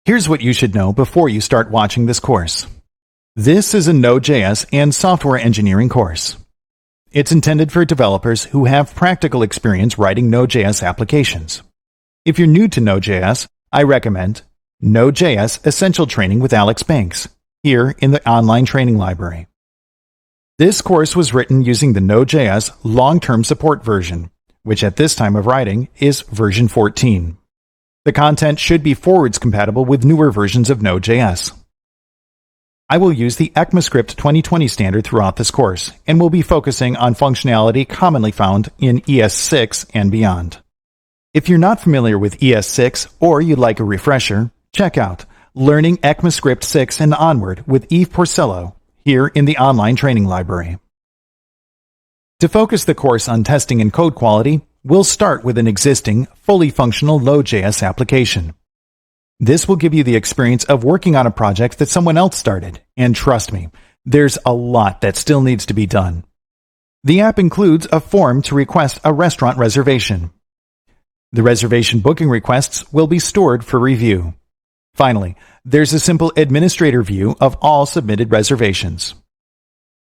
Here's what you should know before you start watching this course. This is a Node.js and software engineering course. It's intended for developers who have practical experience writing Node.js applications. If you're new to Node.js, I recommend Node.js Essential Training with Alex Banks, here in the online training library. This course was written using the Node.js long-term support version, which at this time of writing is version 14. The content should be forwards compatible with newer versions of Node.js. I will use the ECMAScript 2020 standard throughout this course, and will be focusing on functionality commonly found in ES6 and beyond. If you're not familiar with ES6 or you'd like a refresher, check out Learning ECMAScript 6 and Onward with Eve Porcello here in the online training library. To focus the course on testing and code quality, we'll start with an existing, fully functional Node.js application. This will give you the experience of working on a project that someone else started, and trust me, there's a lot that still needs to be done. The app includes a form to request a restaurant reservation. The reservation booking requests will be stored for review. Finally, there's a simple administrator view of all submitted reservations.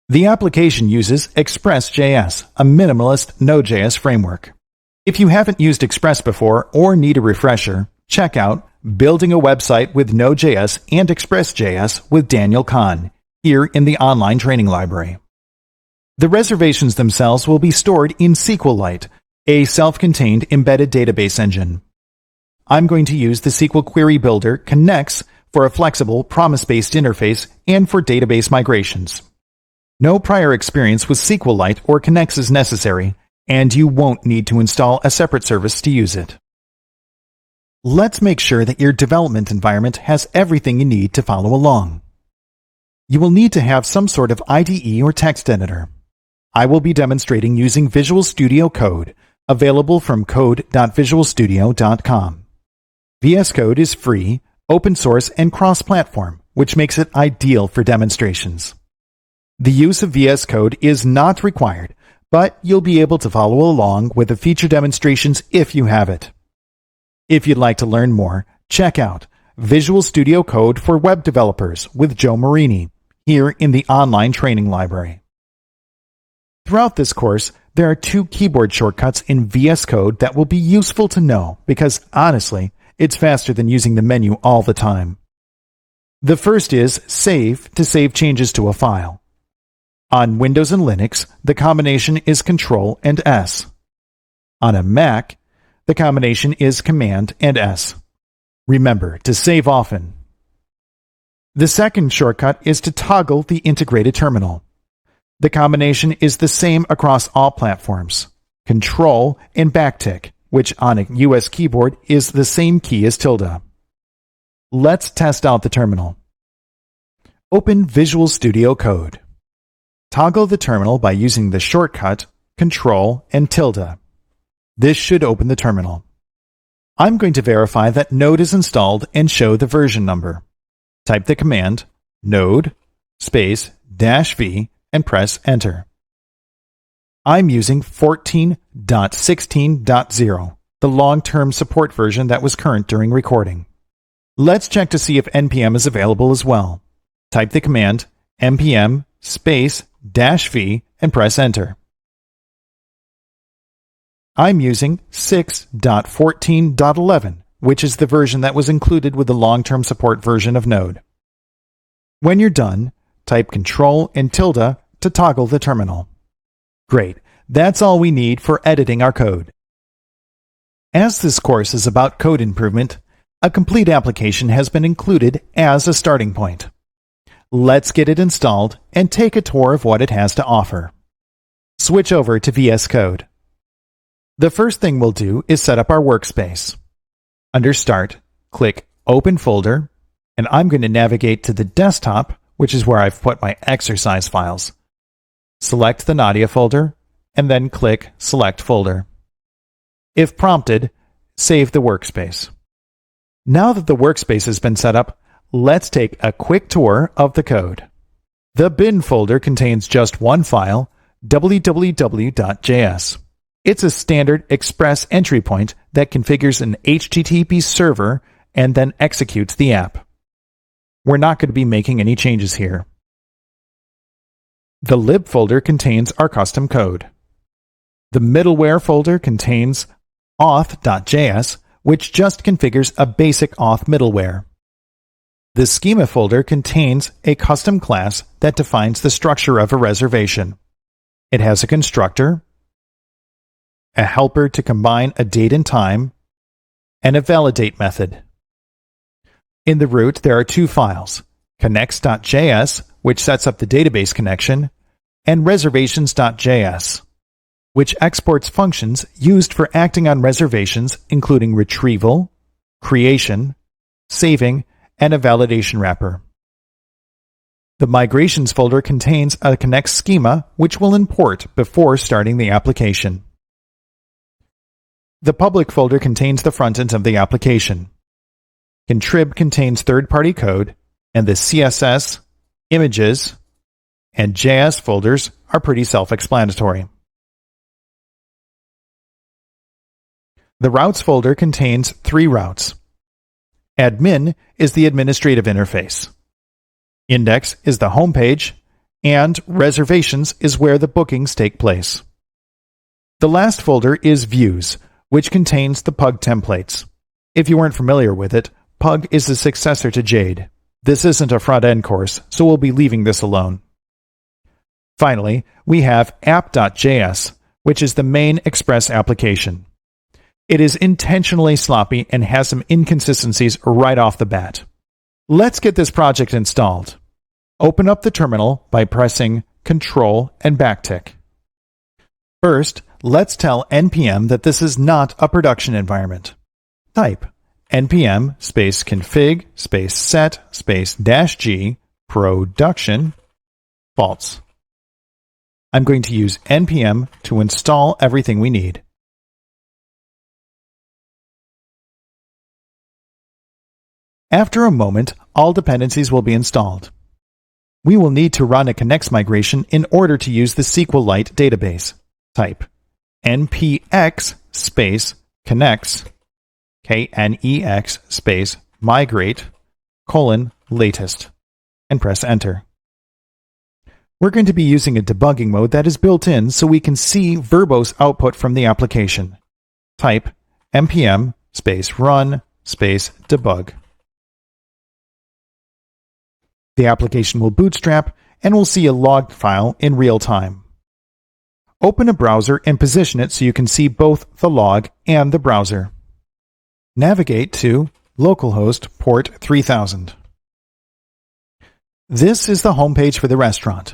The application uses Express.js, a minimalist Node.js framework. If you haven't used Express before or need a refresher, check out Building a Website with Node.js and Express.js with Daniel Kahn, here in the online training library. The reservations themselves will be stored in SQLite, a self-contained embedded database engine. I'm going to use the SQL Query Builder Connects for a flexible, promise-based interface and for database migrations. No prior experience with SQLite or Connects is necessary, and you won't need to install a separate service to use it. Let's make sure that your development environment has everything you need to follow along. You will need to have some sort of IDE or text editor. I will be demonstrating using Visual Studio Code, available from code.visualstudio.com. VS Code is free, open source, and cross-platform, which makes it ideal for demonstrations. The use of VS Code is not required, but you'll be able to follow along with the feature demonstrations if you have it. If you'd like to learn more, check out Visual Studio Code for Web Developers with Joe Marini, here in the online training library. Throughout this course, there are 2 keyboard shortcuts in VS Code that will be useful to know because, honestly, it's faster than using the menu all the time. The first is Save to save changes to a file. On Windows and Linux, the combination is Control and S. On a Mac, the combination is Command and S. Remember to save often. The second shortcut is to toggle the integrated terminal. The combination is the same across all platforms. Control and backtick, which on a US keyboard is the same key as tilde. Let's test out the terminal. Open Visual Studio Code. Toggle the terminal by using the shortcut Control and tilde. This should open the terminal. I'm going to verify that Node is installed and show the version number. Type the command node -v and press Enter. I'm using 14.16.0, the long-term support version that was current during recording. Let's check to see if npm is available as well. Type the command npm -v and press Enter. I'm using 6.14.11, which is the version that was included with the long-term support version of Node. When you're done, type Control and tilde to toggle the terminal. Great, that's all we need for editing our code. As this course is about code improvement, a complete application has been included as a starting point. Let's get it installed and take a tour of what it has to offer. Switch over to VS Code. The first thing we'll do is set up our workspace. Under Start, click Open Folder, and I'm going to navigate to the desktop, which is where I've put my exercise files. Select the Nadia folder, and then click Select Folder. If prompted, save the workspace. Now that the workspace has been set up, let's take a quick tour of the code. The bin folder contains just one file, www.js. It's a standard Express entry point that configures an HTTP server and then executes the app. We're not going to be making any changes here. The lib folder contains our custom code. The middleware folder contains auth.js, which just configures a basic auth middleware. The schema folder contains a custom class that defines the structure of a reservation. It has a constructor, a helper to combine a date and time, and a validate method. In the root, there are two files, connects.js, which sets up the database connection, and reservations.js, which exports functions used for acting on reservations, including retrieval, creation, saving, and a validation wrapper. The migrations folder contains a connect schema, which will import before starting the application. The public folder contains the front end of the application. Contrib contains third-party code, and the CSS, images, and JS folders are pretty self-explanatory. The routes folder contains 3 routes. Admin is the administrative interface. Index is the home page, and reservations is where the bookings take place. The last folder is views, which contains the Pug templates. If you weren't familiar with it, Pug is the successor to Jade. This isn't a front-end course, so we'll be leaving this alone. Finally, we have app.js, which is the main Express application. It is intentionally sloppy and has some inconsistencies right off the bat. Let's get this project installed. Open up the terminal by pressing Ctrl and backtick. First, let's tell npm that this is not a production environment. Type npm space config space set space -g production false. I'm going to use npm to install everything we need. After a moment, all dependencies will be installed. We will need to run a connects migration in order to use the SQLite database. Type npx space connects, K-N-E-X space migrate, latest, and press enter. We're going to be using a debugging mode that is built in so we can see verbose output from the application. Type npm space run space debug. The application will bootstrap and we'll see a log file in real time. Open a browser and position it so you can see both the log and the browser. Navigate to localhost port 3000. This is the homepage for the restaurant.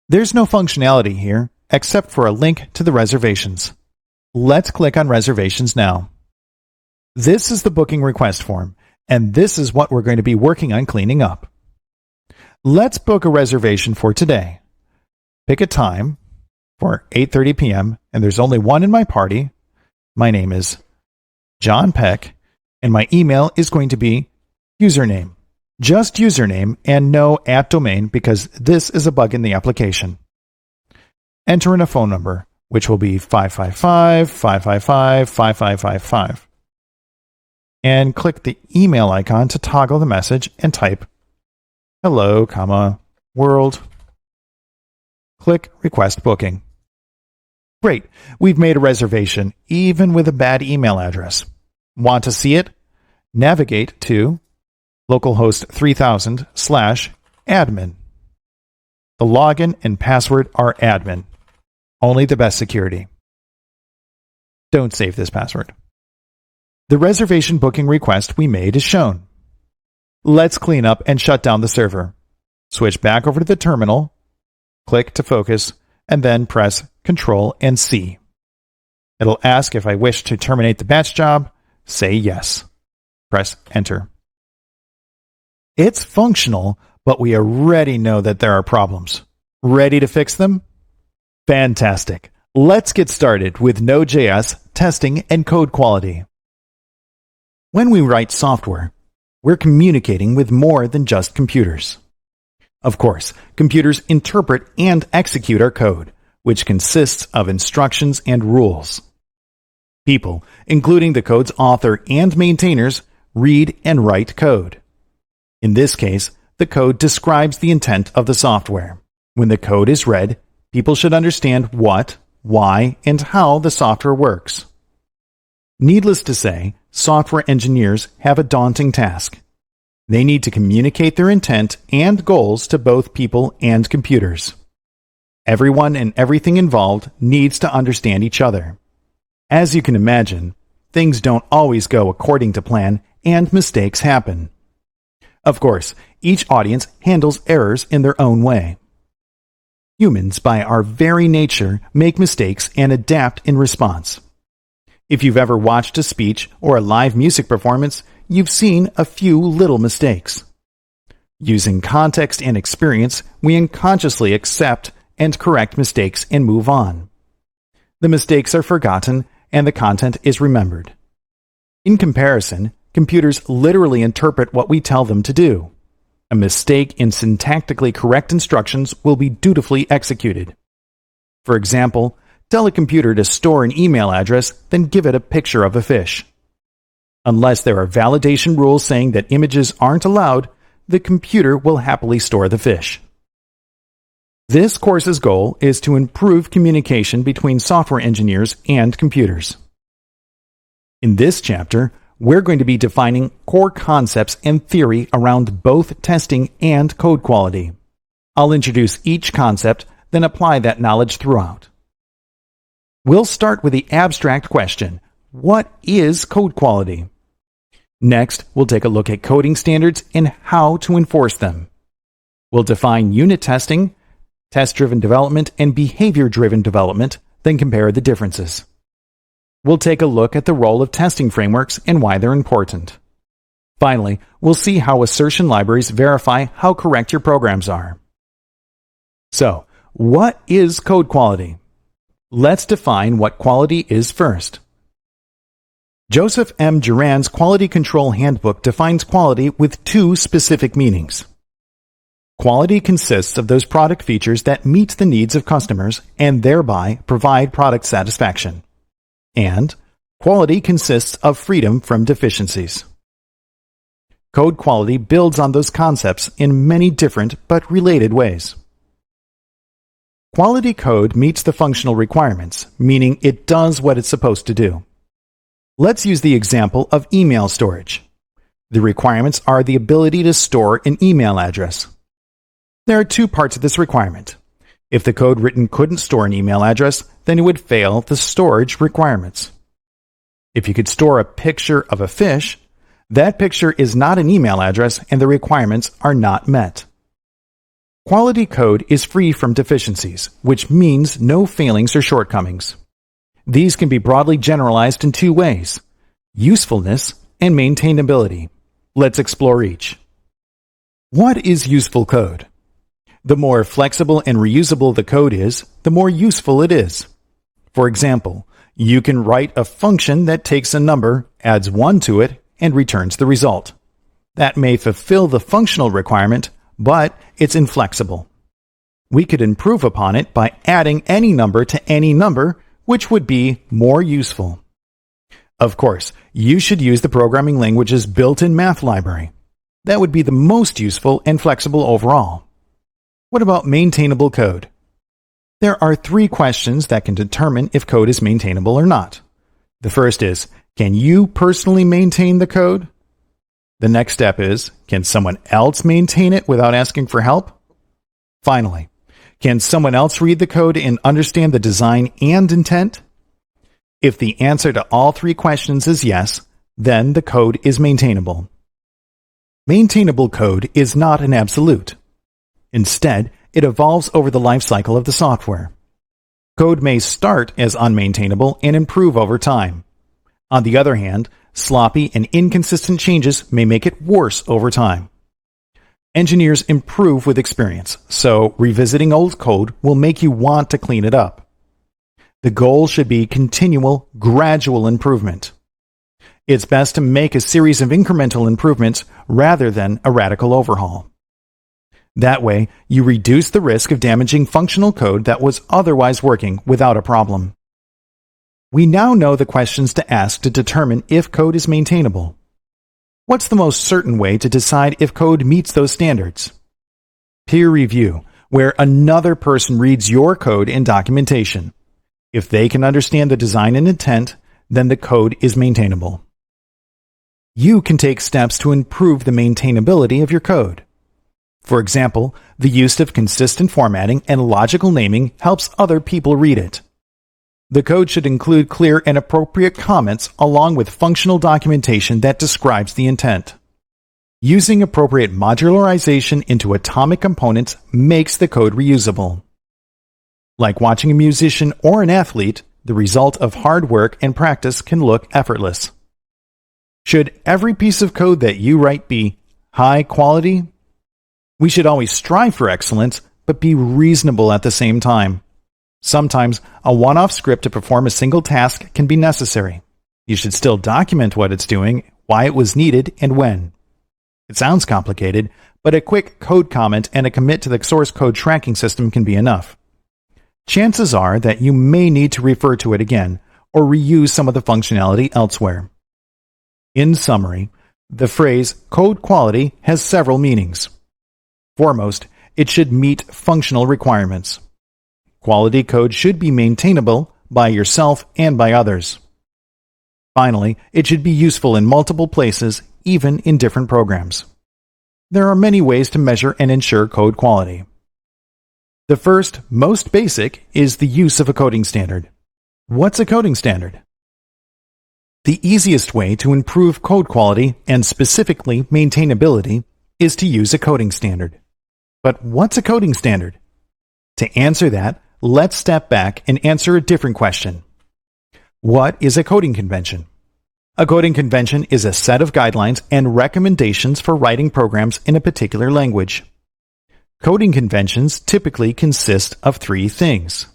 There's no functionality here except for a link to the reservations. Let's click on reservations now. This is the booking request form, and this is what we're going to be working on cleaning up. Let's book a reservation for today. Pick a time for 8:30 p.m., and there's only one in my party. My name is John Peck, and my email is going to be username. Just username and no @domain because this is a bug in the application. Enter in a phone number, which will be 555-555-5555. And click the email icon to toggle the message and type hello, world. Click request booking. Great, we've made a reservation, even with a bad email address. Want to see it? Navigate to localhost 3000/admin. The login and password are admin. Only the best security. Don't save this password. The reservation booking request we made is shown. Let's clean up and shut down the server. Switch back over to the terminal, click to focus, and then press Ctrl and C. It'll ask if I wish to terminate the batch job. Say yes. Press Enter. It's functional, but we already know that there are problems. Ready to fix them? Fantastic. Let's get started with Node.js testing and code quality. When we write software, we're communicating with more than just computers. Of course, computers interpret and execute our code, which consists of instructions and rules. People, including the code's author and maintainers, read and write code. In this case, the code describes the intent of the software. When the code is read, people should understand what, why, and how the software works. Needless to say, software engineers have a daunting task. They need to communicate their intent and goals to both people and computers. Everyone and everything involved needs to understand each other. As you can imagine, things don't always go according to plan and mistakes happen. Of course, each audience handles errors in their own way. Humans, by our very nature, make mistakes and adapt in response. If you've ever watched a speech or a live music performance, you've seen a few little mistakes. Using context and experience, we unconsciously accept and correct mistakes and move on. The mistakes are forgotten and the content is remembered. In comparison, computers literally interpret what we tell them to do. A mistake in syntactically correct instructions will be dutifully executed. For example, tell a computer to store an email address, then give it a picture of a fish. Unless there are validation rules saying that images aren't allowed, the computer will happily store the fish. This course's goal is to improve communication between software engineers and computers. In this chapter, we're going to be defining core concepts and theory around both testing and code quality. I'll introduce each concept, then apply that knowledge throughout. We'll start with the abstract question, what is code quality? Next, we'll take a look at coding standards and how to enforce them. We'll define unit testing, test-driven development, and behavior-driven development, then compare the differences. We'll take a look at the role of testing frameworks and why they're important. Finally, we'll see how assertion libraries verify how correct your programs are. So, what is code quality? Let's define what quality is first. Joseph M. Juran's Quality Control Handbook defines quality with two specific meanings. Quality consists of those product features that meet the needs of customers and thereby provide product satisfaction. And quality consists of freedom from deficiencies. Code quality builds on those concepts in many different but related ways. Quality code meets the functional requirements, meaning it does what it's supposed to do. Let's use the example of email storage. The requirements are the ability to store an email address. There are two parts of this requirement. If the code written couldn't store an email address, then it would fail the storage requirements. If you could store a picture of a fish, that picture is not an email address and the requirements are not met. Quality code is free from deficiencies, which means no failings or shortcomings. These can be broadly generalized in two ways: usefulness and maintainability. Let's explore each. What is useful code? The more flexible and reusable the code is, the more useful it is. For example, you can write a function that takes a number, adds 1 to it, and returns the result. That may fulfill the functional requirement, but it's inflexible. We could improve upon it by adding any number to any number, which would be more useful. Of course, you should use the programming language's built-in math library. That would be the most useful and flexible overall. What about maintainable code? There are 3 questions that can determine if code is maintainable or not. The first is, can you personally maintain the code? The next step is, can someone else maintain it without asking for help? Finally, can someone else read the code and understand the design and intent? If the answer to all 3 questions is yes, then the code is maintainable. Maintainable code is not an absolute. Instead, it evolves over the life cycle of the software. Code may start as unmaintainable and improve over time. On the other hand, sloppy and inconsistent changes may make it worse over time. Engineers improve with experience, so revisiting old code will make you want to clean it up. The goal should be continual, gradual improvement. It's best to make a series of incremental improvements rather than a radical overhaul. That way, you reduce the risk of damaging functional code that was otherwise working without a problem. We now know the questions to ask to determine if code is maintainable. What's the most certain way to decide if code meets those standards? Peer review, where another person reads your code and documentation. If they can understand the design and intent, then the code is maintainable. You can take steps to improve the maintainability of your code. For example, the use of consistent formatting and logical naming helps other people read it. The code should include clear and appropriate comments along with functional documentation that describes the intent. Using appropriate modularization into atomic components makes the code reusable. Like watching a musician or an athlete, the result of hard work and practice can look effortless. Should every piece of code that you write be high quality? We should always strive for excellence, but be reasonable at the same time. Sometimes, a one-off script to perform a single task can be necessary. You should still document what it's doing, why it was needed, and when. It sounds complicated, but a quick code comment and a commit to the source code tracking system can be enough. Chances are that you may need to refer to it again, or reuse some of the functionality elsewhere. In summary, the phrase code quality has several meanings. Foremost, it should meet functional requirements. Quality code should be maintainable by yourself and by others. Finally, it should be useful in multiple places, even in different programs. There are many ways to measure and ensure code quality. The first, most basic, is the use of a coding standard. What's a coding standard? The easiest way to improve code quality, and specifically maintainability, is to use a coding standard. But what's a coding standard? To answer that, let's step back and answer a different question. What is a coding convention? A coding convention is a set of guidelines and recommendations for writing programs in a particular language. Coding conventions typically consist of three things.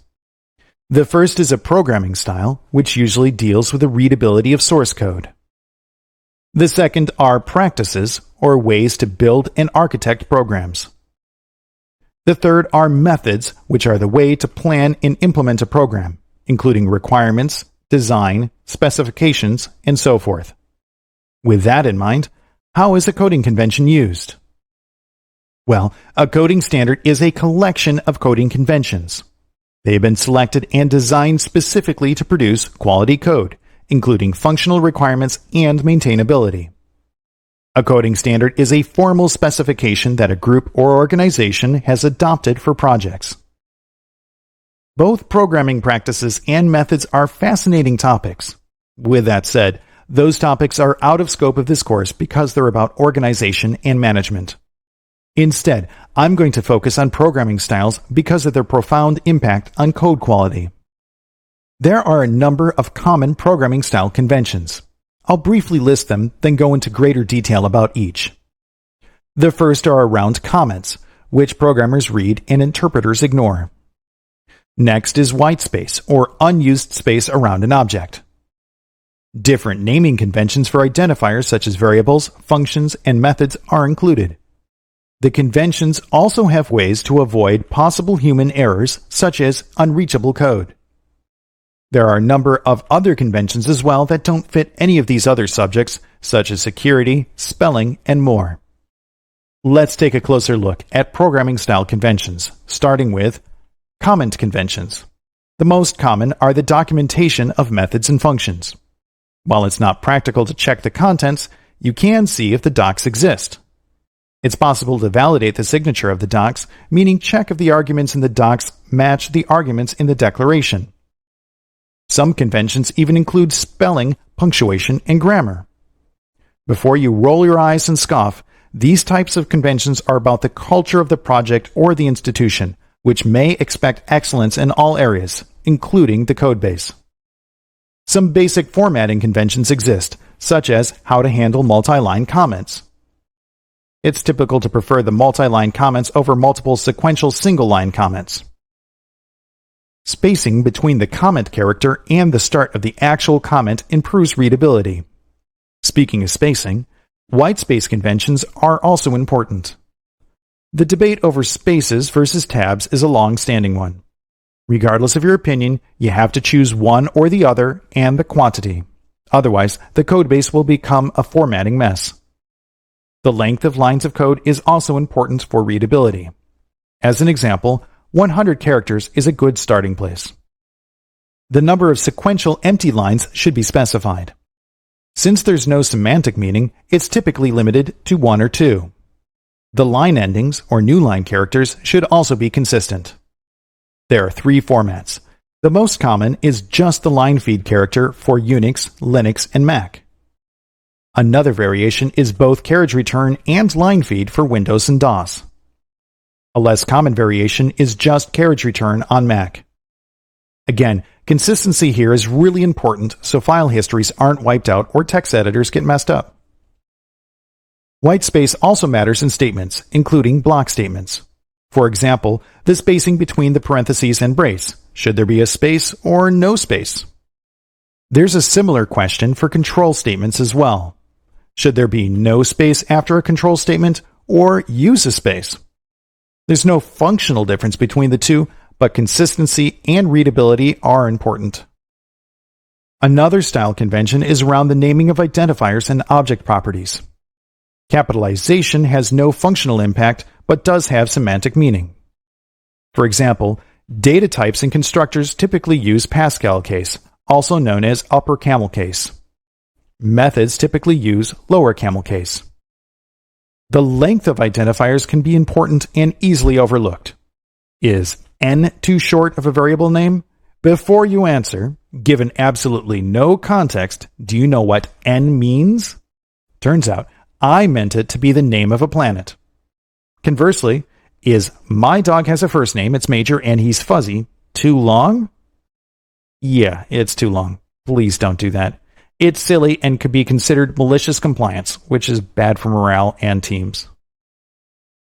The first is a programming style, which usually deals with the readability of source code. The second are practices, or ways to build and architect programs. The third are methods, which are the way to plan and implement a program, including requirements, design, specifications, and so forth. With that in mind, how is a coding convention used? Well, a coding standard is a collection of coding conventions. They have been selected and designed specifically to produce quality code, including functional requirements and maintainability. A coding standard is a formal specification that a group or organization has adopted for projects. Both programming practices and methods are fascinating topics. With that said, those topics are out of scope of this course because they're about organization and management. Instead, I'm going to focus on programming styles because of their profound impact on code quality. There are a number of common programming style conventions. I'll briefly list them, then go into greater detail about each. The first are around comments, which programmers read and interpreters ignore. Next is whitespace, or unused space around an object. Different naming conventions for identifiers such as variables, functions, and methods are included. The conventions also have ways to avoid possible human errors, such as unreachable code. There are a number of other conventions as well that don't fit any of these other subjects, such as security, spelling, and more. Let's take a closer look at programming style conventions, starting with comment conventions. The most common are the documentation of methods and functions. While it's not practical to check the contents, you can see if the docs exist. It's possible to validate the signature of the docs, meaning check if the arguments in the docs match the arguments in the declaration. Some conventions even include spelling, punctuation, and grammar. Before you roll your eyes and scoff, these types of conventions are about the culture of the project or the institution, which may expect excellence in all areas, including the codebase. Some basic formatting conventions exist, such as how to handle multi-line comments. It's typical to prefer the multi-line comments over multiple sequential single-line comments. Spacing between the comment character and the start of the actual comment improves readability. Speaking of spacing, whitespace conventions are also important. The debate over spaces versus tabs is a long-standing one. Regardless of your opinion, you have to choose one or the other and the quantity. Otherwise, the codebase will become a formatting mess. The length of lines of code is also important for readability. As an example, 100 characters is a good starting place. The number of sequential empty lines should be specified. Since there's no semantic meaning, it's typically limited to 1 or 2. The line endings, or new line characters, should also be consistent. There are 3 formats. The most common is just the line feed character for Unix, Linux, and Mac. Another variation is both carriage return and line feed for Windows and DOS. A less common variation is just carriage return on Mac. Again, consistency here is really important so file histories aren't wiped out or text editors get messed up. White space also matters in statements, including block statements. For example, the spacing between the parentheses and brace. Should there be a space or no space? There's a similar question for control statements as well. Should there be no space after a control statement or use a space? There's no functional difference between the two, but consistency and readability are important. Another style convention is around the naming of identifiers and object properties. Capitalization has no functional impact, but does have semantic meaning. For example, data types and constructors typically use Pascal case, also known as upper camel case. Methods typically use lower camel case. The length of identifiers can be important and easily overlooked. Is n too short of a variable name? Before you answer, given absolutely no context, do you know what n means? Turns out, I meant it to be the name of a planet. Conversely, is my dog has a first name, it's Major, and he's fuzzy, too long? Yeah, it's too long. Please don't do that. It's silly and could be considered malicious compliance, which is bad for morale and teams.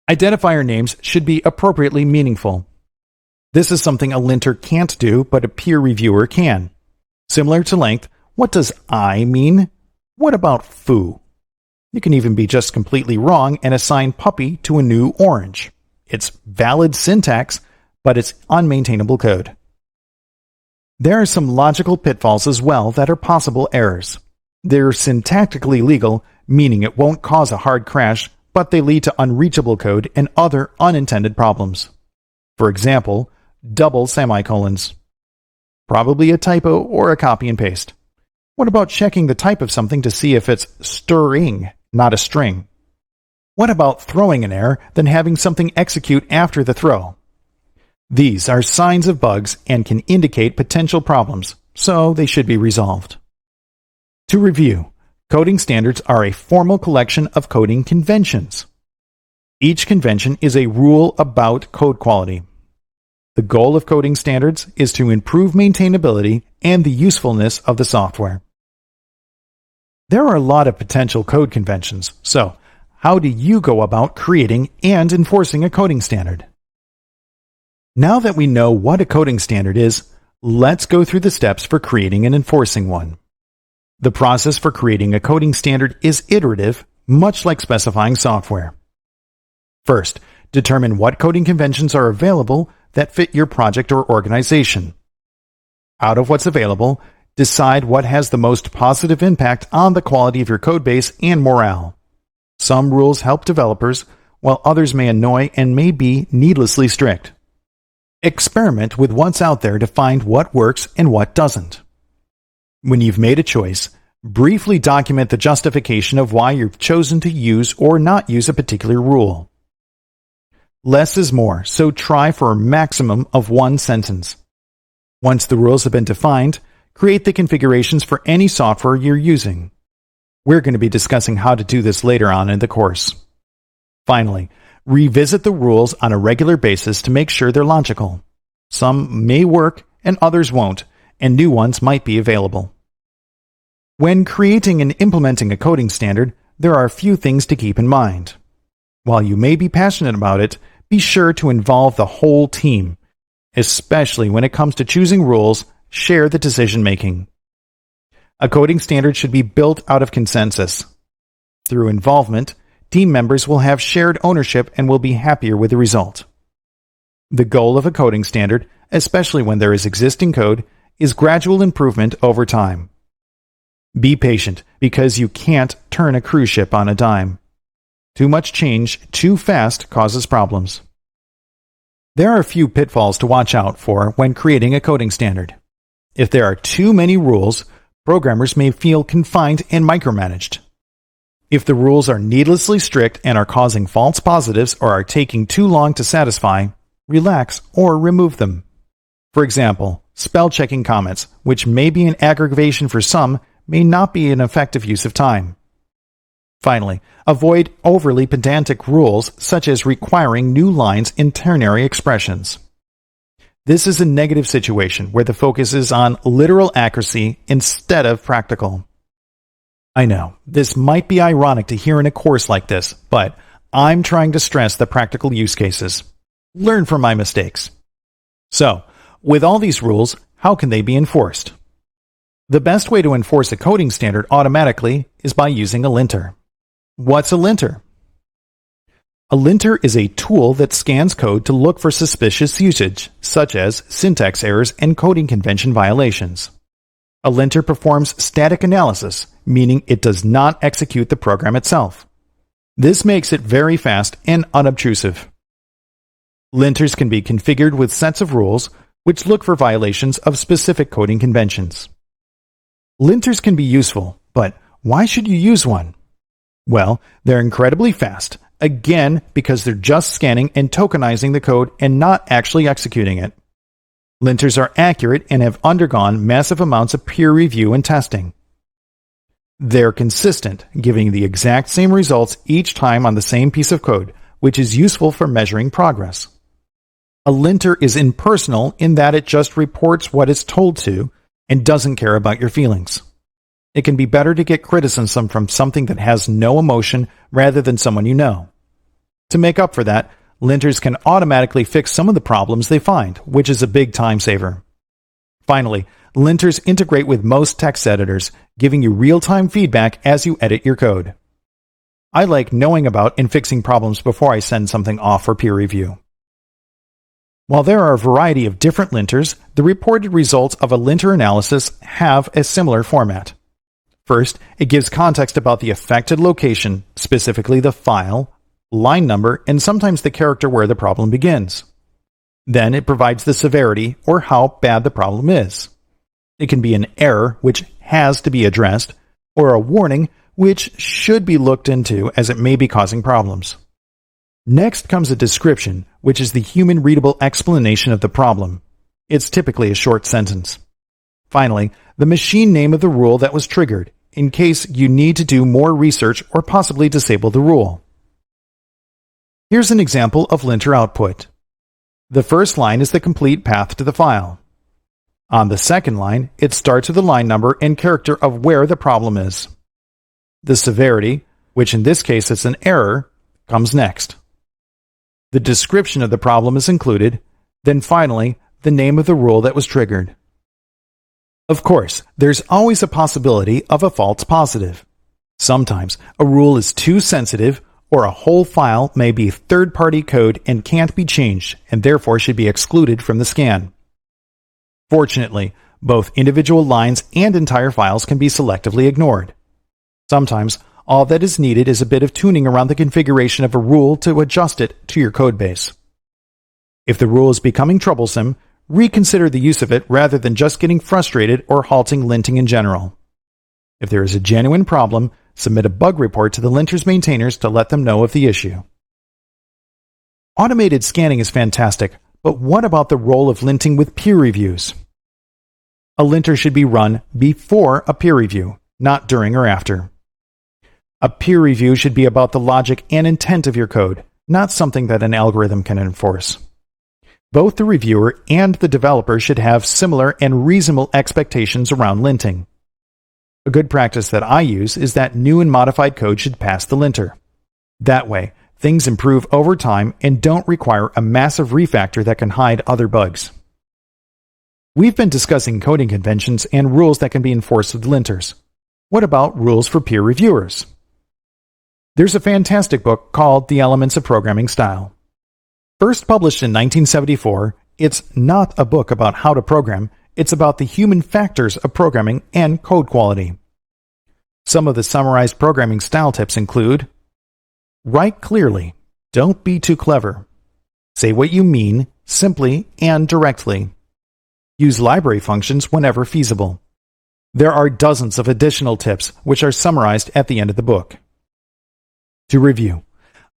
Identifier names should be appropriately meaningful. This is something a linter can't do, but a peer reviewer can. Similar to length, what does I mean? What about foo? You can even be just completely wrong and assign puppy to a new orange. It's valid syntax, but it's unmaintainable code. There are some logical pitfalls as well that are possible errors. They're syntactically legal, meaning it won't cause a hard crash, but they lead to unreachable code and other unintended problems. For example, double semicolons. Probably a typo or a copy and paste. What about checking the type of something to see if it's stirring, not a string? What about throwing an error, then having something execute after the throw? These are signs of bugs and can indicate potential problems, so they should be resolved. To review, coding standards are a formal collection of coding conventions. Each convention is a rule about code quality. The goal of coding standards is to improve maintainability and the usefulness of the software. There are a lot of potential code conventions, so how do you go about creating and enforcing a coding standard? Now that we know what a coding standard is, let's go through the steps for creating and enforcing one. The process for creating a coding standard is iterative, much like specifying software. First, determine what coding conventions are available that fit your project or organization. Out of what's available, decide what has the most positive impact on the quality of your codebase and morale. Some rules help developers, while others may annoy and may be needlessly strict. Experiment with what's out there to find what works and what doesn't. When you've made a choice, briefly document the justification of why you've chosen to use or not use a particular rule. Less is more, so try for a maximum of 1 sentence. Once the rules have been defined, create the configurations for any software you're using. We're going to be discussing how to do this later on in the course. Finally, revisit the rules on a regular basis to make sure they're logical. Some may work and others won't, and new ones might be available. When creating and implementing a coding standard, there are a few things to keep in mind. While you may be passionate about it, be sure to involve the whole team. Especially when it comes to choosing rules, share the decision-making. A coding standard should be built out of consensus. Through involvement, team members will have shared ownership and will be happier with the result. The goal of a coding standard, especially when there is existing code, is gradual improvement over time. Be patient, because you can't turn a cruise ship on a dime. Too much change too fast causes problems. There are a few pitfalls to watch out for when creating a coding standard. If there are too many rules, programmers may feel confined and micromanaged. If the rules are needlessly strict and are causing false positives or are taking too long to satisfy, relax or remove them. For example, spell-checking comments, which may be an aggravation for some, may not be an effective use of time. Finally, avoid overly pedantic rules such as requiring new lines in ternary expressions. This is a negative situation where the focus is on literal accuracy instead of practical. I know, this might be ironic to hear in a course like this, but I'm trying to stress the practical use cases. Learn from my mistakes. So, with all these rules, how can they be enforced? The best way to enforce a coding standard automatically is by using a linter. What's a linter? A linter is a tool that scans code to look for suspicious usage, such as syntax errors and coding convention violations. A linter performs static analysis, meaning it does not execute the program itself. This makes it very fast and unobtrusive. Linters can be configured with sets of rules which look for violations of specific coding conventions. Linters can be useful, but why should you use one? Well, they're incredibly fast, again because they're just scanning and tokenizing the code and not actually executing it. Linters are accurate and have undergone massive amounts of peer review and testing. They're consistent, giving the exact same results each time on the same piece of code, which is useful for measuring progress. A linter is impersonal in that it just reports what it's told to and doesn't care about your feelings. It can be better to get criticism from something that has no emotion rather than someone you know. To make up for that, linters can automatically fix some of the problems they find, which is a big time saver. Finally, linters integrate with most text editors, giving you real-time feedback as you edit your code. I like knowing about and fixing problems before I send something off for peer review. While there are a variety of different linters, the reported results of a linter analysis have a similar format. First, it gives context about the affected location, specifically the file, line number, and sometimes the character where the problem begins. Then it provides the severity, or how bad the problem is. It can be an error, which has to be addressed, or a warning, which should be looked into as it may be causing problems. Next comes a description, which is the human-readable explanation of the problem. It's typically a short sentence. Finally, the machine name of the rule that was triggered, in case you need to do more research or possibly disable the rule. Here's an example of linter output. The first line is the complete path to the file. On the second line, it starts with the line number and character of where the problem is. The severity, which in this case is an error, comes next. The description of the problem is included, then finally, the name of the rule that was triggered. Of course, there's always a possibility of a false positive. Sometimes a rule is too sensitive, or a whole file may be third-party code and can't be changed, and therefore should be excluded from the scan. Fortunately, both individual lines and entire files can be selectively ignored. Sometimes, all that is needed is a bit of tuning around the configuration of a rule to adjust it to your codebase. If the rule is becoming troublesome, reconsider the use of it rather than just getting frustrated or halting linting in general. If there is a genuine problem, submit a bug report to the linter's maintainers to let them know of the issue. Automated scanning is fantastic, but what about the role of linting with peer reviews? A linter should be run before a peer review, not during or after. A peer review should be about the logic and intent of your code, not something that an algorithm can enforce. Both the reviewer and the developer should have similar and reasonable expectations around linting. A good practice that I use is that new and modified code should pass the linter. That way, things improve over time and don't require a massive refactor that can hide other bugs. We've been discussing coding conventions and rules that can be enforced with linters. What about rules for peer reviewers? There's a fantastic book called The Elements of Programming Style. First published in 1974, it's not a book about how to program, it's about the human factors of programming and code quality. Some of the summarized programming style tips include: Write clearly. Don't be too clever. Say what you mean, simply and directly. Use library functions whenever feasible. There are dozens of additional tips which are summarized at the end of the book. To review,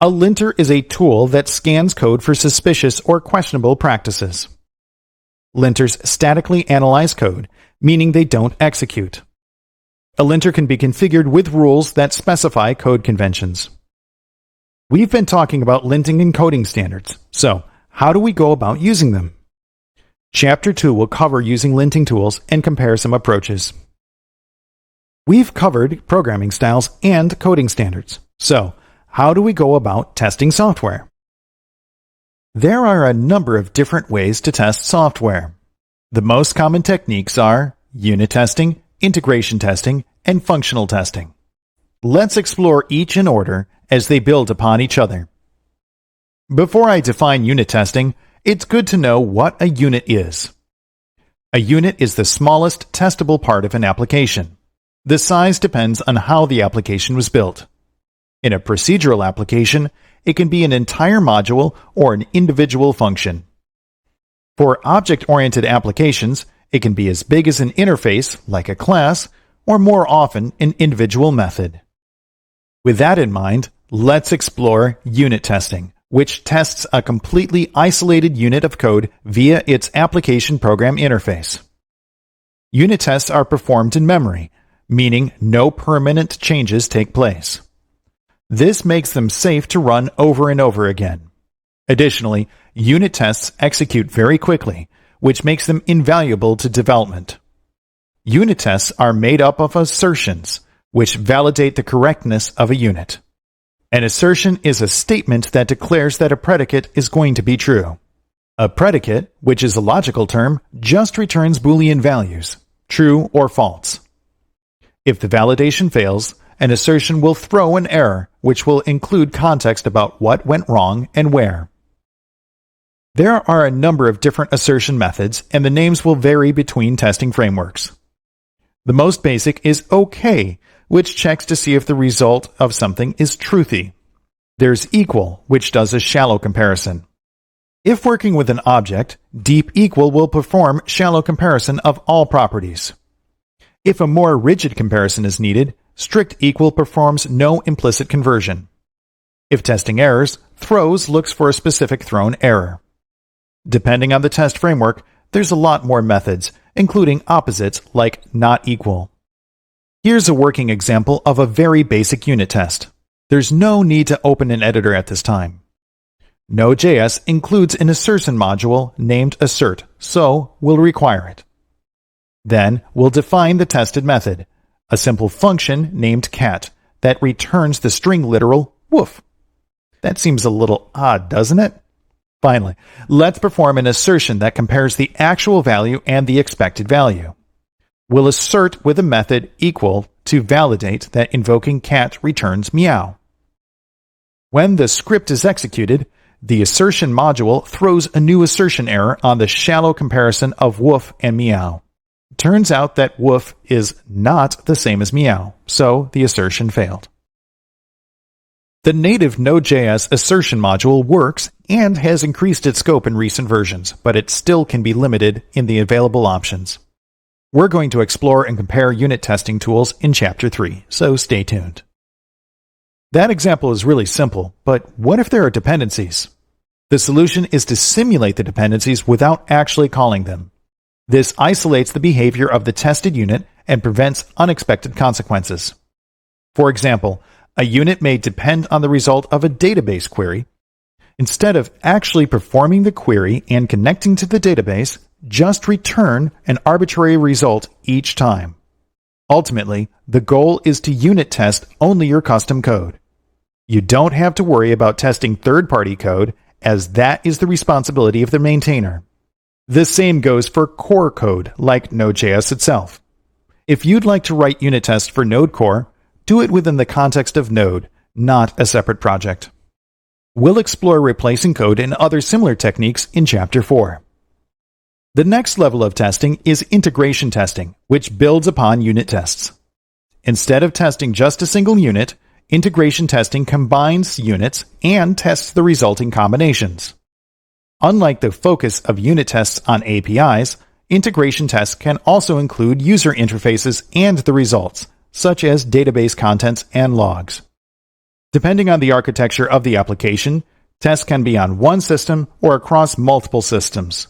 a linter is a tool that scans code for suspicious or questionable practices. Linters statically analyze code, meaning they don't execute. A linter can be configured with rules that specify code conventions. We've been talking about linting and coding standards, so how do we go about using them? Chapter 2 will cover using linting tools and compare some approaches. We've covered programming styles and coding standards, so how do we go about testing software? There are a number of different ways to test software. The most common techniques are unit testing, integration testing, and functional testing. Let's explore each in order as they build upon each other. Before I define unit testing, it's good to know what a unit is. A unit is the smallest testable part of an application. The size depends on how the application was built. In a procedural application, it can be an entire module or an individual function. For object-oriented applications, it can be as big as an interface, like a class, or more often, an individual method. With that in mind, let's explore unit testing, which tests a completely isolated unit of code via its application program interface. Unit tests are performed in memory, meaning no permanent changes take place. This makes them safe to run over and over again. Additionally, unit tests execute very quickly, which makes them invaluable to development. Unit tests are made up of assertions, which validate the correctness of a unit. An assertion is a statement that declares that a predicate is going to be true. A predicate, which is a logical term, just returns Boolean values, true or false. If the validation fails, an assertion will throw an error, which will include context about what went wrong and where. There are a number of different assertion methods, and the names will vary between testing frameworks. The most basic is OK, which checks to see if the result of something is truthy. There's equal, which does a shallow comparison. If working with an object, deep equal will perform shallow comparison of all properties. If a more rigid comparison is needed, strict equal performs no implicit conversion. If testing errors, throws looks for a specific thrown error. Depending on the test framework, there's a lot more methods, including opposites like not equal. Here's a working example of a very basic unit test. There's no need to open an editor at this time. Node.js includes an assertion module named assert, so we'll require it. Then we'll define the tested method, a simple function named cat that returns the string literal woof. That seems a little odd, doesn't it? Finally, let's perform an assertion that compares the actual value and the expected value. We'll assert with a method equal to validate that invoking cat returns meow. When the script is executed, the assertion module throws a new assertion error on the shallow comparison of woof and meow. Turns out that woof is not the same as meow, so the assertion failed. The native Node.js assertion module works and has increased its scope in recent versions, but it still can be limited in the available options. We're going to explore and compare unit testing tools in Chapter 3, so stay tuned. That example is really simple, but what if there are dependencies? The solution is to simulate the dependencies without actually calling them. This isolates the behavior of the tested unit and prevents unexpected consequences. For example, a unit may depend on the result of a database query. Instead of actually performing the query and connecting to the database, just return an arbitrary result each time. Ultimately, the goal is to unit test only your custom code. You don't have to worry about testing third-party code, as that is the responsibility of the maintainer. The same goes for core code, like Node.js itself. If you'd like to write unit tests for Node core, do it within the context of Node, not a separate project. We'll explore replacing code and other similar techniques in Chapter 4. The next level of testing is integration testing, which builds upon unit tests. Instead of testing just a single unit, integration testing combines units and tests the resulting combinations. Unlike the focus of unit tests on APIs, integration tests can also include user interfaces and the results, such as database contents and logs. Depending on the architecture of the application, tests can be on one system or across multiple systems.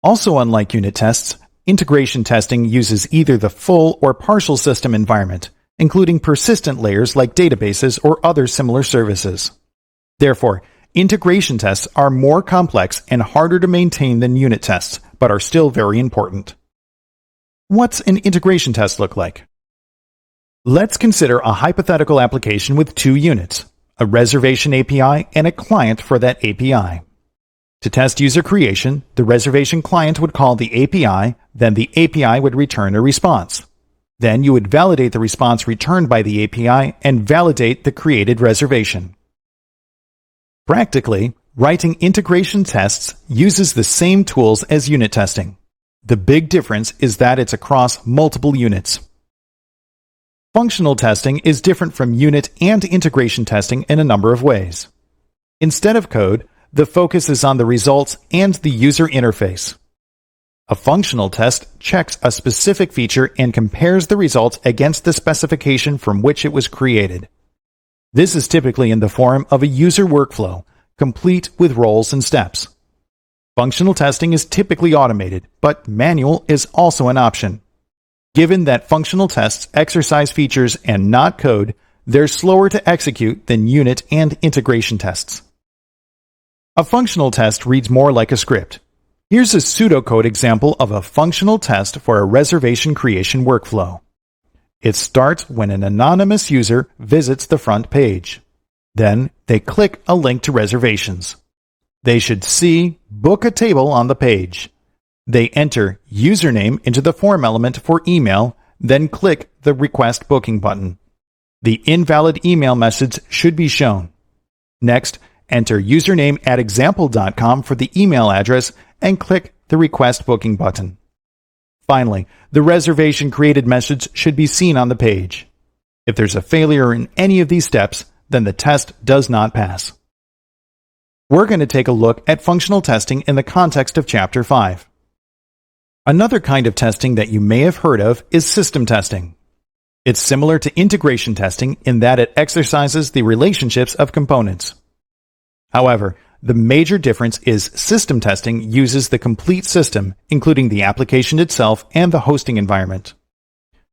Also, unlike unit tests, integration testing uses either the full or partial system environment, including persistent layers like databases or other similar services. Therefore, integration tests are more complex and harder to maintain than unit tests, but are still very important. What's an integration test look like? Let's consider a hypothetical application with two units, a reservation API and a client for that API. To test user creation, the reservation client would call the API, then the API would return a response. Then you would validate the response returned by the API and validate the created reservation. Practically, writing integration tests uses the same tools as unit testing. The big difference is that it's across multiple units. Functional testing is different from unit and integration testing in a number of ways. Instead of code, the focus is on the results and the user interface. A functional test checks a specific feature and compares the results against the specification from which it was created. This is typically in the form of a user workflow, complete with roles and steps. Functional testing is typically automated, but manual is also an option. Given that functional tests exercise features and not code, they're slower to execute than unit and integration tests. A functional test reads more like a script. Here's a pseudocode example of a functional test for a reservation creation workflow. It starts when an anonymous user visits the front page. Then they click a link to reservations. They should see Book a Table on the page. They enter username into the form element for email, then click the Request Booking button. The invalid email message should be shown. Next, enter username at example.com for the email address and click the Request Booking button. Finally, the reservation created message should be seen on the page. If there's a failure in any of these steps, then the test does not pass. We're going to take a look at functional testing in the context of Chapter 5. Another kind of testing that you may have heard of is system testing. It's similar to integration testing in that it exercises the relationships of components. However, the major difference is system testing uses the complete system, including the application itself and the hosting environment.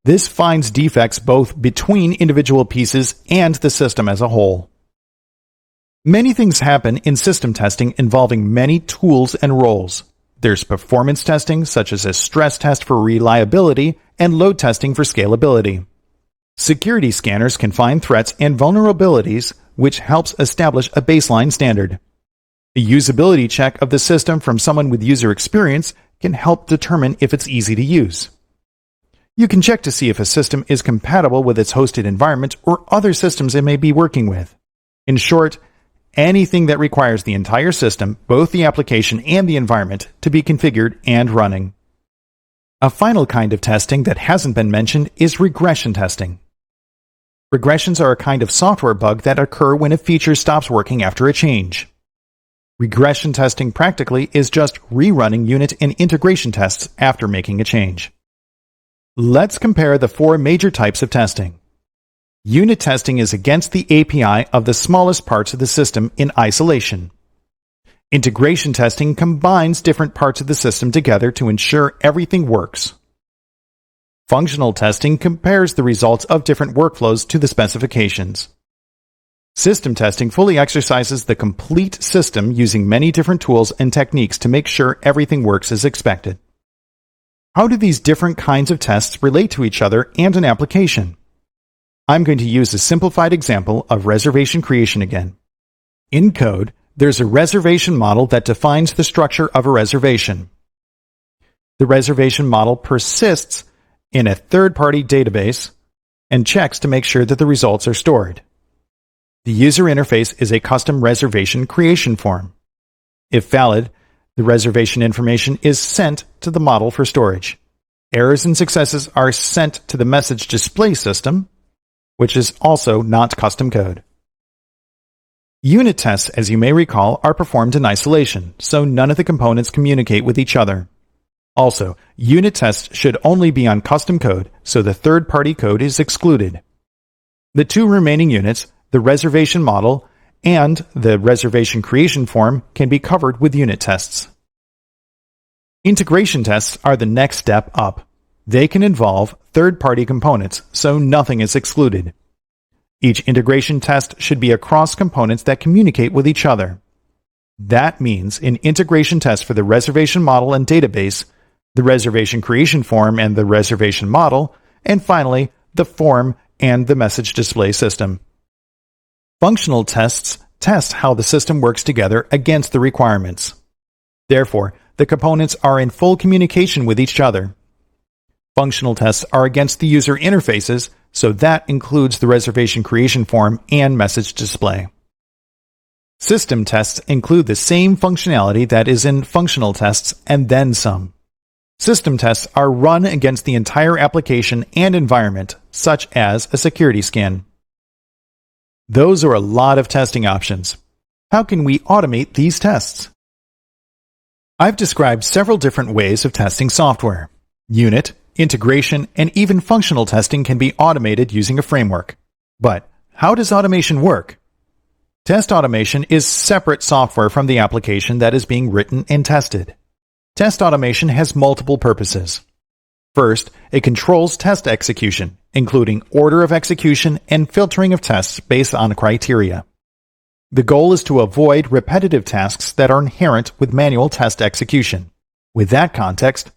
This finds defects both between individual pieces and the system as a whole. Many things happen in system testing involving many tools and roles. There's performance testing, such as a stress test for reliability, and load testing for scalability. Security scanners can find threats and vulnerabilities, which helps establish a baseline standard. A usability check of the system from someone with user experience can help determine if it's easy to use. You can check to see if a system is compatible with its hosted environment or other systems it may be working with. In short, anything that requires the entire system, both the application and the environment, to be configured and running. A final kind of testing that hasn't been mentioned is regression testing. Regressions are a kind of software bug that occur when a feature stops working after a change. Regression testing practically is just rerunning unit and integration tests after making a change. Let's compare the four major types of testing. Unit testing is against the API of the smallest parts of the system in isolation. Integration testing combines different parts of the system together to ensure everything works. Functional testing compares the results of different workflows to the specifications. System testing fully exercises the complete system using many different tools and techniques to make sure everything works as expected. How do these different kinds of tests relate to each other and an application? I'm going to use a simplified example of reservation creation again. In code, there's a reservation model that defines the structure of a reservation. The reservation model persists in a third-party database and checks to make sure that the results are stored. The user interface is a custom reservation creation form. If valid, the reservation information is sent to the model for storage. Errors and successes are sent to the message display system, which is also not custom code. Unit tests, as you may recall, are performed in isolation, so none of the components communicate with each other. Also, unit tests should only be on custom code, so the third-party code is excluded. The two remaining units, the reservation model and the reservation creation form, can be covered with unit tests. Integration tests are the next step up. They can involve third-party components, so nothing is excluded. Each integration test should be across components that communicate with each other. That means an integration test for the reservation model and database, the reservation creation form and the reservation model, and finally, the form and the message display system. Functional tests test how the system works together against the requirements. Therefore, the components are in full communication with each other. Functional tests are against the user interfaces, so that includes the reservation creation form and message display. System tests include the same functionality that is in functional tests and then some. System tests are run against the entire application and environment, such as a security scan. Those are a lot of testing options. How can we automate these tests? I've described several different ways of testing software. Unit, integration, and even functional testing can be automated using a framework. But how does automation work? Test automation is separate software from the application that is being written and tested. Test automation has multiple purposes. First, it controls test execution, including order of execution and filtering of tests based on criteria. The goal is to avoid repetitive tasks that are inherent with manual test execution. With that context,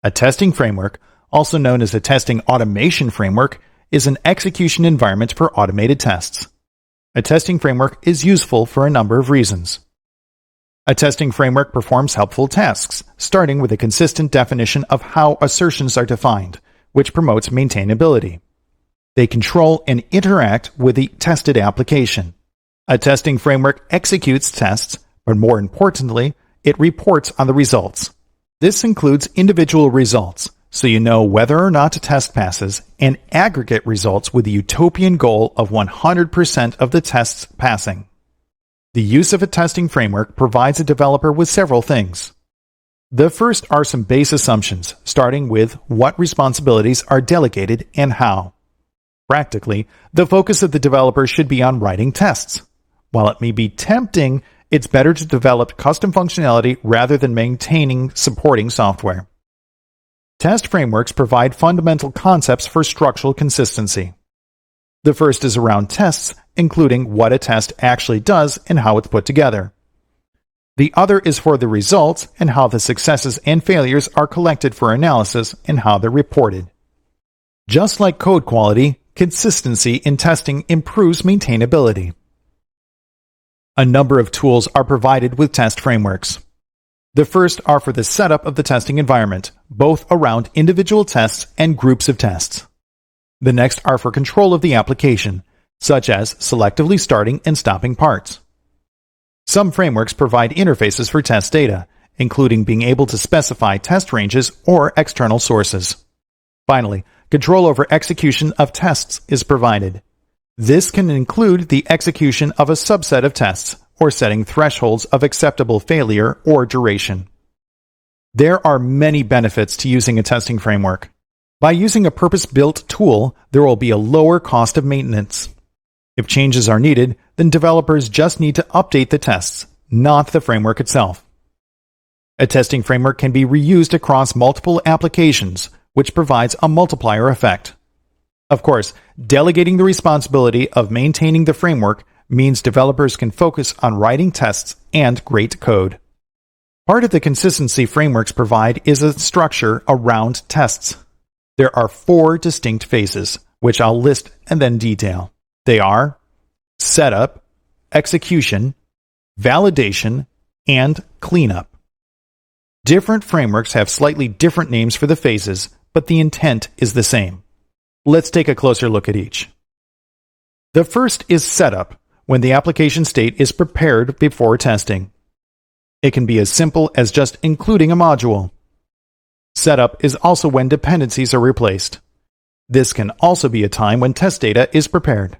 a testing framework, also known as a testing automation framework, is an execution environment for automated tests. A testing framework is useful for a number of reasons. A testing framework performs helpful tasks, starting with a consistent definition of how assertions are defined, which promotes maintainability. They control and interact with the tested application. A testing framework executes tests, but more importantly, it reports on the results. This includes individual results, so you know whether or not a test passes, and aggregate results with the utopian goal of 100% of the tests passing. The use of a testing framework provides a developer with several things. The first are some base assumptions, starting with what responsibilities are delegated and how. Practically, the focus of the developer should be on writing tests. While it may be tempting, it's better to develop custom functionality rather than maintaining supporting software. Test frameworks provide fundamental concepts for structural consistency. The first is around tests, including what a test actually does and how it's put together. The other is for the results and how the successes and failures are collected for analysis and how they're reported. Just like code quality, consistency in testing improves maintainability. A number of tools are provided with test frameworks. The first are for the setup of the testing environment, both around individual tests and groups of tests. The next are for control of the application, such as selectively starting and stopping parts. Some frameworks provide interfaces for test data, including being able to specify test ranges or external sources. Finally, control over execution of tests is provided. This can include the execution of a subset of tests or setting thresholds of acceptable failure or duration. There are many benefits to using a testing framework. By using a purpose-built tool, there will be a lower cost of maintenance. If changes are needed, then developers just need to update the tests, not the framework itself. A testing framework can be reused across multiple applications, which provides a multiplier effect. Of course, delegating the responsibility of maintaining the framework means developers can focus on writing tests and great code. Part of the consistency frameworks provide is a structure around tests. There are 4 distinct phases, which I'll list and then detail. They are setup, execution, validation, and cleanup. Different frameworks have slightly different names for the phases, but the intent is the same. Let's take a closer look at each. The first is setup, when the application state is prepared before testing. It can be as simple as just including a module. Setup is also when dependencies are replaced. This can also be a time when test data is prepared.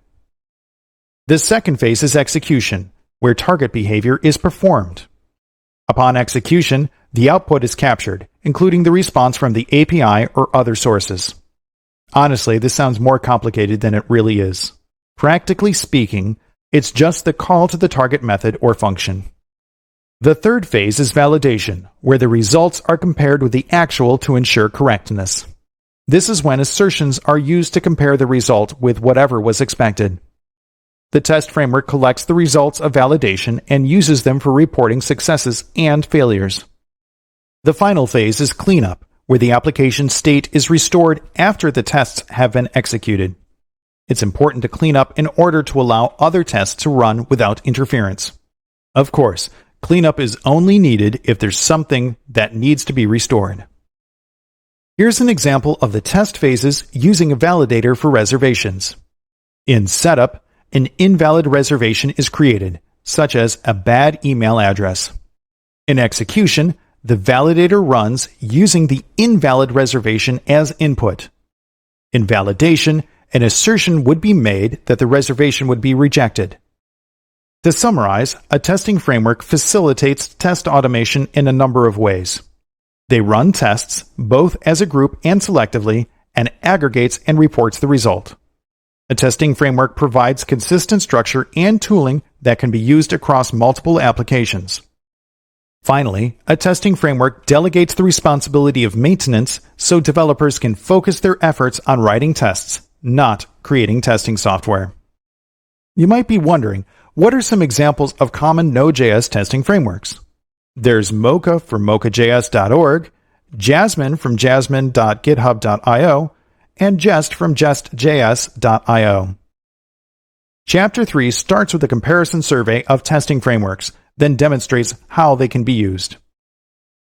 The second phase is execution, where target behavior is performed. Upon execution, the output is captured, including the response from the API or other sources. Honestly, this sounds more complicated than it really is. Practically speaking, it's just the call to the target method or function. The third phase is validation, where the results are compared with the actual to ensure correctness. This is when assertions are used to compare the result with whatever was expected. The test framework collects the results of validation and uses them for reporting successes and failures. The final phase is cleanup, where the application state is restored after the tests have been executed. It's important to clean up in order to allow other tests to run without interference. Of course, cleanup is only needed if there's something that needs to be restored. Here's an example of the test phases using a validator for reservations. In setup, an invalid reservation is created, such as a bad email address. In execution, the validator runs using the invalid reservation as input. In validation, an assertion would be made that the reservation would be rejected. To summarize, a testing framework facilitates test automation in a number of ways. They run tests, both as a group and selectively, and aggregates and reports the result. A testing framework provides consistent structure and tooling that can be used across multiple applications. Finally, a testing framework delegates the responsibility of maintenance so developers can focus their efforts on writing tests, not creating testing software. You might be wondering, what are some examples of common Node.js testing frameworks? There's Mocha from mochajs.org, Jasmine from jasmine.github.io, and Jest from jestjs.io. Chapter 3 starts with a comparison survey of testing frameworks, then demonstrates how they can be used.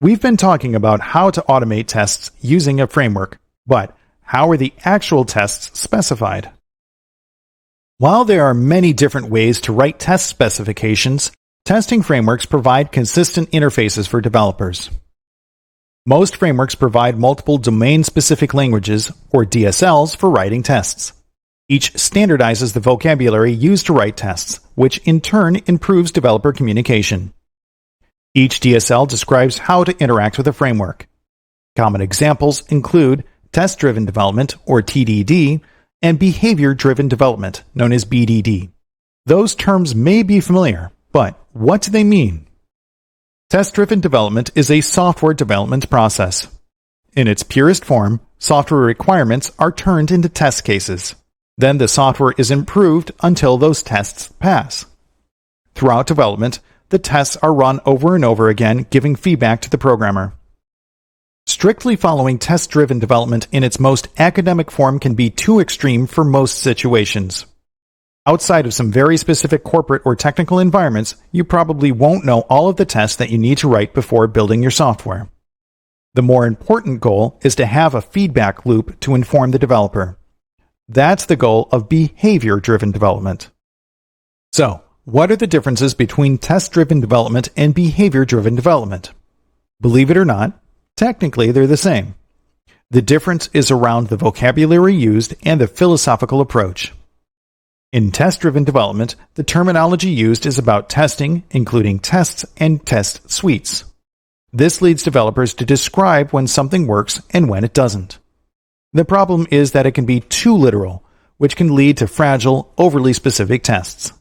We've been talking about how to automate tests using a framework, but how are the actual tests specified? While there are many different ways to write test specifications, testing frameworks provide consistent interfaces for developers. Most frameworks provide multiple domain-specific languages, or DSLs, for writing tests. Each standardizes the vocabulary used to write tests, which in turn improves developer communication. Each DSL describes how to interact with a framework. Common examples include test-driven development, or TDD, and behavior-driven development, known as BDD. Those terms may be familiar, but what do they mean? Test-driven development is a software development process. In its purest form, software requirements are turned into test cases. Then the software is improved until those tests pass. Throughout development, the tests are run over and over again, giving feedback to the programmer. Strictly following test-driven development in its most academic form can be too extreme for most situations. Outside of some very specific corporate or technical environments, you probably won't know all of the tests that you need to write before building your software. The more important goal is to have a feedback loop to inform the developer. That's the goal of behavior-driven development. So, what are the differences between test-driven development and behavior-driven development? Believe it or not, technically they're the same. The difference is around the vocabulary used and the philosophical approach. In test-driven development, the terminology used is about testing, including tests and test suites. This leads developers to describe when something works and when it doesn't. The problem is that it can be too literal, which can lead to fragile, overly specific tests.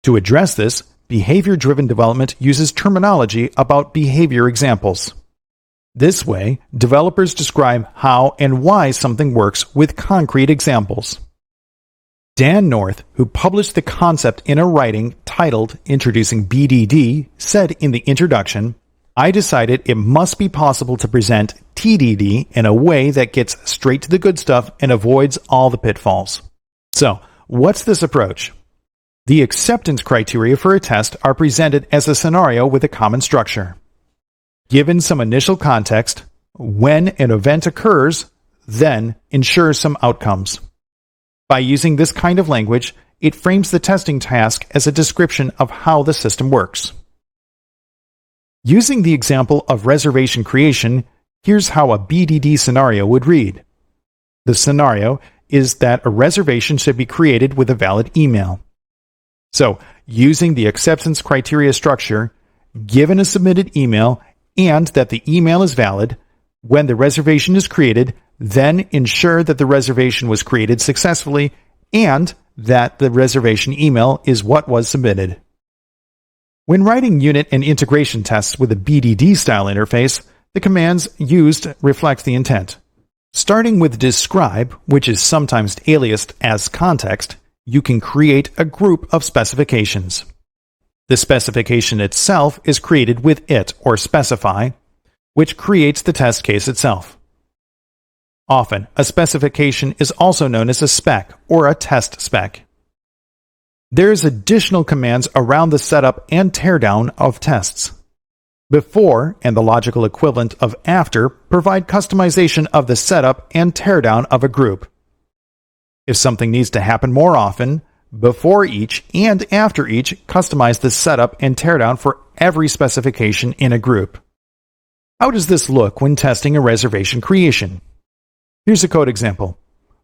To address this, behavior-driven development uses terminology about behavior examples. This way, developers describe how and why something works with concrete examples. Dan North, who published the concept in a writing titled Introducing BDD, said in the introduction, "I decided it must be possible to present TDD in a way that gets straight to the good stuff and avoids all the pitfalls." So, what's this approach? The acceptance criteria for a test are presented as a scenario with a common structure. Given some initial context, when an event occurs, then ensure some outcomes. By using this kind of language, it frames the testing task as a description of how the system works. Using the example of reservation creation, here's how a BDD scenario would read. The scenario is that a reservation should be created with a valid email. So, using the acceptance criteria structure, given a submitted email and that the email is valid, when the reservation is created, then ensure that the reservation was created successfully and that the reservation email is what was submitted. When writing unit and integration tests with a BDD style interface, the commands used reflect the intent. Starting with describe, which is sometimes aliased as context, you can create a group of specifications. The specification itself is created with it or specify, which creates the test case itself. Often, a specification is also known as a spec or a test spec. There's additional commands around the setup and teardown of tests. Before and the logical equivalent of after provide customization of the setup and teardown of a group. If something needs to happen more often, before each and after each customize the setup and teardown for every specification in a group. How does this look when testing a reservation creation? Here's a code example.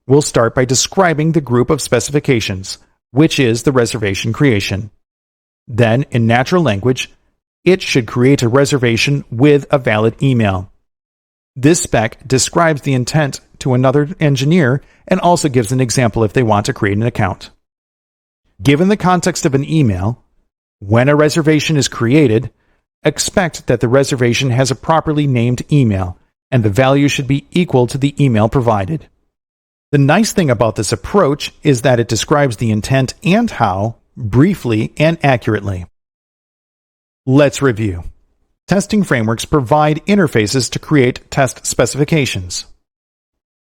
We'll start by describing the group of specifications, which is the reservation creation. Then, in natural language, it should create a reservation with a valid email. This spec describes the intent to another engineer and also gives an example if they want to create an account. Given the context of an email, when a reservation is created, expect that the reservation has a properly named email, and the value should be equal to the email provided. The nice thing about this approach is that it describes the intent and how, briefly and accurately. Let's review. Testing frameworks provide interfaces to create test specifications.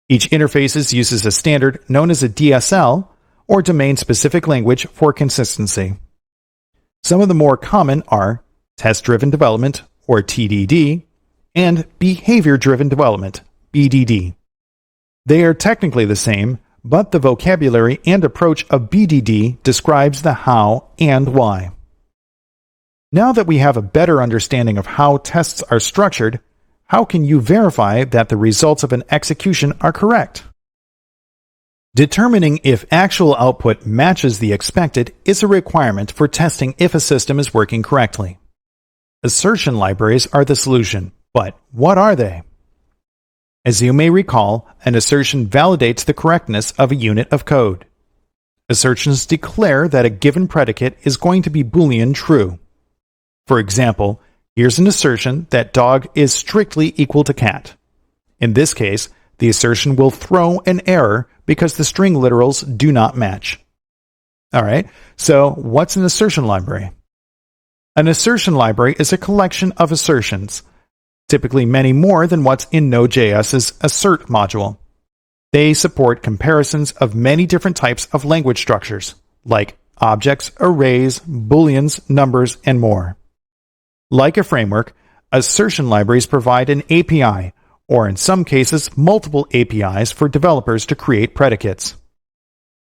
Each interface uses a standard known as a DSL, or domain-specific language, for consistency. Some of the more common are test-driven development, or TDD, and behavior-driven development, BDD. They are technically the same, but the vocabulary and approach of BDD describes the how and why. Now that we have a better understanding of how tests are structured, how can you verify that the results of an execution are correct? Determining if actual output matches the expected is a requirement for testing if a system is working correctly. Assertion libraries are the solution, but what are they? As you may recall, an assertion validates the correctness of a unit of code. Assertions declare that a given predicate is going to be Boolean true. For example, here's an assertion that dog is strictly equal to cat. In this case, the assertion will throw an error because the string literals do not match. Alright, so what's an assertion library? An assertion library is a collection of assertions, typically many more than what's in Node.js's assert module. They support comparisons of many different types of language structures, like objects, arrays, booleans, numbers, and more. Like a framework, assertion libraries provide an API, or in some cases, multiple APIs for developers to create predicates.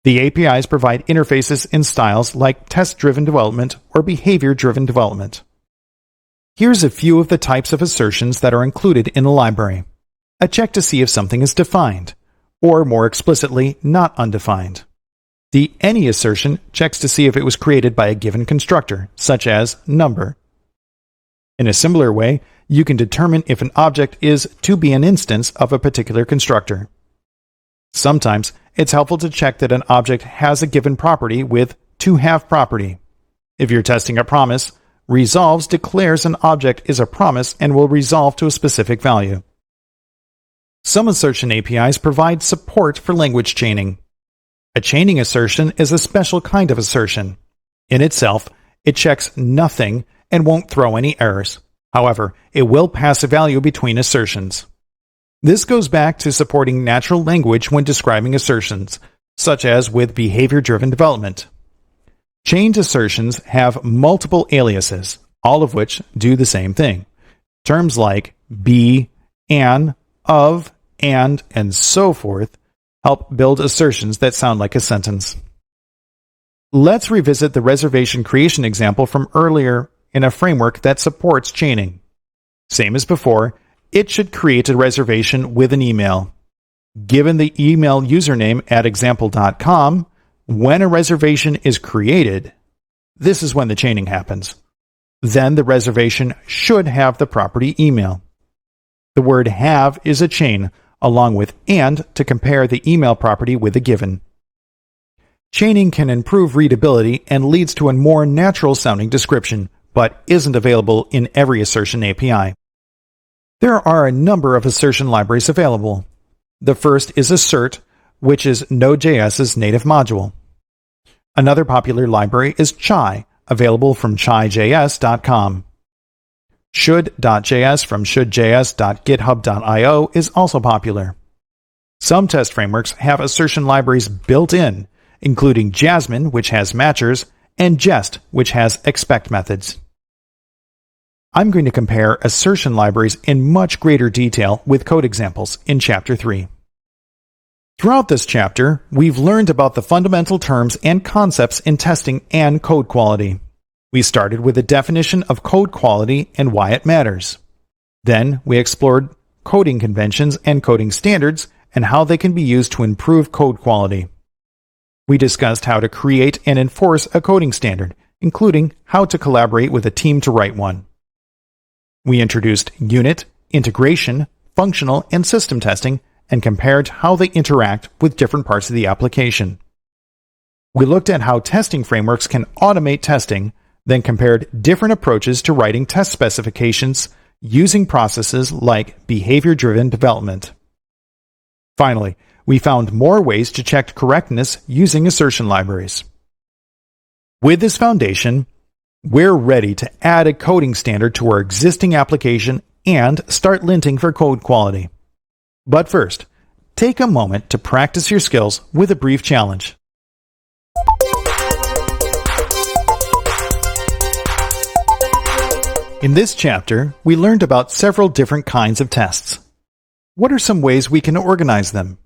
The APIs provide interfaces in styles like test-driven development or behavior-driven development. Here's a few of the types of assertions that are included in a library. A check to see if something is defined, or more explicitly, not undefined. The any assertion checks to see if it was created by a given constructor, such as number. In a similar way, you can determine if an object is to be an instance of a particular constructor. Sometimes, it's helpful to check that an object has a given property with to-have property. If you're testing a promise, resolves declares an object is a promise and will resolve to a specific value. Some assertion APIs provide support for language chaining. A chaining assertion is a special kind of assertion. In itself, it checks nothing and won't throw any errors. However, it will pass a value between assertions. This goes back to supporting natural language when describing assertions, such as with behavior-driven development. Chained assertions have multiple aliases, all of which do the same thing. Terms like be, an, of, and so forth help build assertions that sound like a sentence. Let's revisit the reservation creation example from earlier in a framework that supports chaining. Same as before, it should create a reservation with an email. Given the email username at example.com, when a reservation is created, this is when the chaining happens. Then the reservation should have the property email. The word have is a chain, along with and to compare the email property with a given. Chaining can improve readability and leads to a more natural-sounding description, but isn't available in every assertion API. There are a number of assertion libraries available. The first is assert, which is Node.js's native module. Another popular library is chai, available from chai.js.com. Should.js from shouldjs.github.io is also popular. Some test frameworks have assertion libraries built in, including Jasmine, which has matchers, and Jest, which has expect methods. I'm going to compare assertion libraries in much greater detail with code examples in Chapter 3. Throughout this chapter, we've learned about the fundamental terms and concepts in testing and code quality. We started with a definition of code quality and why it matters. Then we explored coding conventions and coding standards and how they can be used to improve code quality. We discussed how to create and enforce a coding standard, including how to collaborate with a team to write one. We introduced unit, integration, functional, and system testing, and compared how they interact with different parts of the application. We looked at how testing frameworks can automate testing, then compared different approaches to writing test specifications using processes like behavior-driven development. Finally, we found more ways to check correctness using assertion libraries. With this foundation, we're ready to add a coding standard to our existing application and start linting for code quality. But first, take a moment to practice your skills with a brief challenge. In this chapter, we learned about several different kinds of tests. What are some ways we can organize them?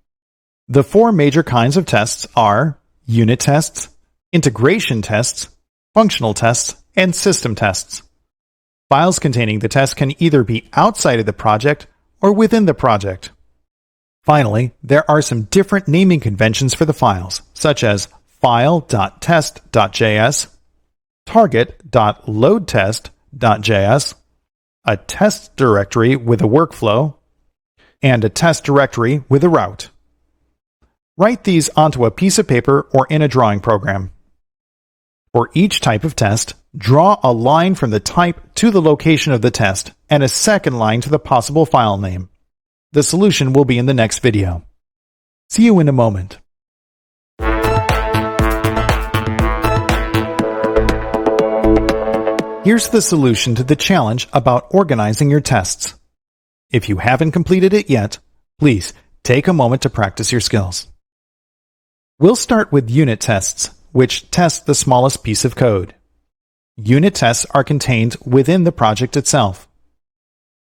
The four major kinds of tests are unit tests, integration tests, functional tests, and system tests. Files containing the test can either be outside of the project or within the project. Finally, there are some different naming conventions for the files, such as file.test.js, target.loadtest.js, a test directory with a workflow, and a test directory with a route. Write these onto a piece of paper or in a drawing program. For each type of test, draw a line from the type to the location of the test and a second line to the possible file name. The solution will be in the next video. See you in a moment. Here's the solution to the challenge about organizing your tests. If you haven't completed it yet, please take a moment to practice your skills. We'll start with unit tests, which test the smallest piece of code. Unit tests are contained within the project itself.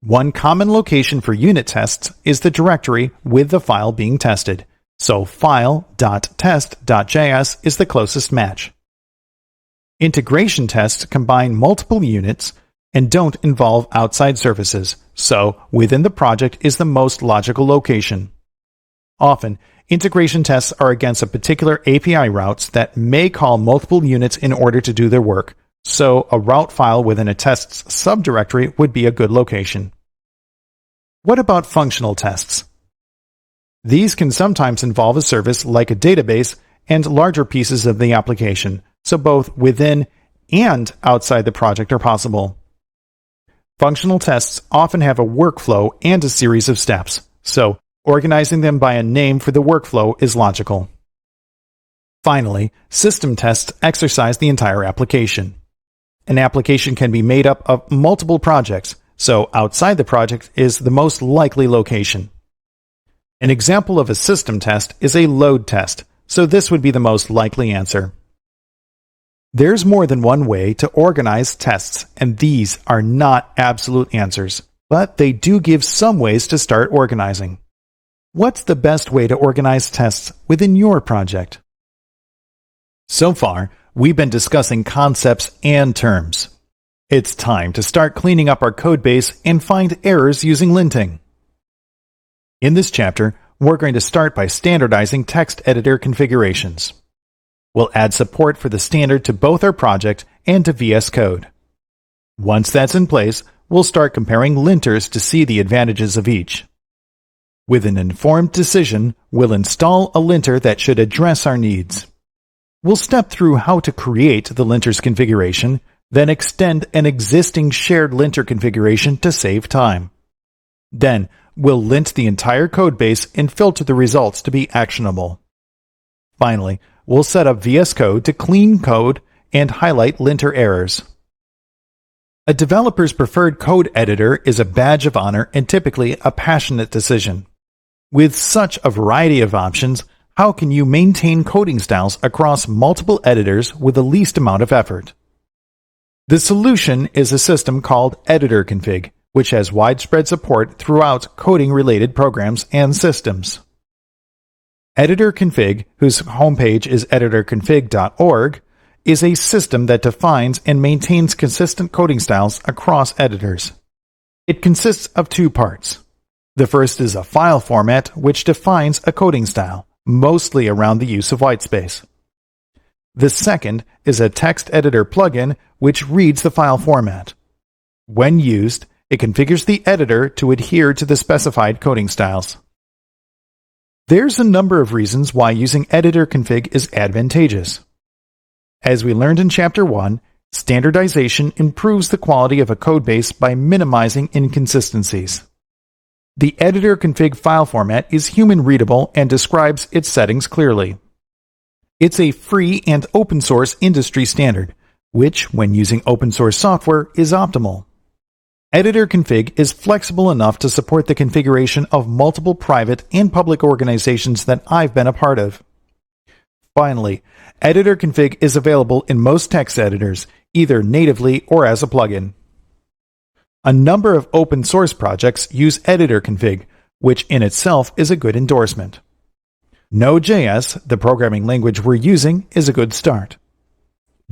One common location for unit tests is the directory with the file being tested, so file.test.js is the closest match. Integration tests combine multiple units and don't involve outside services, so within the project is the most logical location. Often, integration tests are against a particular API routes that may call multiple units in order to do their work, so a route file within a test's subdirectory would be a good location. What about functional tests? These can sometimes involve a service like a database and larger pieces of the application, so both within and outside the project are possible. Functional tests often have a workflow and a series of steps, so organizing them by a name for the workflow is logical. Finally, system tests exercise the entire application. An application can be made up of multiple projects, so outside the project is the most likely location. An example of a system test is a load test, so this would be the most likely answer. There's more than one way to organize tests, and these are not absolute answers, but they do give some ways to start organizing. What's the best way to organize tests within your project? So far, we've been discussing concepts and terms. It's time to start cleaning up our codebase and find errors using linting. In this chapter, we're going to start by standardizing text editor configurations. We'll add support for the standard to both our project and to VS Code. Once that's in place, we'll start comparing linters to see the advantages of each. With an informed decision, we'll install a linter that should address our needs. We'll step through how to create the linters configuration, then extend an existing shared linter configuration to save time. Then, we'll lint the entire codebase and filter the results to be actionable. Finally, we'll set up VS Code to clean code and highlight linter errors. A developer's preferred code editor is a badge of honor and typically a passionate decision. With such a variety of options, how can you maintain coding styles across multiple editors with the least amount of effort? The solution is a system called Editor Config, which has widespread support throughout coding-related programs and systems. Editor Config, whose homepage is editorconfig.org, is a system that defines and maintains consistent coding styles across editors. It consists of two parts. The first is a file format which defines a coding style, mostly around the use of whitespace. The second is a text editor plugin which reads the file format. When used, it configures the editor to adhere to the specified coding styles. There's a number of reasons why using editor config is advantageous. As we learned in Chapter 1, standardization improves the quality of a codebase by minimizing inconsistencies. The editor config file format is human-readable and describes its settings clearly. It's a free and open-source industry standard, which, when using open-source software, is optimal. Editor config is flexible enough to support the configuration of multiple private and public organizations that I've been a part of. Finally, editor config is available in most text editors, either natively or as a plugin. A number of open source projects use editor config, which in itself is a good endorsement. Node.js, the programming language we're using, is a good start.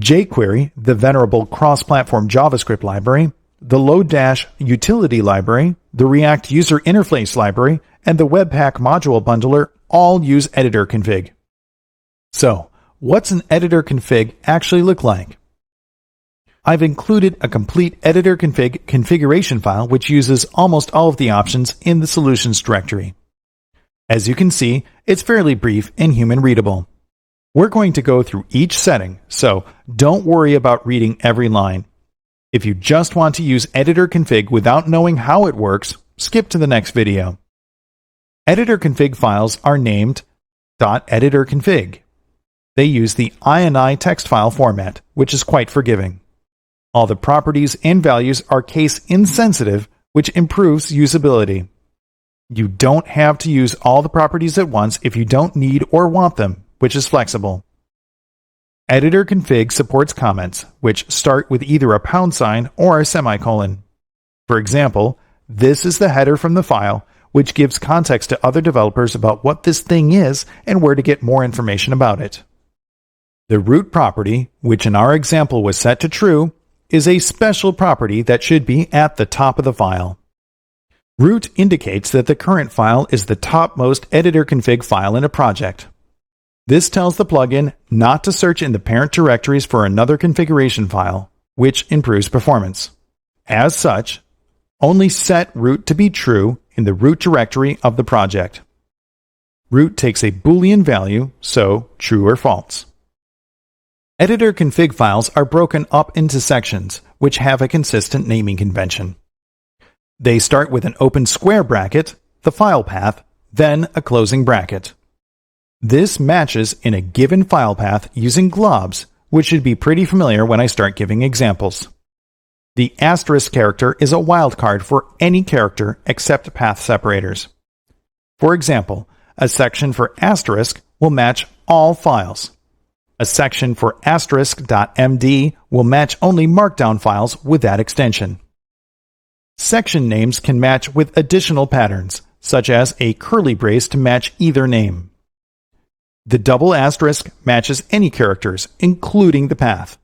jQuery, the venerable cross-platform JavaScript library, the Lodash utility library, the React user interface library, and the Webpack module bundler all use editor config. So, what's an editor config actually look like? I've included a complete editor config configuration file which uses almost all of the options in the solutions directory. As you can see, it's fairly brief and human-readable. We're going to go through each setting, so don't worry about reading every line. If you just want to use editor config without knowing how it works, skip to the next video. Editor config files are named .editorconfig. They use the INI text file format, which is quite forgiving. All the properties and values are case insensitive, which improves usability. You don't have to use all the properties at once if you don't need or want them, which is flexible. Editor config supports comments, which start with either a # or a semicolon. For example, this is the header from the file, which gives context to other developers about what this thing is and where to get more information about it. The root property, which in our example was set to true, is a special property that should be at the top of the file. Root indicates that the current file is the topmost editor config file in a project. This tells the plugin not to search in the parent directories for another configuration file, which improves performance. As such, only set root to be true in the root directory of the project. Root takes a Boolean value, so true or false. Editor config files are broken up into sections, which have a consistent naming convention. They start with an open square bracket, the file path, then a closing bracket. This matches in a given file path using globs, which should be pretty familiar when I start giving examples. The asterisk character is a wildcard for any character except path separators. For example, a section for asterisk will match all files. A section for asterisk.md will match only markdown files with that extension. Section names can match with additional patterns, such as a curly brace to match either name. The double asterisk matches any characters, including the path.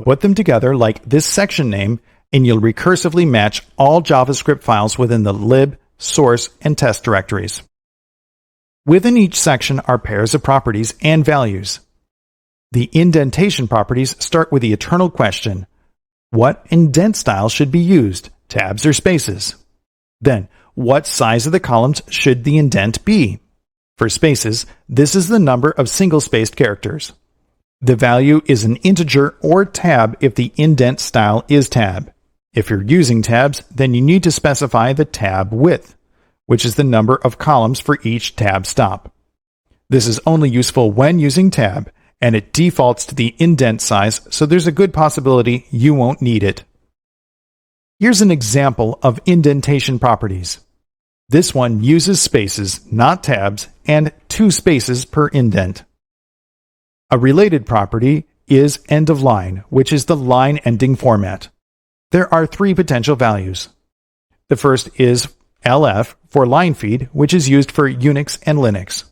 Put them together like this section name, and you'll recursively match all JavaScript files within the lib, source, and test directories. Within each section are pairs of properties and values. The indentation properties start with the eternal question: what indent style should be used, tabs or spaces? Then, what size of the columns should the indent be? For spaces, this is the number of single-spaced characters. The value is an integer or tab if the indent style is tab. If you're using tabs, then you need to specify the tab width, which is the number of columns for each tab stop. This is only useful when using tab, and it defaults to the indent size, so there's a good possibility you won't need it. Here's an example of indentation properties. This one uses spaces, not tabs, and 2 spaces per indent. A related property is end of line, which is the line ending format. There are 3 potential values. The first is LF for line feed, which is used for Unix and Linux.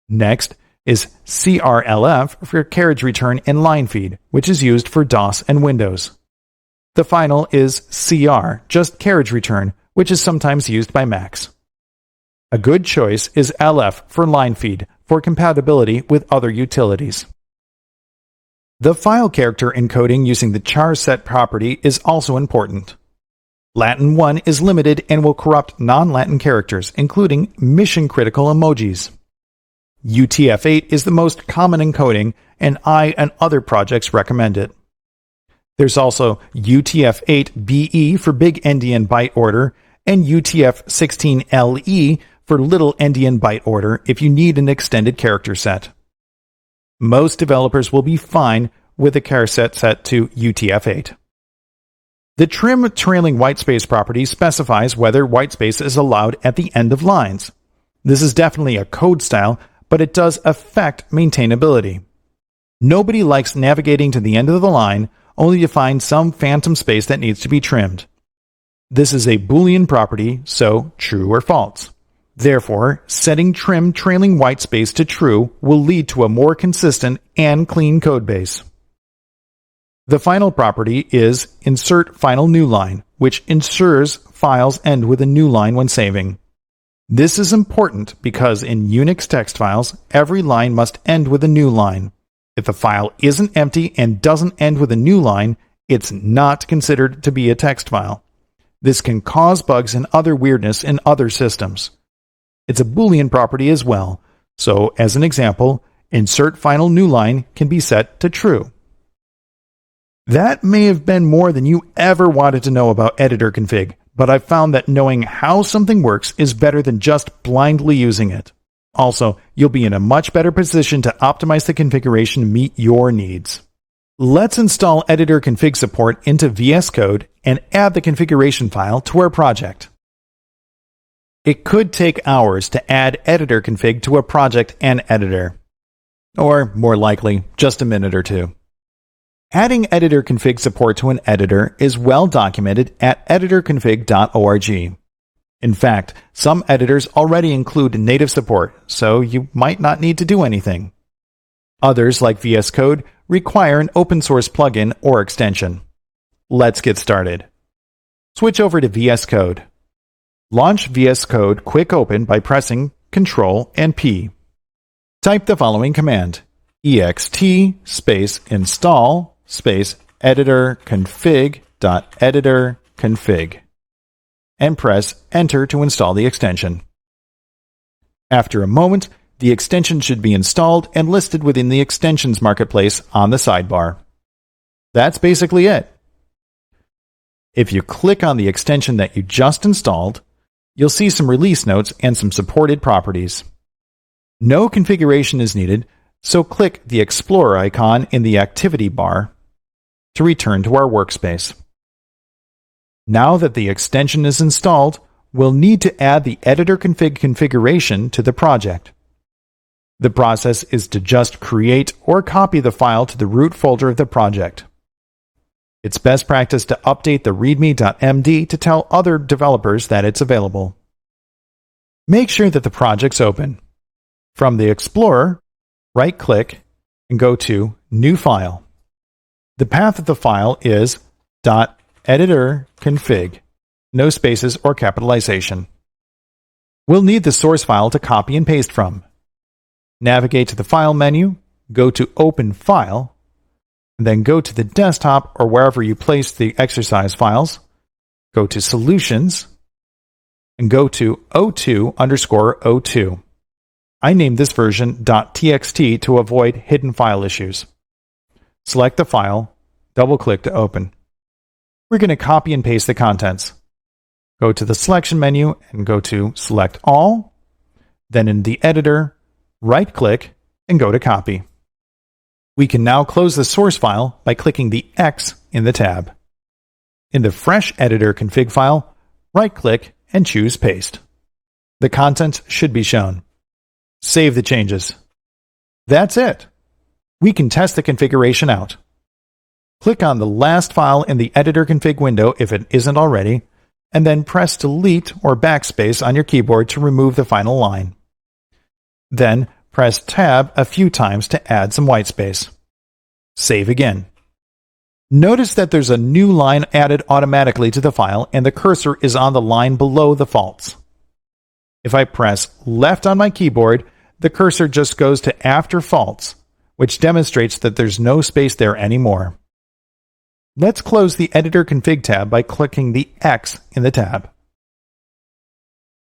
Next is CRLF for carriage return and line feed, which is used for DOS and Windows. The final is CR, just carriage return, which is sometimes used by Macs. A good choice is LF for line feed, for compatibility with other utilities. The file character encoding using the char set property is also important. Latin 1 is limited and will corrupt non-Latin characters, including mission-critical emojis. UTF-8 is the most common encoding, and I and other projects recommend it. There's also UTF-8BE for big endian byte order, and UTF-16LE for little endian byte order if you need an extended character set. Most developers will be fine with a char set to UTF-8. The trim trailing whitespace property specifies whether whitespace is allowed at the end of lines. This is definitely a code style, but it does affect maintainability. Nobody likes navigating to the end of the line only to find some phantom space that needs to be trimmed. This is a Boolean property, so true or false. Therefore, setting trim trailing whitespace to true will lead to a more consistent and clean codebase. The final property is insert final new line, which ensures files end with a new line when saving. This is important because in Unix text files, every line must end with a new line. If the file isn't empty and doesn't end with a new line, it's not considered to be a text file. This can cause bugs and other weirdness in other systems. It's a Boolean property as well, so as an example, insert final new line can be set to true. That may have been more than you ever wanted to know about editor config, but I've found that knowing how something works is better than just blindly using it. Also, you'll be in a much better position to optimize the configuration to meet your needs. Let's install editor config support into VS Code and add the configuration file to our project. It could take hours to add editor config to a project and editor. Or, more likely, just a minute or two. Adding editor config support to an editor is well documented at editorconfig.org. In fact, some editors already include native support, so you might not need to do anything. Others, like VS Code, require an open source plugin or extension. Let's get started. Switch over to VS Code. Launch VS Code Quick Open by pressing Ctrl and P. Type the following command: ext space install space editor config.editor config, and press Enter to install the extension. After a moment, the extension should be installed and listed within the Extensions Marketplace on the sidebar. That's basically it. If you click on the extension that you just installed, you'll see some release notes and some supported properties. No configuration is needed, so click the Explorer icon in the activity bar to return to our workspace. Now that the extension is installed, we'll need to add the editor config configuration to the project. The process is to just create or copy the file to the root folder of the project. It's best practice to update the readme.md to tell other developers that it's available. Make sure that the project's open. From the Explorer, right-click and go to New File. The path of the file is .editor config, no spaces or capitalization. We'll need the source file to copy and paste from. Navigate to the File menu, go to Open File, and then go to the desktop or wherever you place the exercise files. Go to Solutions, and go to O2_02. I named this version .txt to avoid hidden file issues. Select the file, double-click to open. We're going to copy and paste the contents. Go to the Selection menu and go to Select All. Then in the editor, right-click and go to Copy. We can now close the source file by clicking the X in the tab. In the Fresh Editor config file, right-click and choose Paste. The contents should be shown. Save the changes. That's it. We can test the configuration out. Click on the last file in the Editor config window if it isn't already, and then press Delete or Backspace on your keyboard to remove the final line. Then press Tab a few times to add some whitespace. Save again. Notice that there's a new line added automatically to the file and the cursor is on the line below the faults. If I press left on my keyboard, the cursor just goes to After Faults, which demonstrates that there's no space there anymore. Let's close the Editor Config tab by clicking the X in the tab.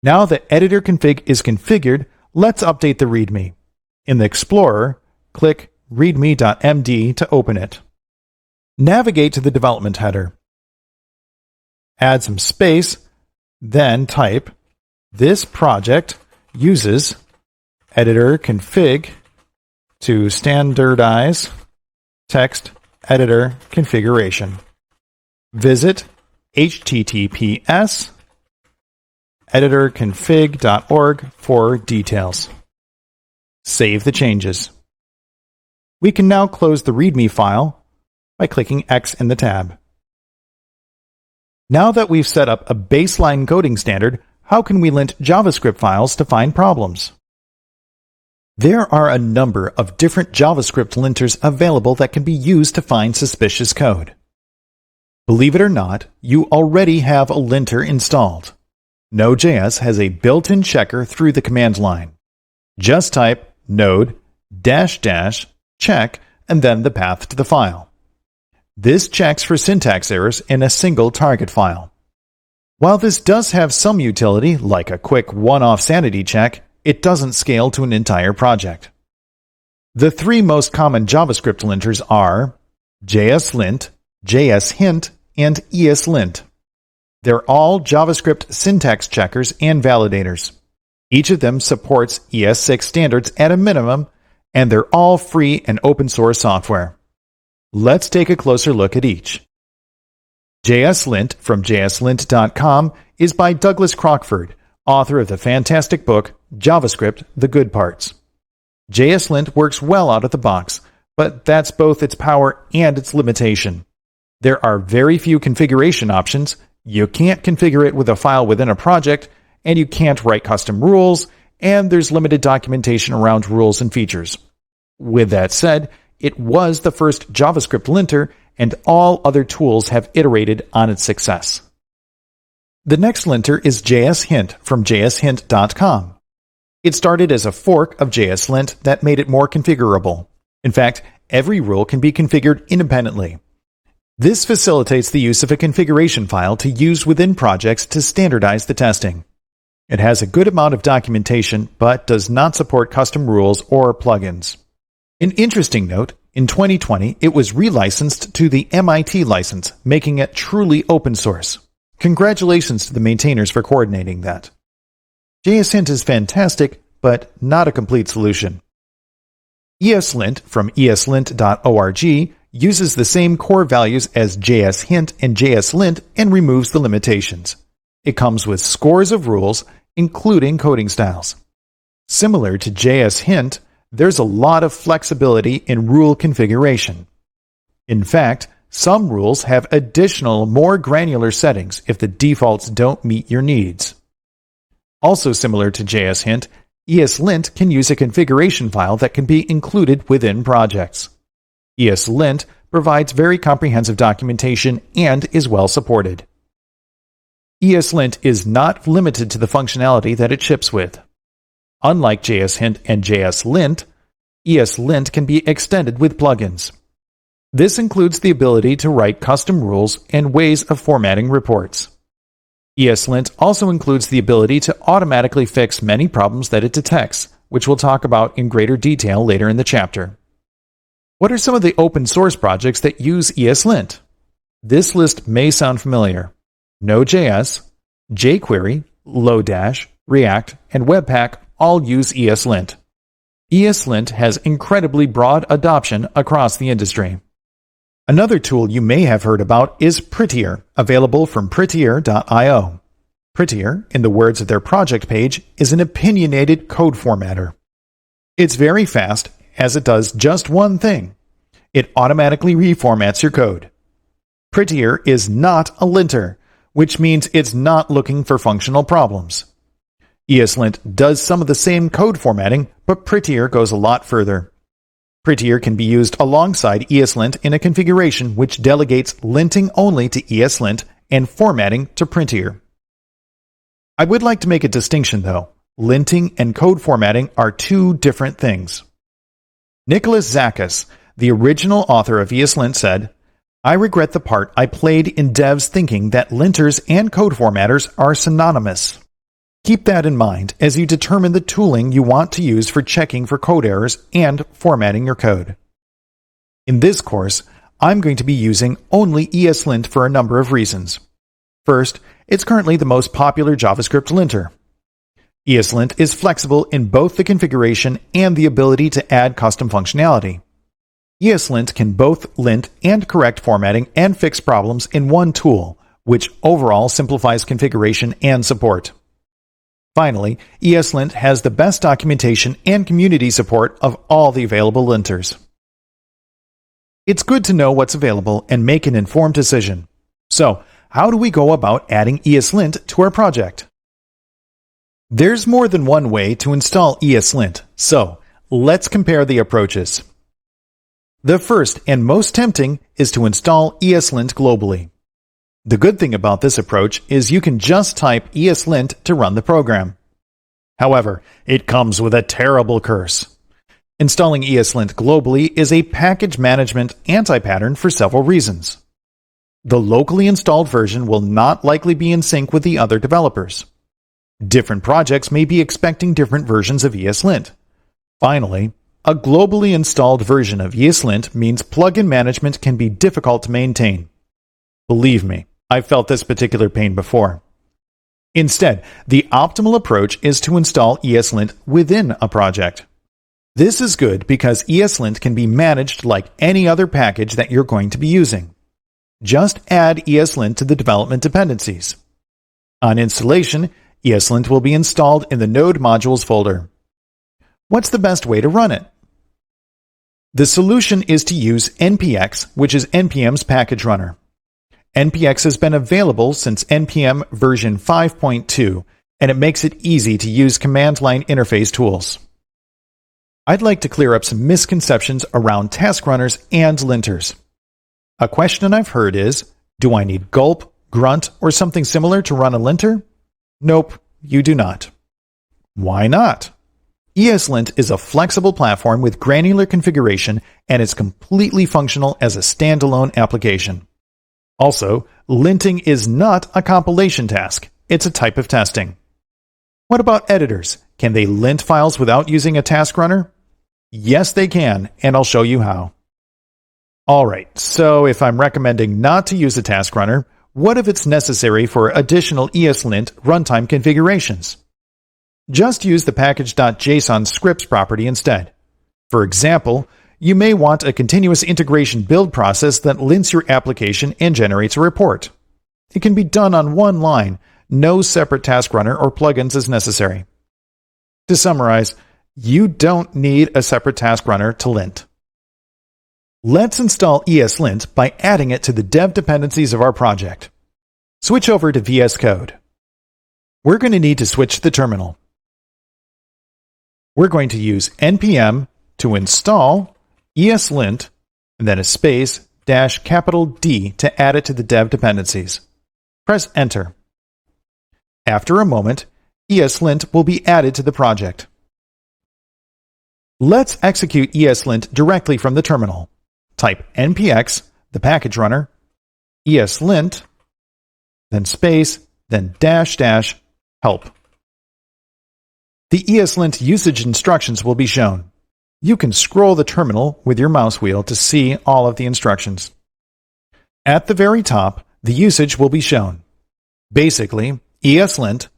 Now that Editor Config is configured, let's update the README. In the Explorer, click readme.md to open it. Navigate to the development header. Add some space, then type, "This project uses editor config to standardize text editor configuration. Visit https://editorconfig.org for details." Save the changes. We can now close the README file by clicking X in the tab. Now that we've set up a baseline coding standard, how can we lint JavaScript files to find problems? There are a number of different JavaScript linters available that can be used to find suspicious code. Believe it or not, you already have a linter installed. Node.js has a built-in checker through the command line. Just type node --check and then the path to the file. This checks for syntax errors in a single target file. While this does have some utility, like a quick one-off sanity check, it doesn't scale to an entire project. The three most common JavaScript linters are JSLint, JSHint, and ESLint. They're all JavaScript syntax checkers and validators. Each of them supports ES6 standards at a minimum, and they're all free and open source software. Let's take a closer look at each. JSLint from jslint.com is by Douglas Crockford, author of the fantastic book JavaScript: The Good Parts. JSLint works well out of the box, but that's both its power and its limitation. There are very few configuration options, you can't configure it with a file within a project, and you can't write custom rules, and there's limited documentation around rules and features. With that said, it was the first JavaScript linter, and all other tools have iterated on its success. The next linter is JSHint from jshint.com. It started as a fork of JSLint that made it more configurable. In fact, every rule can be configured independently. This facilitates the use of a configuration file to use within projects to standardize the testing. It has a good amount of documentation, but does not support custom rules or plugins. An interesting note, in 2020, it was relicensed to the MIT license, making it truly open source. Congratulations to the maintainers for coordinating that. JSHint is fantastic, but not a complete solution. ESLint from eslint.org uses the same core values as JSHint and JSLint and removes the limitations. It comes with scores of rules, including coding styles. Similar to JSHint, there's a lot of flexibility in rule configuration. In fact, some rules have additional, more granular settings if the defaults don't meet your needs. Also similar to JSHint, ESLint can use a configuration file that can be included within projects. ESLint provides very comprehensive documentation and is well supported. ESLint is not limited to the functionality that it ships with. Unlike JSHint and JSLint, ESLint can be extended with plugins. This includes the ability to write custom rules and ways of formatting reports. ESLint also includes the ability to automatically fix many problems that it detects, which we'll talk about in greater detail later in the chapter. What are some of the open source projects that use ESLint? This list may sound familiar. Node.js, jQuery, Lodash, React, and Webpack all use ESLint. ESLint has incredibly broad adoption across the industry. Another tool you may have heard about is Prettier, available from prettier.io. Prettier, in the words of their project page, is an opinionated code formatter. It's very fast, as it does just one thing. It automatically reformats your code. Prettier is not a linter, which means it's not looking for functional problems. ESLint does some of the same code formatting, but Prettier goes a lot further. Prettier can be used alongside ESLint in a configuration which delegates linting only to ESLint and formatting to Prettier. I would like to make a distinction, though. Linting and code formatting are two different things. Nicholas Zakis, the original author of ESLint, said, "I regret the part I played in devs thinking that linters and code formatters are synonymous." Keep that in mind as you determine the tooling you want to use for checking for code errors and formatting your code. In this course, I'm going to be using only ESLint for a number of reasons. First, it's currently the most popular JavaScript linter. ESLint is flexible in both the configuration and the ability to add custom functionality. ESLint can both lint and correct formatting and fix problems in one tool, which overall simplifies configuration and support. Finally, ESLint has the best documentation and community support of all the available linters. It's good to know what's available and make an informed decision. So, how do we go about adding ESLint to our project? There's more than one way to install ESLint, so let's compare the approaches. The first and most tempting is to install ESLint globally. The good thing about this approach is you can just type ESLint to run the program. However, it comes with a terrible curse. Installing ESLint globally is a package management anti-pattern for several reasons. The locally installed version will not likely be in sync with the other developers. Different projects may be expecting different versions of ESLint. Finally, a globally installed version of ESLint means plugin management can be difficult to maintain. Believe me, I've felt this particular pain before. Instead, the optimal approach is to install ESLint within a project. This is good because ESLint can be managed like any other package that you're going to be using. Just add ESLint to the development dependencies. On installation, ESLint will be installed in the Node modules folder. What's the best way to run it? The solution is to use npx, which is npm's package runner. npx has been available since npm version 5.2, and it makes it easy to use command line interface tools. I'd like to clear up some misconceptions around task runners and linters. A question I've heard is, do I need gulp, grunt, or something similar to run a linter? Nope, you do not. Why not? ESLint is a flexible platform with granular configuration, and it's completely functional as a standalone application. Also, linting is not a compilation task. It's a type of testing. What about editors? Can they lint files without using a task runner? Yes, they can, and I'll show you how. Alright, so if I'm recommending not to use a task runner, what if it's necessary for additional ESLint runtime configurations? Just use the package.json scripts property instead. For example, you may want a continuous integration build process that lints your application and generates a report. It can be done on one line. No separate task runner or plugins is necessary. To summarize, you don't need a separate task runner to lint. Let's install ESLint by adding it to the dev dependencies of our project. Switch over to VS Code. We're going to need to switch to the terminal. We're going to use npm to install ESLint, and then a space -D to add it to the dev dependencies. Press Enter. After a moment, ESLint will be added to the project. Let's execute ESLint directly from the terminal. Type npx, the package runner, ESLint, then space, then -- help. The ESLint usage instructions will be shown. You can scroll the terminal with your mouse wheel to see all of the instructions. At the very top, the usage will be shown. Basically, ESLint,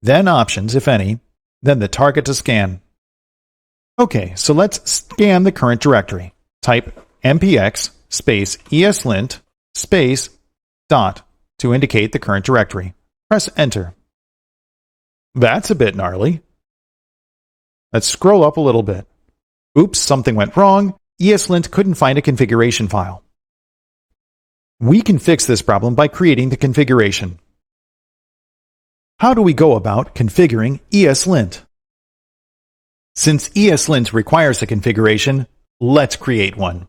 then options, if any, then the target to scan. Okay, so let's scan the current directory. Type npx space ESLint space dot to indicate the current directory. Press enter. That's a bit gnarly. Let's scroll up a little bit. Oops, something went wrong. ESLint couldn't find a configuration file. We can fix this problem by creating the configuration. How do we go about configuring ESLint? Since ESLint requires a configuration, let's create one.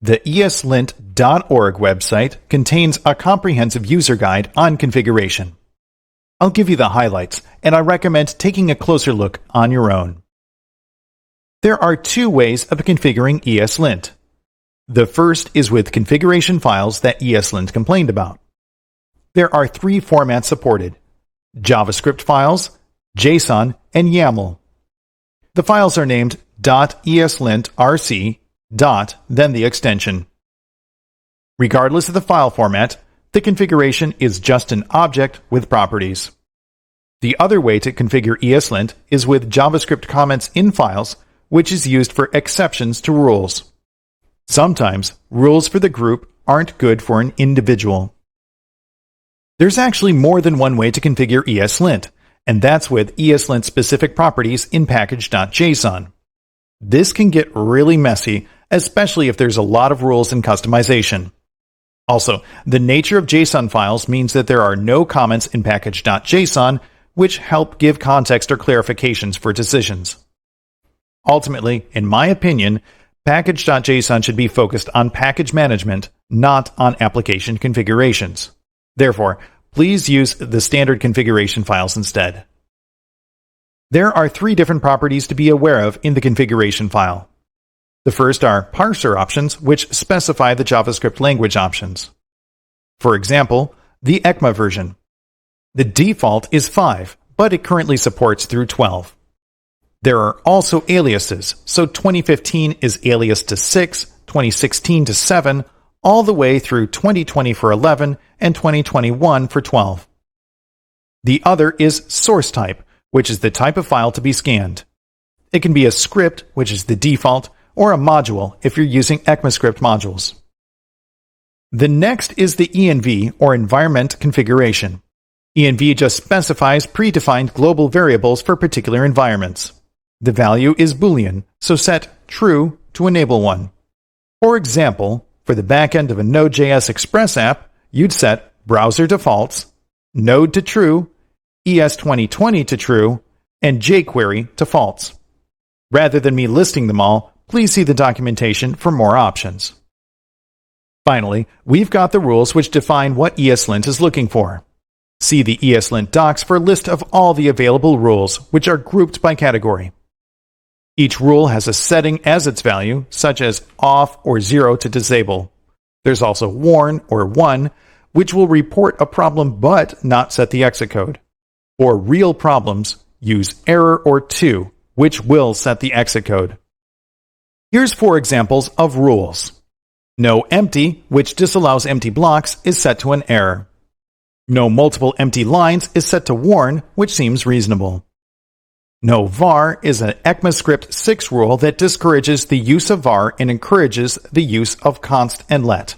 The eslint.org website contains a comprehensive user guide on configuration. I'll give you the highlights, and I recommend taking a closer look on your own. There are two ways of configuring ESLint. The first is with configuration files that ESLint complained about. There are three formats supported: JavaScript files, JSON, and YAML. The files are named .eslintrc, then the extension. Regardless of the file format, the configuration is just an object with properties. The other way to configure ESLint is with JavaScript comments in files, which is used for exceptions to rules. Sometimes, rules for the group aren't good for an individual. There's actually more than one way to configure ESLint, and that's with ESLint-specific properties in package.json. This can get really messy, especially if there's a lot of rules and customization. Also, the nature of JSON files means that there are no comments in package.json, which help give context or clarifications for decisions. Ultimately, in my opinion, package.json should be focused on package management, not on application configurations. Therefore, please use the standard configuration files instead. There are three different properties to be aware of in the configuration file. The first are parser options, which specify the JavaScript language options. For example, the ECMA version. The default is 5, but it currently supports through 12. There are also aliases, so 2015 is aliased to 6, 2016 to 7, all the way through 2020 for 11, and 2021 for 12. The other is source type, which is the type of file to be scanned. It can be a script, which is the default, or a module if you're using ECMAScript modules. The next is the env, or environment configuration. env just specifies predefined global variables for particular environments. The value is Boolean, so set true to enable one. For example, for the backend of a Node.js Express app, you'd set browser defaults, node to true, ES2020 to true, and jQuery to false. Rather than me listing them all, please see the documentation for more options. Finally, we've got the rules which define what ESLint is looking for. See the ESLint docs for a list of all the available rules, which are grouped by category. Each rule has a setting as its value, such as off or 0 to disable. There's also warn or 1, which will report a problem but not set the exit code. For real problems, use error or 2, which will set the exit code. Here's 4 examples of rules. No empty, which disallows empty blocks, is set to an error. No multiple empty lines is set to warn, which seems reasonable. No var is an ECMAScript 6 rule that discourages the use of var and encourages the use of const and let.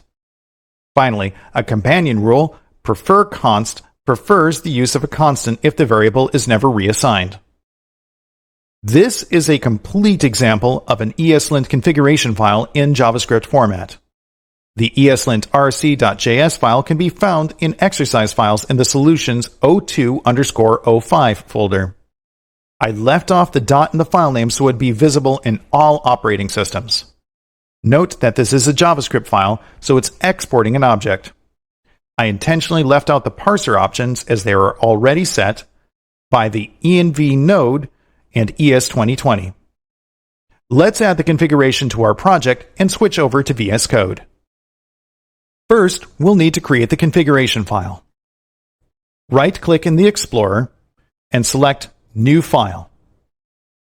Finally, a companion rule, prefer const, prefers the use of a constant if the variable is never reassigned. This is a complete example of an ESLint configuration file in JavaScript format. The eslintrc.js file can be found in exercise files in the solutions 02_05 folder. I left off the dot in the file name so it would be visible in all operating systems. Note that this is a JavaScript file, so it's exporting an object. I intentionally left out the parser options as they are already set by the env node and ES2020. Let's add the configuration to our project and switch over to VS Code. First, we'll need to create the configuration file. Right-click in the Explorer and select New File.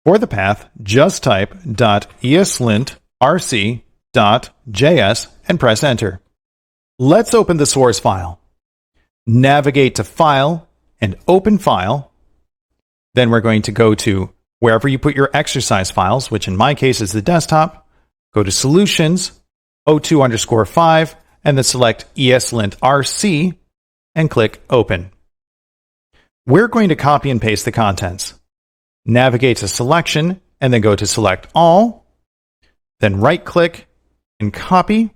For the path, just type .eslintrc.js and press Enter. Let's open the source file. Navigate to File and Open File. Then we're going to go to wherever you put your exercise files, which in my case is the desktop. Go to Solutions, O2_5, and then select ESLintRC and click Open. We're going to copy and paste the contents. Navigate to Selection and then go to Select All. Then right-click and copy.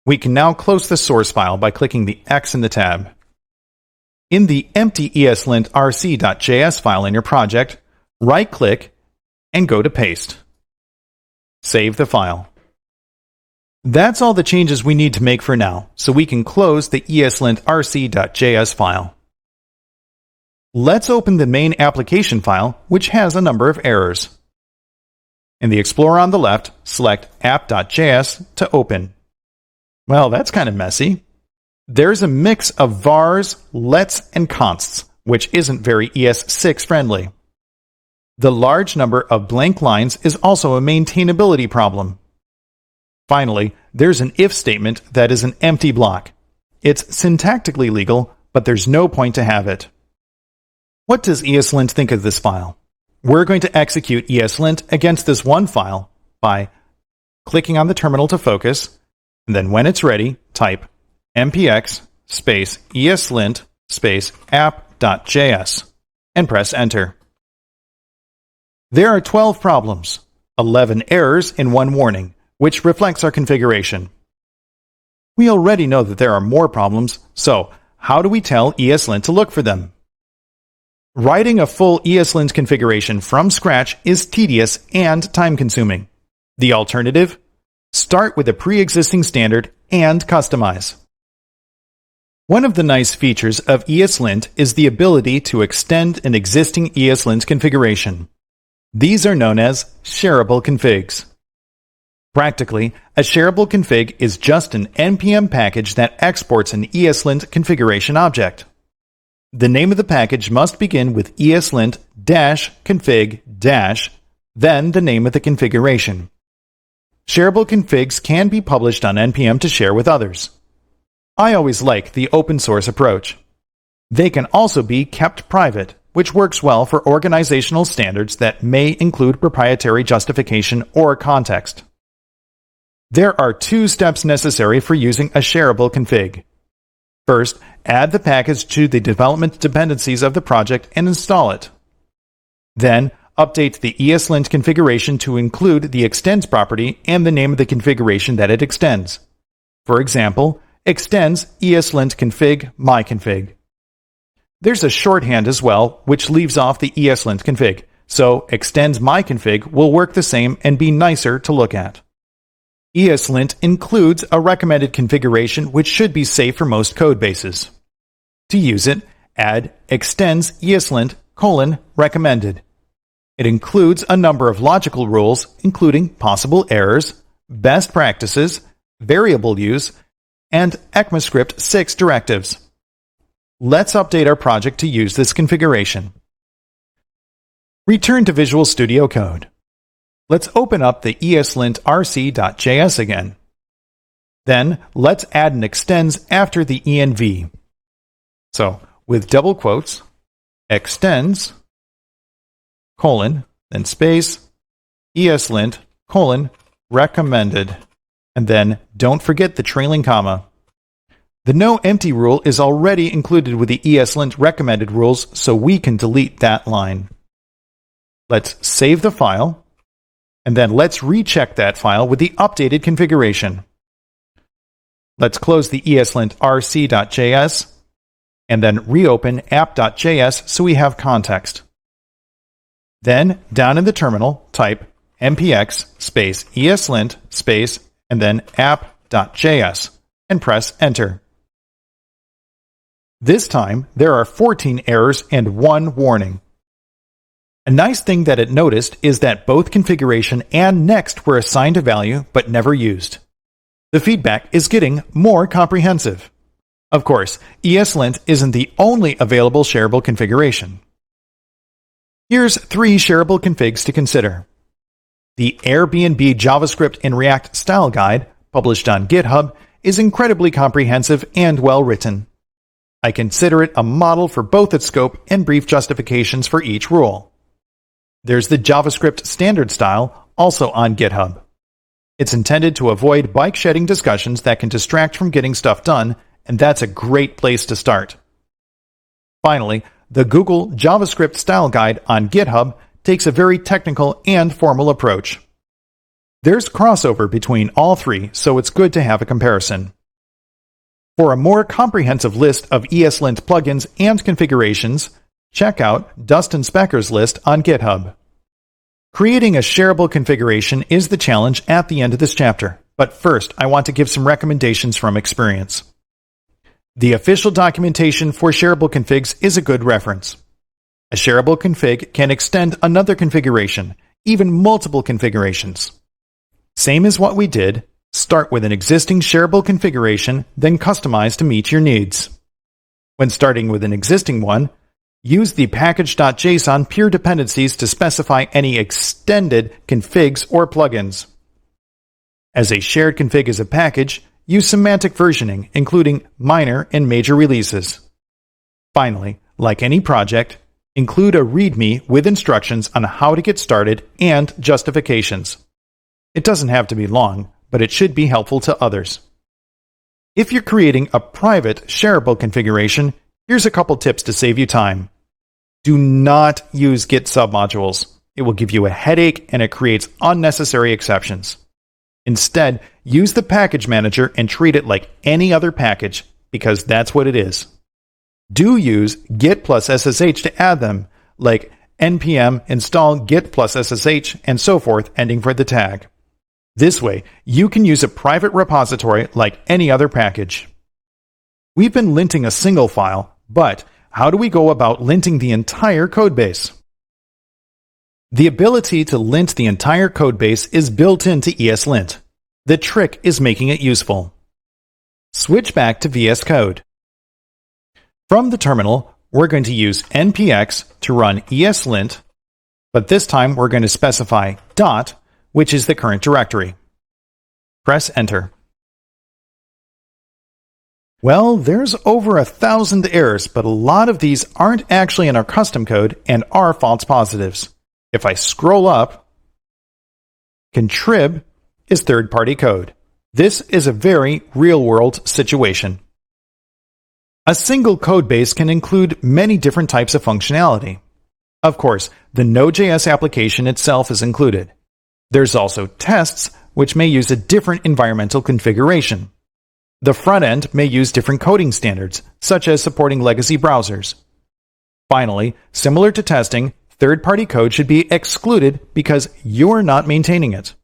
We can now close the source file by clicking the X in the tab. In the empty eslintrc.js file in your project, right-click and go to Paste. Save the file. That's all the changes we need to make for now, so we can close the eslintrc.js file. Let's open the main application file, which has a number of errors. In the Explorer on the left, select app.js to open. Well, that's kind of messy. There's a mix of vars, lets, and consts, which isn't very ES6 friendly. The large number of blank lines is also a maintainability problem. Finally, there's an if statement that is an empty block. It's syntactically legal, but there's no point to have it. What does ESLint think of this file? We're going to execute ESLint against this one file by clicking on the terminal to focus, and then when it's ready, type mpx space eslint space app.js and press Enter. There are 12 problems, 11 errors, and 1 warning, which reflects our configuration. We already know that there are more problems, so how do we tell ESLint to look for them? Writing a full ESLint configuration from scratch is tedious and time-consuming. The alternative? Start with a pre-existing standard and customize. One of the nice features of ESLint is the ability to extend an existing ESLint configuration. These are known as shareable configs. Practically, a shareable config is just an npm package that exports an ESLint configuration object. The name of the package must begin with ESLint-config- then the name of the configuration. Shareable configs can be published on npm to share with others. I always like the open source approach. They can also be kept private, which works well for organizational standards that may include proprietary justification or context. There are 2 steps necessary for using a shareable config. First, add the package to the development dependencies of the project and install it. Then, update the ESLint configuration to include the extends property and the name of the configuration that it extends. For example, extends ESLint config myconfig. There's a shorthand as well, which leaves off the ESLint config, so extends myconfig will work the same and be nicer to look at. ESLint includes a recommended configuration which should be safe for most code bases. To use it, add extends ESLint:recommended. It includes a number of logical rules, including possible errors, best practices, variable use, and ECMAScript 6 directives. Let's update our project to use this configuration. Return to Visual Studio Code. Let's open up the eslintrc.js again. Then, let's add an extends after the env. So, with double quotes, extends, then space, ESLint, recommended, and then don't forget the trailing comma. The no empty rule is already included with the ESLint recommended rules, so we can delete that line. Let's save the file, and then let's recheck that file with the updated configuration. Let's close the eslintrc.js, and then reopen app.js so we have context. Then, down in the terminal, type mpx space eslint space and then app.js and press Enter. This time, there are 14 errors and 1 warning. A nice thing that it noticed is that both configuration and next were assigned a value but never used. The feedback is getting more comprehensive. Of course, ESLint isn't the only available shareable configuration. Here's 3 shareable configs to consider. The Airbnb JavaScript and React style guide, published on GitHub, is incredibly comprehensive and well written. I consider it a model for both its scope and brief justifications for each rule. There's the JavaScript standard style, also on GitHub. It's intended to avoid bike-shedding discussions that can distract from getting stuff done, and that's a great place to start. Finally, the Google JavaScript style guide on GitHub takes a very technical and formal approach. There's crossover between all 3, so it's good to have a comparison. For a more comprehensive list of ESLint plugins and configurations, check out Dustin Specker's list on GitHub. Creating a shareable configuration is the challenge at the end of this chapter, but first I want to give some recommendations from experience. The official documentation for shareable configs is a good reference. A shareable config can extend another configuration, even multiple configurations. Same as what we did, start with an existing shareable configuration, then customize to meet your needs. When starting with an existing one, use the package.json pure dependencies to specify any extended configs or plugins. As a shared config is a package, use semantic versioning, including minor and major releases. Finally, like any project, include a README with instructions on how to get started and justifications. It doesn't have to be long, but it should be helpful to others. If you're creating a private shareable configuration, here's a couple tips to save you time. Do not use Git submodules. It will give you a headache and it creates unnecessary exceptions. Instead, use the package manager and treat it like any other package, because that's what it is. Do use git plus SSH to add them, like npm install git plus SSH and so forth, ending for the tag. This way, you can use a private repository like any other package. We've been linting a single file, but how do we go about linting the entire codebase? The ability to lint the entire codebase is built into ESLint. The trick is making it useful. Switch back to VS Code. From the terminal, we're going to use npx to run ESLint, but this time we're going to specify dot, which is the current directory. Press Enter. Well, there's over 1,000 errors, but a lot of these aren't actually in our custom code and are false positives. If I scroll up, contrib is third-party code. This is a very real-world situation. A single code base can include many different types of functionality. Of course, the Node.js application itself is included. There's also tests, which may use a different environmental configuration. The front end may use different coding standards, such as supporting legacy browsers. Finally, similar to testing, third-party code should be excluded because you're not maintaining it.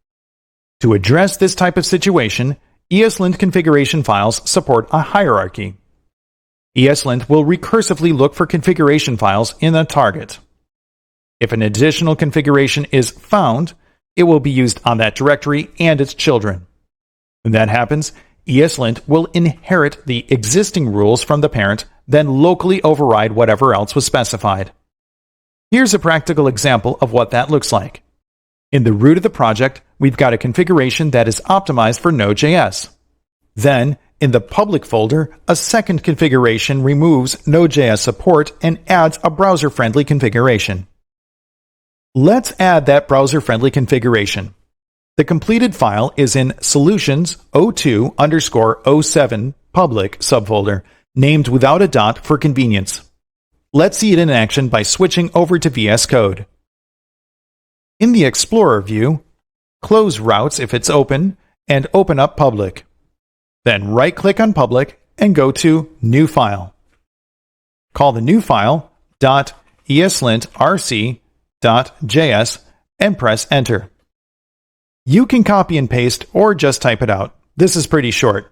To address this type of situation, ESLint configuration files support a hierarchy. ESLint will recursively look for configuration files in a target. If an additional configuration is found, it will be used on that directory and its children. When that happens, ESLint will inherit the existing rules from the parent, then locally override whatever else was specified. Here's a practical example of what that looks like. In the root of the project, we've got a configuration that is optimized for Node.js. Then, in the public folder, a second configuration removes Node.js support and adds a browser-friendly configuration. Let's add that browser-friendly configuration. The completed file is in solutions 02_07 public subfolder, named without a dot for convenience. Let's see it in action by switching over to VS Code. In the Explorer view, close routes if it's open, and open up public. Then right-click on public and go to New File. Call the new file .eslintrc.js and press Enter. You can copy and paste or just type it out. This is pretty short.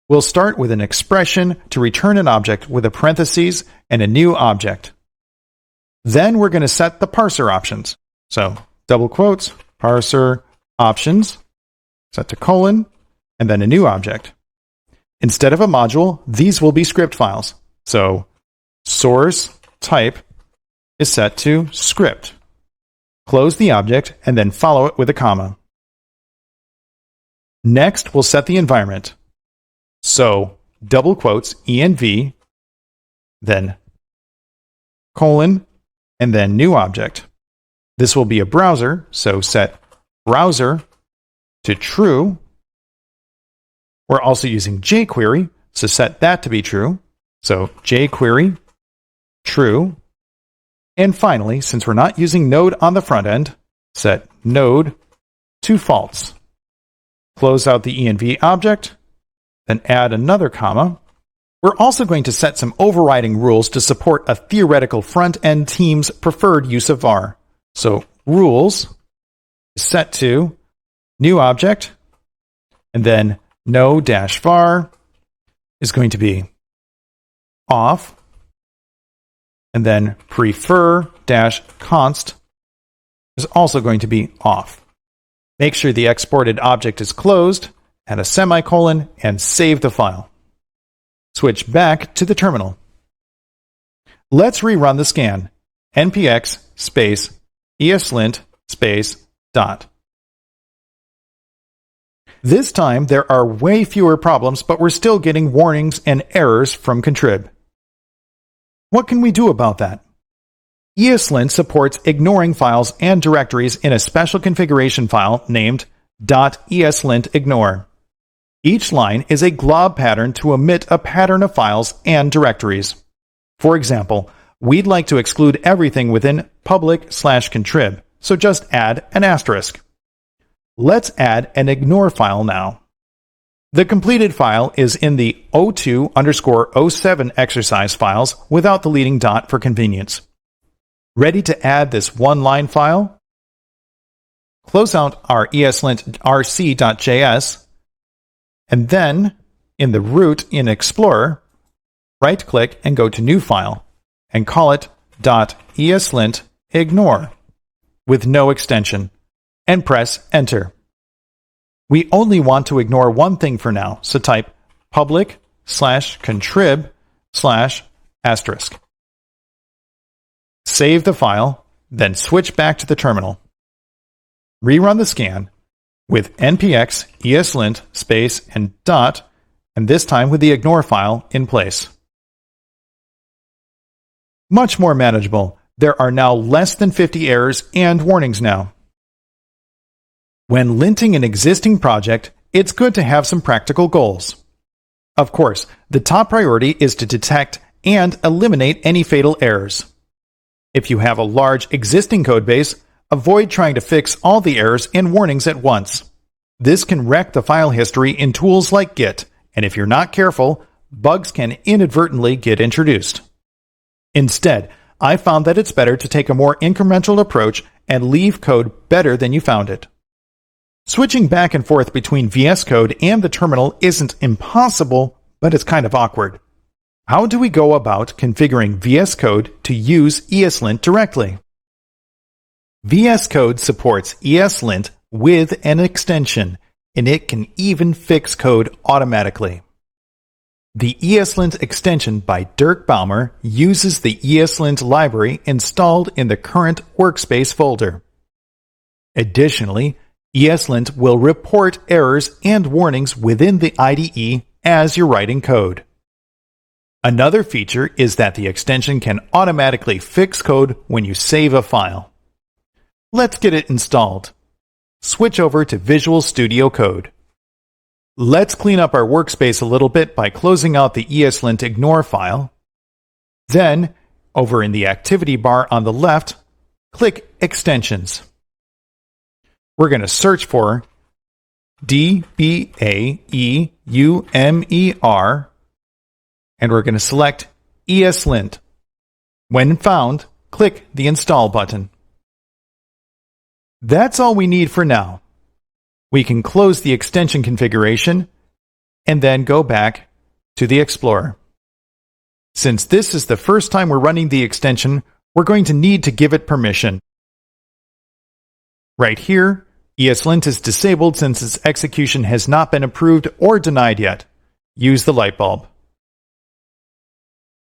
We'll start with an expression to return an object with a parentheses and a new object. Then we're going to set the parser options. So double quotes, parser options, set to colon, and then a new object. Instead of a module, these will be script files. So source type is set to script. Close the object and then follow it with a comma. Next, we'll set the environment. So double quotes env, then colon, and then new object. This will be a browser, so set browser to true. We're also using jQuery, so set that to be true. So jQuery, true. And finally, since we're not using Node on the front end, set Node to false. Close out the env object, then add another comma. We're also going to set some overriding rules to support a theoretical front-end team's preferred use of var. So rules is set to new object, and then no-var is going to be off, and then prefer-const is also going to be off. Make sure the exported object is closed, add a semicolon, and save the file. Switch back to the terminal. Let's rerun the scan. npx space ESLint space dot. This time there are way fewer problems, but we're still getting warnings and errors from contrib. What can we do about that? ESLint supports ignoring files and directories in a special configuration file named .eslint-ignore. Each line is a glob pattern to omit a pattern of files and directories. For example, we'd like to exclude everything within public/contrib, so just add an asterisk. Let's add an ignore file now. The completed file is in the 02_07 exercise files without the leading dot for convenience. Ready to add this one-line file? Close out our ESLint rc.js, and then in the root in Explorer, right-click and go to New File, and call it .eslint-ignore with no extension, and press Enter. We only want to ignore one thing for now, so type public/contrib/**. Save the file, then switch back to the terminal. Rerun the scan with npx ESLint space and dot, and this time with the ignore file in place. Much more manageable. There are now less than 50 errors and warnings now. When linting an existing project, it's good to have some practical goals. Of course, the top priority is to detect and eliminate any fatal errors. If you have a large existing codebase, avoid trying to fix all the errors and warnings at once. This can wreck the file history in tools like Git, and if you're not careful, bugs can inadvertently get introduced. Instead, I found that it's better to take a more incremental approach and leave code better than you found it. Switching back and forth between VS Code and the terminal isn't impossible, but it's kind of awkward. How do we go about configuring VS Code to use ESLint directly? VS Code supports ESLint with an extension, and it can even fix code automatically. The ESLint extension by Dirk Baumer uses the ESLint library installed in the current workspace folder. Additionally, ESLint will report errors and warnings within the IDE as you're writing code. Another feature is that the extension can automatically fix code when you save a file. Let's get it installed. Switch over to Visual Studio Code. Let's clean up our workspace a little bit by closing out the ESLint ignore file. Then, over in the activity bar on the left, click Extensions. We're going to search for DBAEUMER, and we're going to select ESLint. When found, click the Install button. That's all we need for now. We can close the extension configuration, and then go back to the Explorer. Since this is the first time we're running the extension, we're going to need to give it permission. Right here, ESLint is disabled since its execution has not been approved or denied yet. Use the light bulb.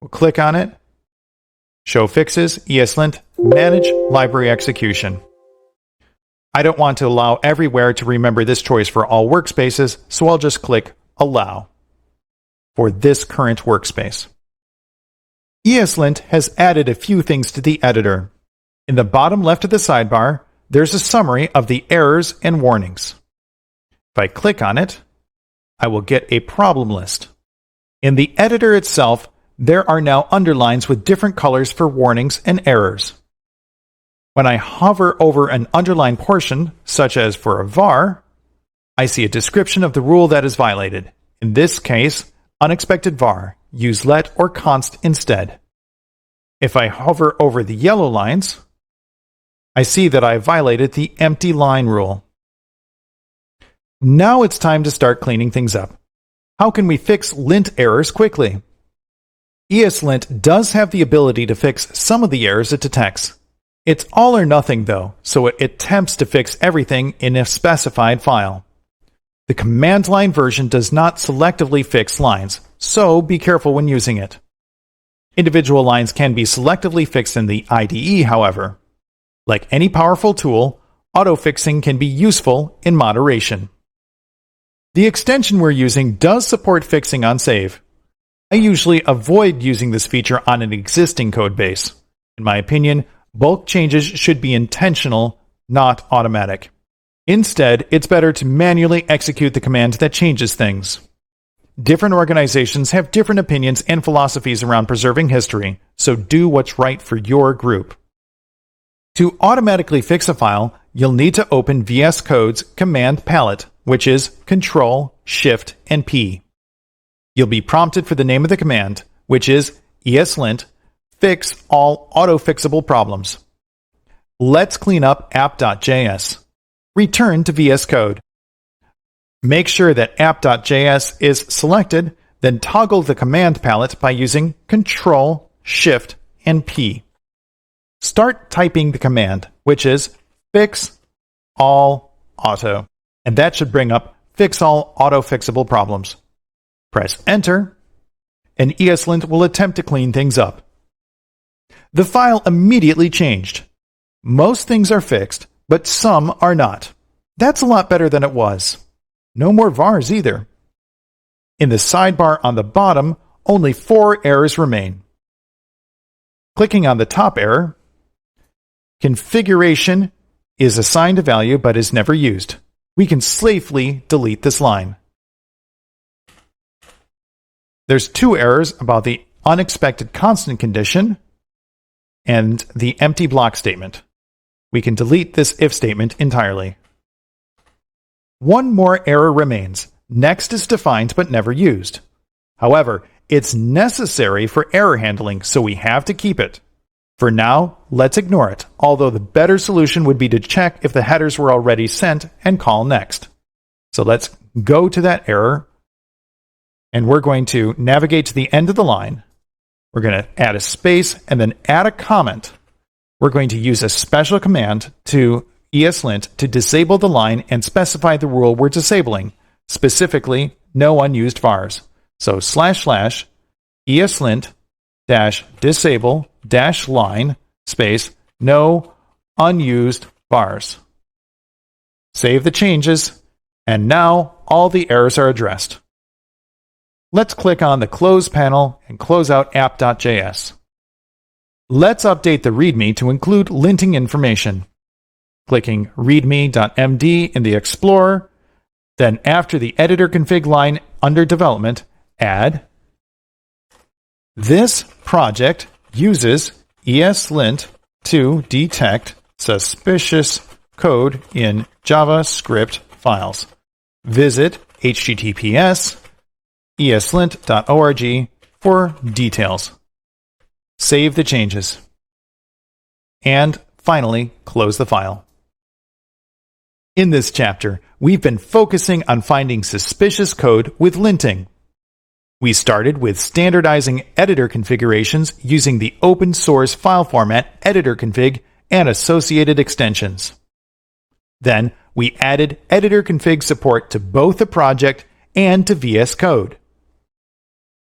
We'll click on it. Show Fixes, ESLint, Manage Library Execution. I don't want to allow everywhere to remember this choice for all workspaces, so I'll just click Allow for this current workspace. ESLint has added a few things to the editor. In the bottom left of the sidebar, there's a summary of the errors and warnings. If I click on it, I will get a problem list. In the editor itself, there are now underlines with different colors for warnings and errors. When I hover over an underlined portion, such as for a var, I see a description of the rule that is violated. In this case, unexpected var. Use let or const instead. If I hover over the yellow lines, I see that I violated the empty line rule. Now it's time to start cleaning things up. How can we fix lint errors quickly? ESLint does have the ability to fix some of the errors it detects. It's all or nothing though, so it attempts to fix everything in a specified file. The command line version does not selectively fix lines, so be careful when using it. Individual lines can be selectively fixed in the IDE, however. Like any powerful tool, auto-fixing can be useful in moderation. The extension we're using does support fixing on save. I usually avoid using this feature on an existing codebase. In my opinion, bulk changes should be intentional, not automatic. Instead, it's better to manually execute the command that changes things. Different organizations have different opinions and philosophies around preserving history, so do what's right for your group. To automatically fix a file, you'll need to open VS Code's command palette, which is Control, Shift, and P. You'll be prompted for the name of the command, which is ESLint, fix all auto-fixable problems. Let's clean up app.js. Return to VS Code. Make sure that app.js is selected, then toggle the command palette by using Control, Shift, and P. Start typing the command, which is fix all auto, and that should bring up fix all auto-fixable problems. Press Enter, and ESLint will attempt to clean things up. The file immediately changed. Most things are fixed, but some are not. That's a lot better than it was. No more vars either. In the sidebar on the bottom, only 4 errors remain. Clicking on the top error, configuration is assigned a value but is never used. We can safely delete this line. There's 2 errors about the unexpected constant condition and the empty block statement. We can delete this if statement entirely. 1 more error remains. Next is defined but never used. However, it's necessary for error handling, so we have to keep it. For now, let's ignore it, although the better solution would be to check if the headers were already sent and call next. So let's go to that error, and we're going to navigate to the end of the line. We're going to add a space and then add a comment. We're going to use a special command to ESLint to disable the line and specify the rule we're disabling, specifically no unused vars. So // ESLint-disable-line space no unused vars. Save the changes, and now all the errors are addressed. Let's click on the Close panel and close out app.js. Let's update the README to include linting information. Clicking readme.md in the Explorer, then after the editor config line under development, add this project uses ESLint to detect suspicious code in JavaScript files. Visit https://eslint.org for details. Save the changes. And finally, close the file. In this chapter, we've been focusing on finding suspicious code with linting. We started with standardizing editor configurations using the open source file format editor config and associated extensions. Then, we added editor config support to both the project and to VS Code.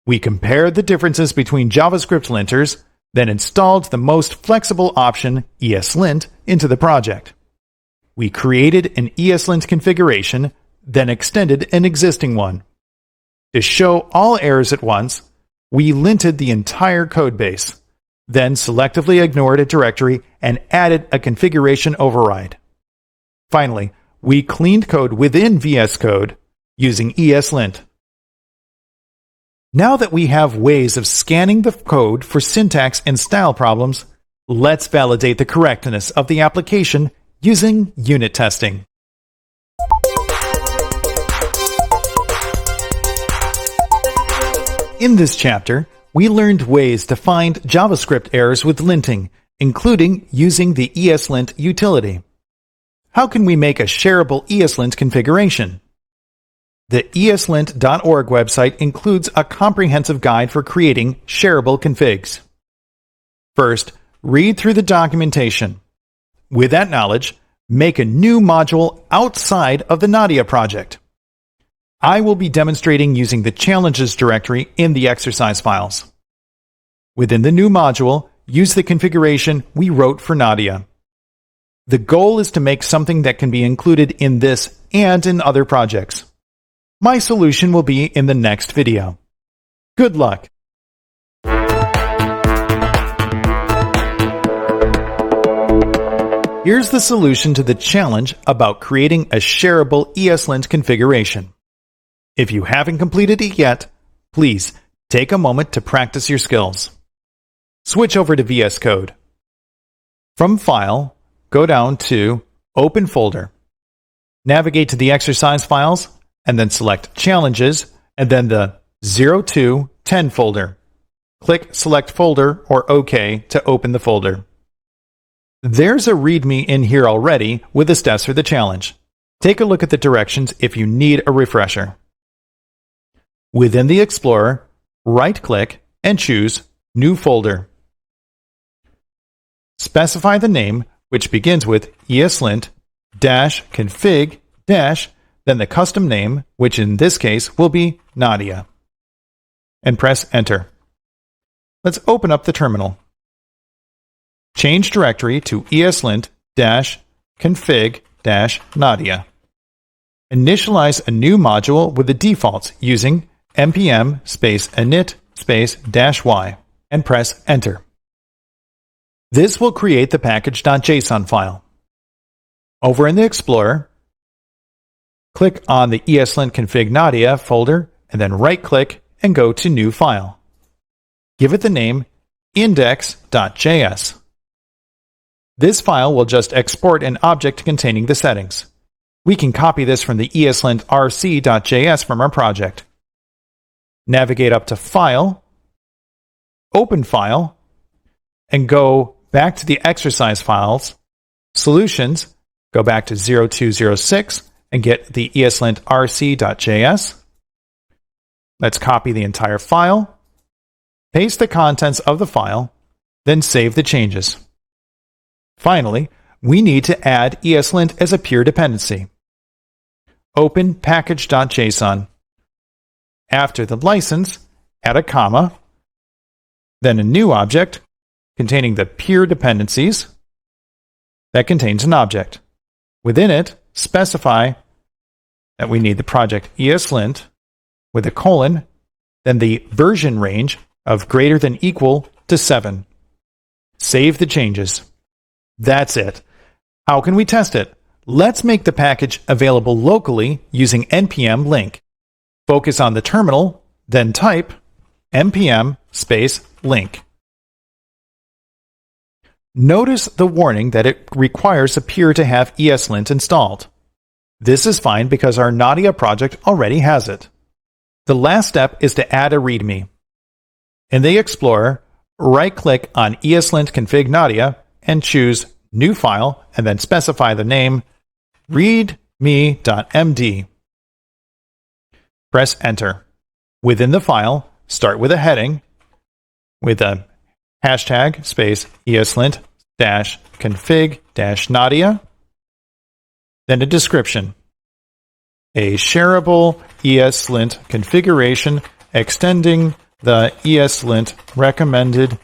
We compared the differences between JavaScript linters, then installed the most flexible option, ESLint, into the project. We created an ESLint configuration, then extended an existing one. To show all errors at once, we linted the entire codebase, then selectively ignored a directory and added a configuration override. Finally, we cleaned code within VS Code using ESLint. Now that we have ways of scanning the code for syntax and style problems, let's validate the correctness of the application using unit testing. In this chapter, we learned ways to find JavaScript errors with linting, including using the ESLint utility. How can we make a shareable ESLint configuration? The eslint.org website includes a comprehensive guide for creating shareable configs. First, read through the documentation. With that knowledge, make a new module outside of the Nadia project. I will be demonstrating using the challenges directory in the exercise files. Within the new module, use the configuration we wrote for Nadia. The goal is to make something that can be included in this and in other projects. My solution will be in the next video. Good luck! Here's the solution to the challenge about creating a shareable ESLint configuration. If you haven't completed it yet, please take a moment to practice your skills. Switch over to VS Code. From File, go down to Open Folder. Navigate to the exercise files, and then select Challenges, and then the 0210 folder. Click Select Folder or OK to open the folder. There's a README in here already with the steps for the challenge. Take a look at the directions if you need a refresher. Within the Explorer, right-click and choose New Folder. Specify the name, which begins with ESLint-config- then the custom name, which in this case will be Nadia, and press Enter. Let's open up the terminal. Change directory to ESLint-config-Nadia. Initialize a new module with the defaults using npm -init -y and press Enter. This will create the package.json file. Over in the Explorer, click on the ESLint config Nadia folder and then right-click and go to New File. Give it the name index.js. This file will just export an object containing the settings. We can copy this from the ESLint rc.js from our project. Navigate up to File, Open File, and go back to the exercise files, Solutions, go back to 0206, and get the ESLint rc.js. Let's copy the entire file, paste the contents of the file, then save the changes. Finally, we need to add ESLint as a peer dependency. Open package.json. After the license, add a comma, then a new object containing the peer dependencies that contains an object. Within it, specify that we need the project ESLint with a colon, then the version range of greater than equal to 7. Save the changes. That's it. How can we test it? Let's make the package available locally using npm link. Focus on the terminal, then type npm link. Notice the warning that it requires a peer to have ESLint installed. This is fine because our Nadia project already has it. The last step is to add a README. In the Explorer, right-click on ESLint config Nadia and choose New File, and then specify the name readme.md. Press Enter. Within the file, start with a heading with a hashtag space ESLint dash config dash Nadia, then a description. A shareable ESLint configuration extending the ESLint recommended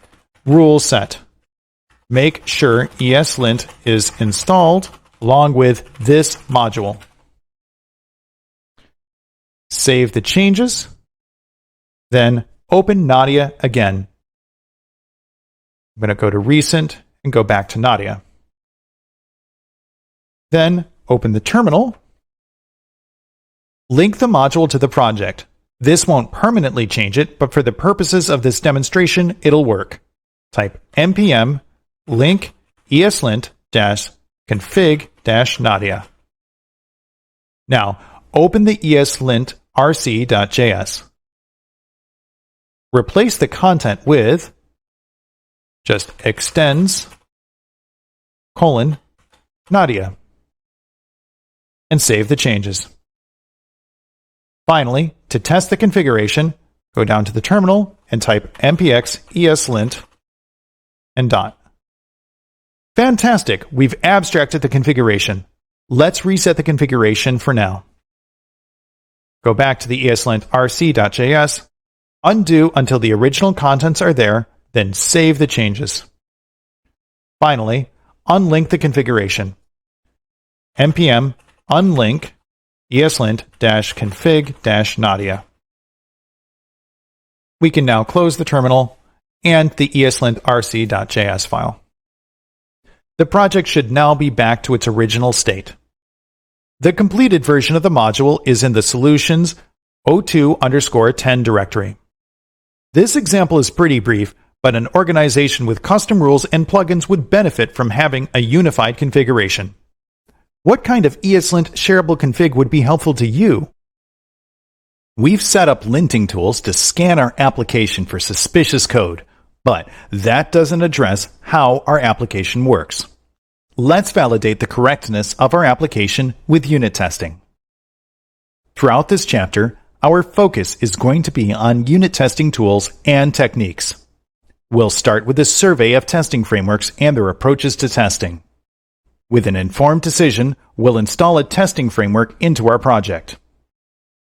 rule set. Make sure ESLint is installed along with this module. Save the changes, then open Nadia again. I'm going to go to Recent and go back to Nadia. Then open the terminal. Link the module to the project. This won't permanently change it, but for the purposes of this demonstration, it'll work. Type npm link eslint-config-nadia. Now, open the eslint rc.js. Replace the content with just extends Nadia and save the changes. Finally, to test the configuration, go down to the terminal and type npx eslint and dot. Fantastic! We've abstracted the configuration. Let's reset the configuration for now. Go back to the eslint rc.js, undo until the original contents are there, then save the changes. Finally, unlink the configuration. npm unlink eslint-config-nadia. We can now close the terminal and the eslint rc.js file. The project should now be back to its original state. The completed version of the module is in the solutions 02_10 directory. This example is pretty brief, but an organization with custom rules and plugins would benefit from having a unified configuration. What kind of ESLint shareable config would be helpful to you? We've set up linting tools to scan our application for suspicious code, but that doesn't address how our application works. Let's validate the correctness of our application with unit testing. Throughout this chapter, our focus is going to be on unit testing tools and techniques. We'll start with a survey of testing frameworks and their approaches to testing. With an informed decision, we'll install a testing framework into our project.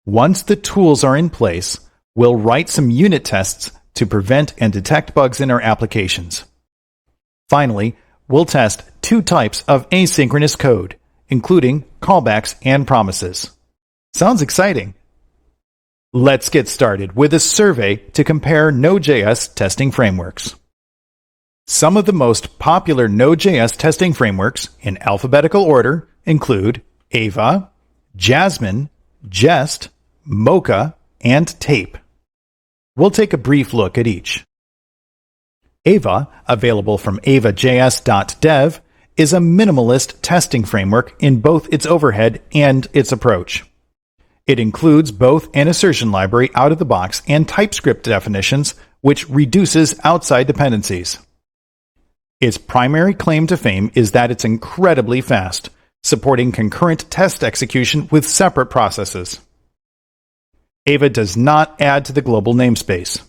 Once the tools are in place, we'll write some unit tests to prevent and detect bugs in our applications. Finally, we'll test two types of asynchronous code, including callbacks and promises. Sounds exciting! Let's get started with a survey to compare Node.js testing frameworks. Some of the most popular Node.js testing frameworks in alphabetical order include Ava, Jasmine, Jest, Mocha, and Tape. We'll take a brief look at each. Ava, available from avajs.dev, is a minimalist testing framework in both its overhead and its approach. It includes both an assertion library out of the box and TypeScript definitions, which reduces outside dependencies. Its primary claim to fame is that it's incredibly fast, supporting concurrent test execution with separate processes. Ava does not add to the global namespace.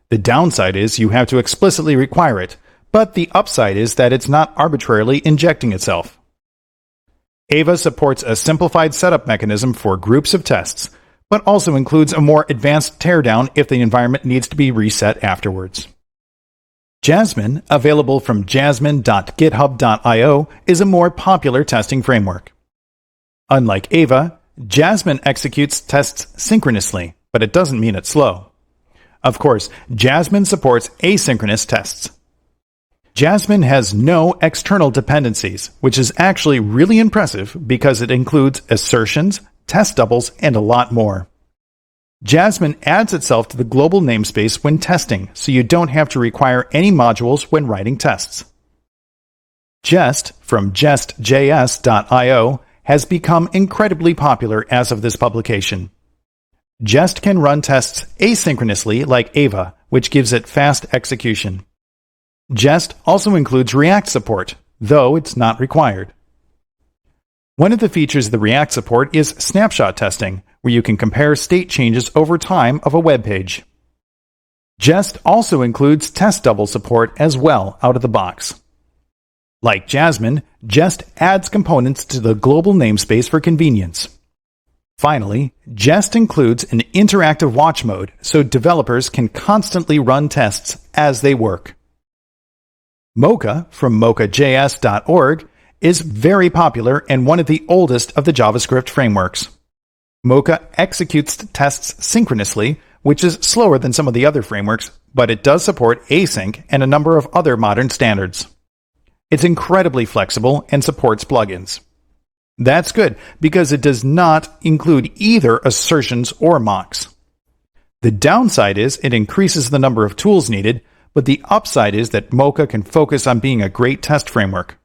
The downside is you have to explicitly require it, but the upside is that it's not arbitrarily injecting itself. Ava supports a simplified setup mechanism for groups of tests, but also includes a more advanced teardown if the environment needs to be reset afterwards. Jasmine, available from jasmine.github.io, is a more popular testing framework. Unlike Ava, Jasmine executes tests synchronously, but it doesn't mean it's slow. Of course, Jasmine supports asynchronous tests. Jasmine has no external dependencies, which is actually really impressive because it includes assertions, test doubles, and a lot more. Jasmine adds itself to the global namespace when testing, so you don't have to require any modules when writing tests. Jest from jest.js.io has become incredibly popular as of this publication. Jest can run tests asynchronously like Ava, which gives it fast execution. Jest also includes React support, though it's not required. One of the features of the React support is snapshot testing, where you can compare state changes over time of a web page. Jest also includes test double support as well out of the box. Like Jasmine, Jest adds components to the global namespace for convenience. Finally, Jest includes an interactive watch mode so developers can constantly run tests as they work. Mocha from mocha.js.org is very popular and one of the oldest of the JavaScript frameworks. Mocha executes tests synchronously, which is slower than some of the other frameworks, but it does support async and a number of other modern standards. It's incredibly flexible and supports plugins. That's good, because it does not include either assertions or mocks. The downside is it increases the number of tools needed, but the upside is that Mocha can focus on being a great test framework.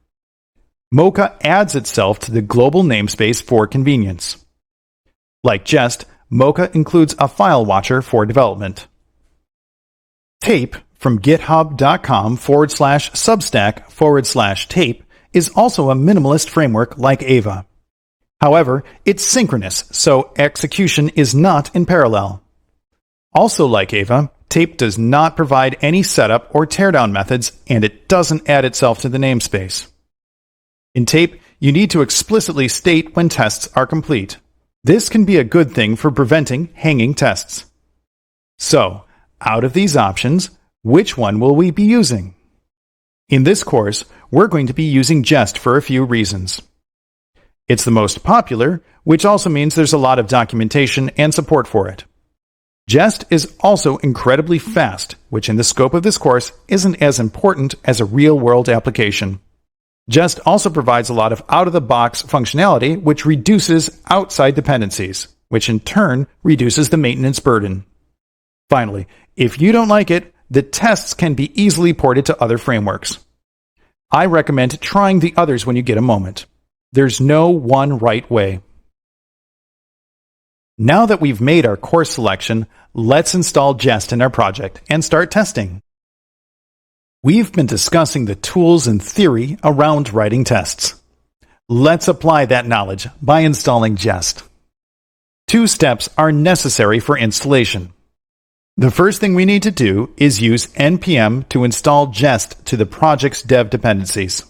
Mocha adds itself to the global namespace for convenience. Like Jest, Mocha includes a file watcher for development. Tape from github.com/substack/tape is also a minimalist framework like Ava. However, it's synchronous, so execution is not in parallel. Also like Ava, Tape does not provide any setup or teardown methods, and it doesn't add itself to the namespace. In Tape, you need to explicitly state when tests are complete. This can be a good thing for preventing hanging tests. So, out of these options, which one will we be using? In this course, we're going to be using Jest for a few reasons. It's the most popular, which also means there's a lot of documentation and support for it. Jest is also incredibly fast, which in the scope of this course isn't as important as a real-world application. Jest also provides a lot of out-of-the-box functionality, which reduces outside dependencies, which in turn reduces the maintenance burden. Finally, if you don't like it, the tests can be easily ported to other frameworks. I recommend trying the others when you get a moment. There's no one right way. Now that we've made our course selection, let's install Jest in our project and start testing. We've been discussing the tools and theory around writing tests. Let's apply that knowledge by installing Jest. 2 steps are necessary for installation. The first thing we need to do is use npm to install Jest to the project's dev dependencies.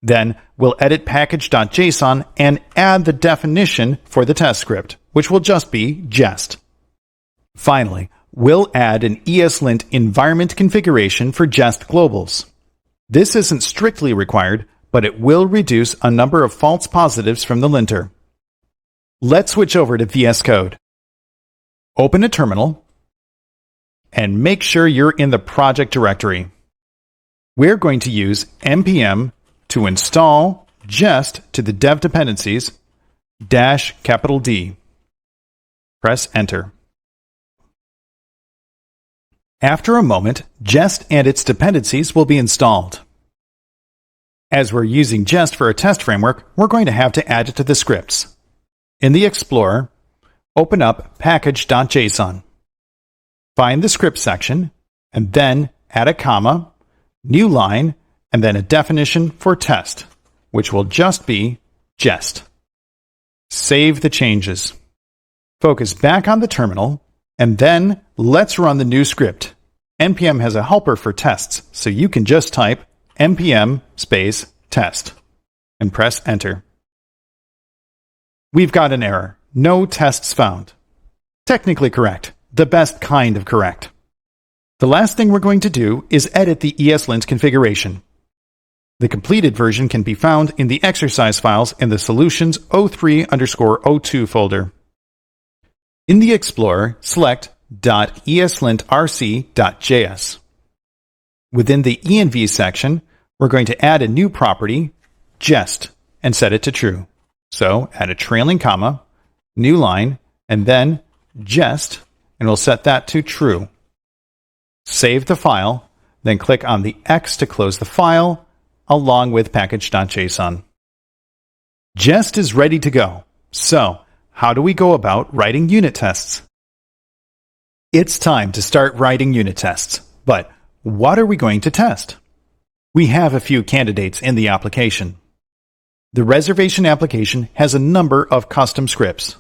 Then we'll edit package.json and add the definition for the test script, which will just be Jest. Finally, we'll add an ESLint environment configuration for Jest globals. This isn't strictly required, but it will reduce a number of false positives from the linter. Let's switch over to VS Code. Open a terminal and make sure you're in the project directory. We're going to use npm to install Jest to the dev dependencies -D. Press enter. After a moment, Jest and its dependencies will be installed. As we're using Jest for a test framework, we're going to have to add it to the scripts. In the Explorer, open up package.json. Find the script section, and then add a comma, new line, and then a definition for test, which will just be Jest. Save the changes. Focus back on the terminal, and then let's run the new script. npm has a helper for tests, so you can just type npm test and press enter. We've got an error. No tests found. Technically correct. The best kind of correct. The last thing we're going to do is edit the ESLint configuration. The completed version can be found in the exercise files in the Solutions 03_02 folder. In the Explorer, select .eslintrc.js. Within the env section, we're going to add a new property, Jest, and set it to true. So add a trailing comma, new line, and then Jest, and we'll set that to true. Save the file, then click on the X to close the file, along with package.json. Jest is ready to go. So, how do we go about writing unit tests? It's time to start writing unit tests, but what are we going to test? We have a few candidates in the application. The reservation application has a number of custom scripts.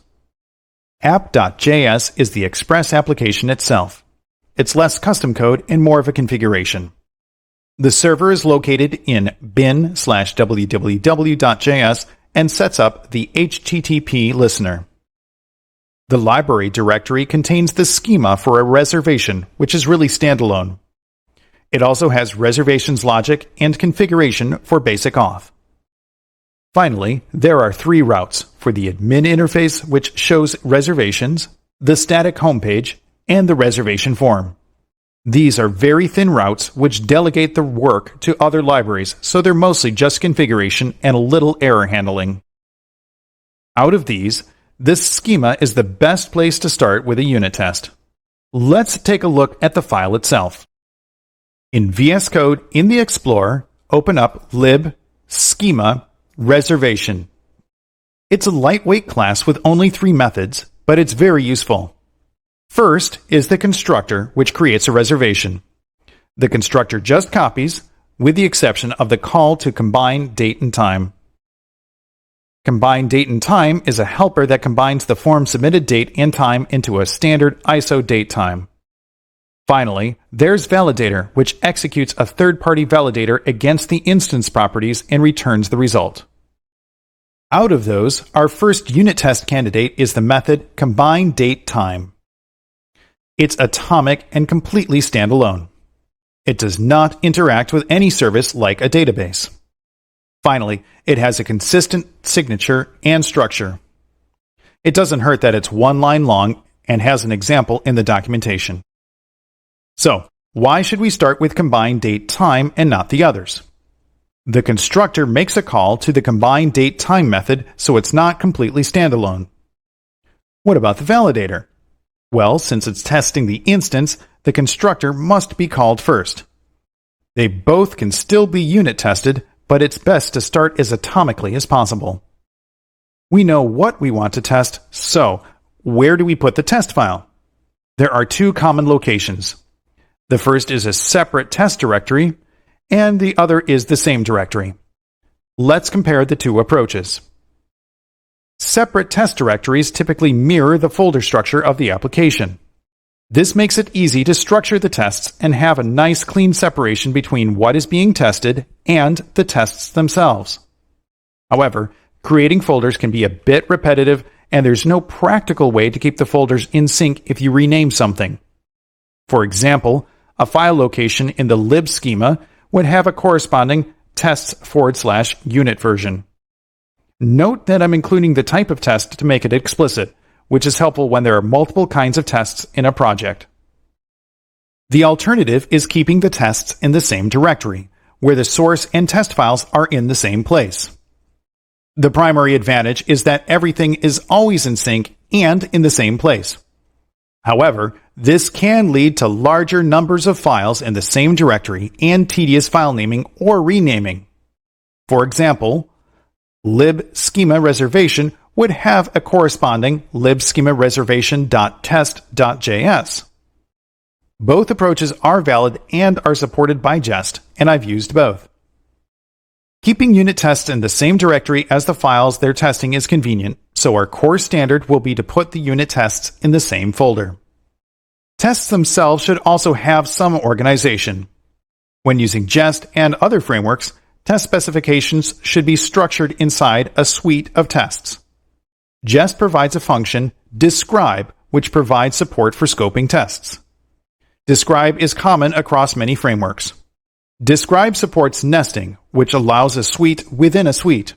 App.js is the express application itself. It's less custom code and more of a configuration. The server is located in bin/www.js and sets up the HTTP listener. The library directory contains the schema for a reservation, which is really standalone. It also has reservations logic and configuration for basic auth. Finally, there are 3 routes for the admin interface, which shows reservations, the static homepage, and the reservation form. These are very thin routes which delegate the work to other libraries, so they're mostly just configuration and a little error handling. Out of these, this schema is the best place to start with a unit test. Let's take a look at the file itself. In VS Code, in the Explorer, open up lib schema reservation. It's a lightweight class with only 3 methods, but it's very useful. First is the constructor, which creates a reservation. The constructor just copies, with the exception of the call to combine date and time. Combine date and time is a helper that combines the form submitted date and time into a standard ISO date time. Finally, there's validator, which executes a third-party validator against the instance properties and returns the result. Out of those, our first unit test candidate is the method combine date time. It's atomic and completely standalone. It does not interact with any service like a database. Finally, it has a consistent signature and structure. It doesn't hurt that it's 1 line long and has an example in the documentation. So, why should we start with combine date time and not the others? The constructor makes a call to the combine date time method, so it's not completely standalone. What about the validator? Well, since it's testing the instance, the constructor must be called first. They both can still be unit tested, but it's best to start as atomically as possible. We know what we want to test, so where do we put the test file? There are 2 common locations. The first is a separate test directory, and the other is the same directory. Let's compare the 2 approaches. Separate test directories typically mirror the folder structure of the application. This makes it easy to structure the tests and have a nice clean separation between what is being tested and the tests themselves. However, creating folders can be a bit repetitive, and there's no practical way to keep the folders in sync if you rename something. For example, a file location in the lib schema would have a corresponding tests/unit version. Note that I'm including the type of test to make it explicit, which is helpful when there are multiple kinds of tests in a project. The alternative is keeping the tests in the same directory, where the source and test files are in the same place. The primary advantage is that everything is always in sync and in the same place. However, this can lead to larger numbers of files in the same directory and tedious file naming or renaming. For example, lib schema reservation would have a corresponding lib schema reservation.test.js. Both approaches are valid and are supported by Jest, and I've used both. Keeping unit tests in the same directory as the files they're testing is convenient, so our core standard will be to put the unit tests in the same folder. Tests themselves should also have some organization. When using Jest and other frameworks, test specifications should be structured inside a suite of tests. Jest provides a function, describe, which provides support for scoping tests. Describe is common across many frameworks. Describe supports nesting, which allows a suite within a suite.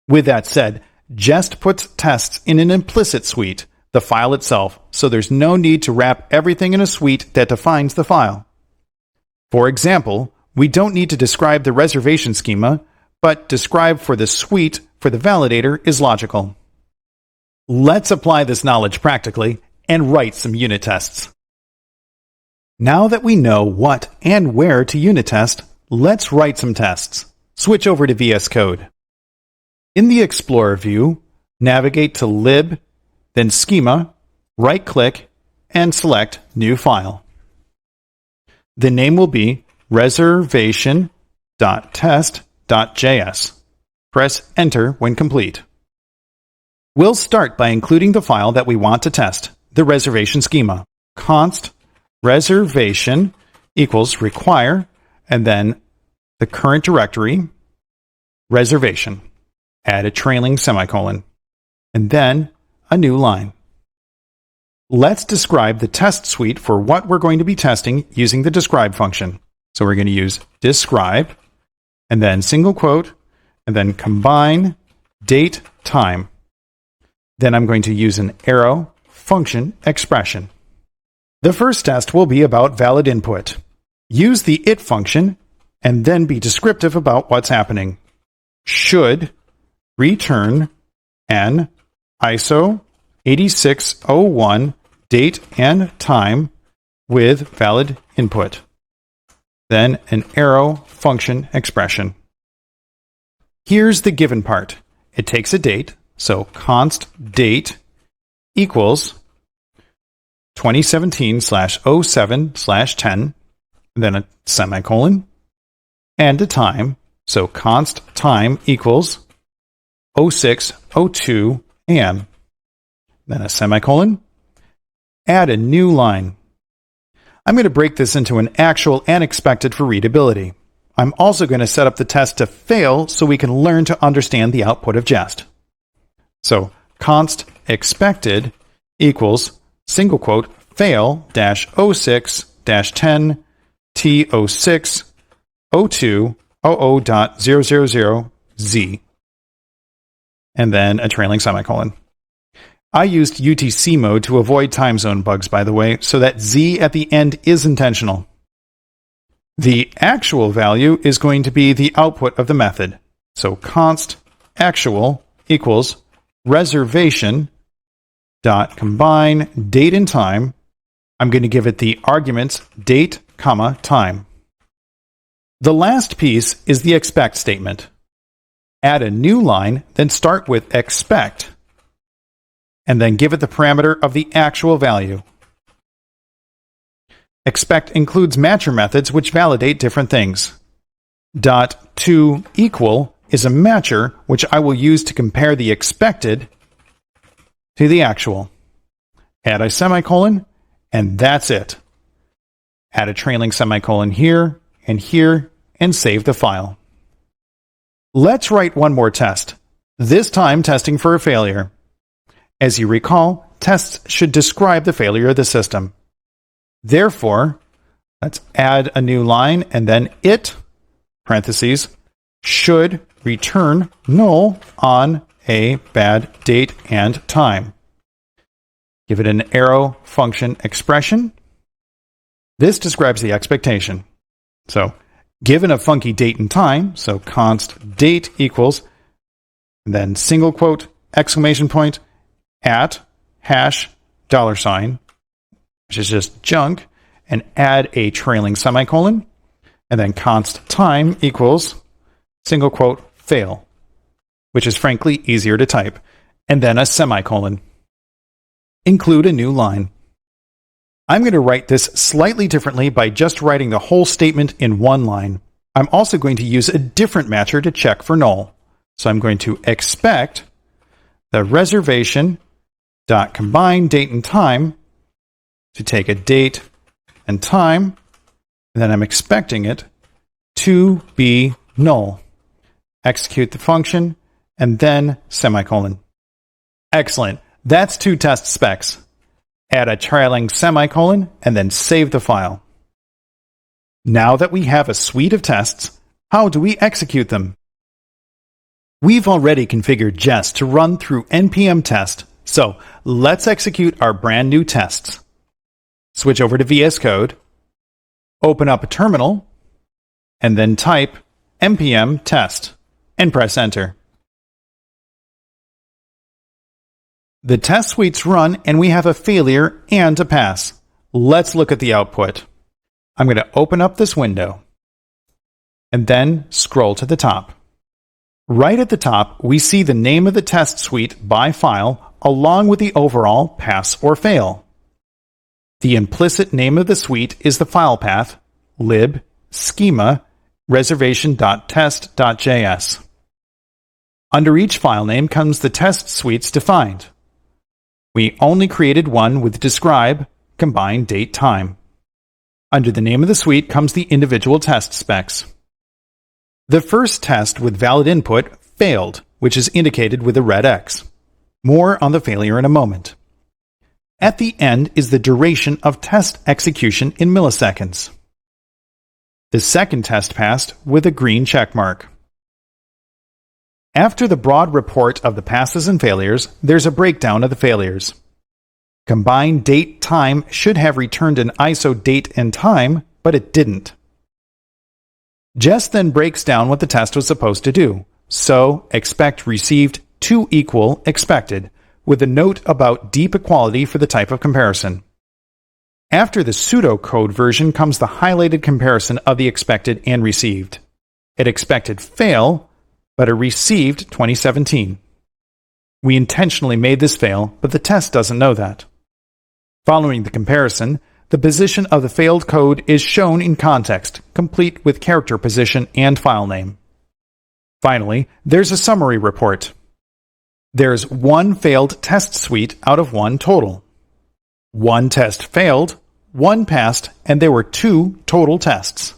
With that said, Jest puts tests in an implicit suite, the file itself, so there's no need to wrap everything in a suite that defines the file. For example, we don't need to describe the reservation schema, but describe for the suite for the validator is logical. Let's apply this knowledge practically and write some unit tests. Now that we know what and where to unit test, let's write some tests. Switch over to VS Code. In the Explorer view, navigate to lib, then schema, right-click, and select New File. The name will be reservation.test.js. Press Enter when complete. We'll start by including the file that we want to test, the reservation schema. Const reservation equals require, and then the current directory, reservation. Add a trailing semicolon, and then a new line. Let's describe the test suite for what we're going to be testing using the describe function. So we're going to use describe, and then single quote, and then combine date time. Then I'm going to use an arrow function expression. The first test will be about valid input. Use the it function and then be descriptive about what's happening. Should return an ISO 8601 date and time with valid input. Then an arrow function expression. Here's the given part. It takes a date, so const date equals 2017/07/10, then a semicolon, and a time, so const time equals 06:02 AM, then a semicolon, add a new line. I'm going to break this into an actual and expected for readability. I'm also going to set up the test to fail so we can learn to understand the output of jest. So const expected equals single quote fail -06-10 T06-02-0000Z, and then a trailing semicolon. I used UTC mode to avoid time zone bugs, by the way, so that Z at the end is intentional. The actual value is going to be the output of the method. So const actual equals reservation dot combine date and time. I'm going to give it the arguments date, comma, time. The last piece is the expect statement. Add a new line, then start with expect, and then give it the parameter of the actual value. Expect includes matcher methods which validate different things. .to equal is a matcher which I will use to compare the expected to the actual. Add a semicolon, and that's it. Add a trailing semicolon here, and save the file. Let's write one more test, this time testing for a failure. As you recall, tests should describe the failure of the system. Therefore, let's add a new line, and then it, parentheses, should return null on a bad date and time. Give it an arrow function expression. This describes the expectation. So, given a funky date and time, so const date equals, and then single quote, exclamation point, at hash $, which is just junk, and add a trailing semicolon, and then const time equals, single quote, fail, which is frankly easier to type, and then a semicolon. Include a new line. I'm going to write this slightly differently by just writing the whole statement in one line. I'm also going to use a different matcher to check for null. So I'm going to expect the reservation.combine date and time to take a date and time, and then I'm expecting it to be null. Execute the function, and then semicolon. Excellent. That's two test specs. Add a trailing semicolon, and then save the file. Now that we have a suite of tests, how do we execute them? We've already configured Jest to run through npm test, so let's execute our brand new tests. Switch over to VS Code, open up a terminal, and then type npm test, and press enter. The test suite's run, and we have a failure and a pass. Let's look at the output. I'm going to open up this window, and then scroll to the top. Right at the top, we see the name of the test suite by file, along with the overall pass or fail. The implicit name of the suite is the file path, lib schema reservation.test.js. Under each file name comes the test suites defined. We only created one with describe, combine date time. Under the name of the suite comes the individual test specs. The first test with valid input failed, which is indicated with a red X. More on the failure in a moment. At the end is the duration of test execution in milliseconds. The second test passed with a green check mark. After the broad report of the passes and failures, there's a breakdown of the failures. Combine date time should have returned an ISO date and time, but it didn't. Jest then breaks down what the test was supposed to do. So, expect received to equal expected, with a note about deep equality for the type of comparison. After the pseudocode version comes the highlighted comparison of the expected and received. It expected fail, but it received 2017. We intentionally made this fail, but the test doesn't know that. Following the comparison, the position of the failed code is shown in context, complete with character position and file name. Finally, there's a summary report. There's one failed test suite out of one total. One test failed, one passed, and there were 2 total tests.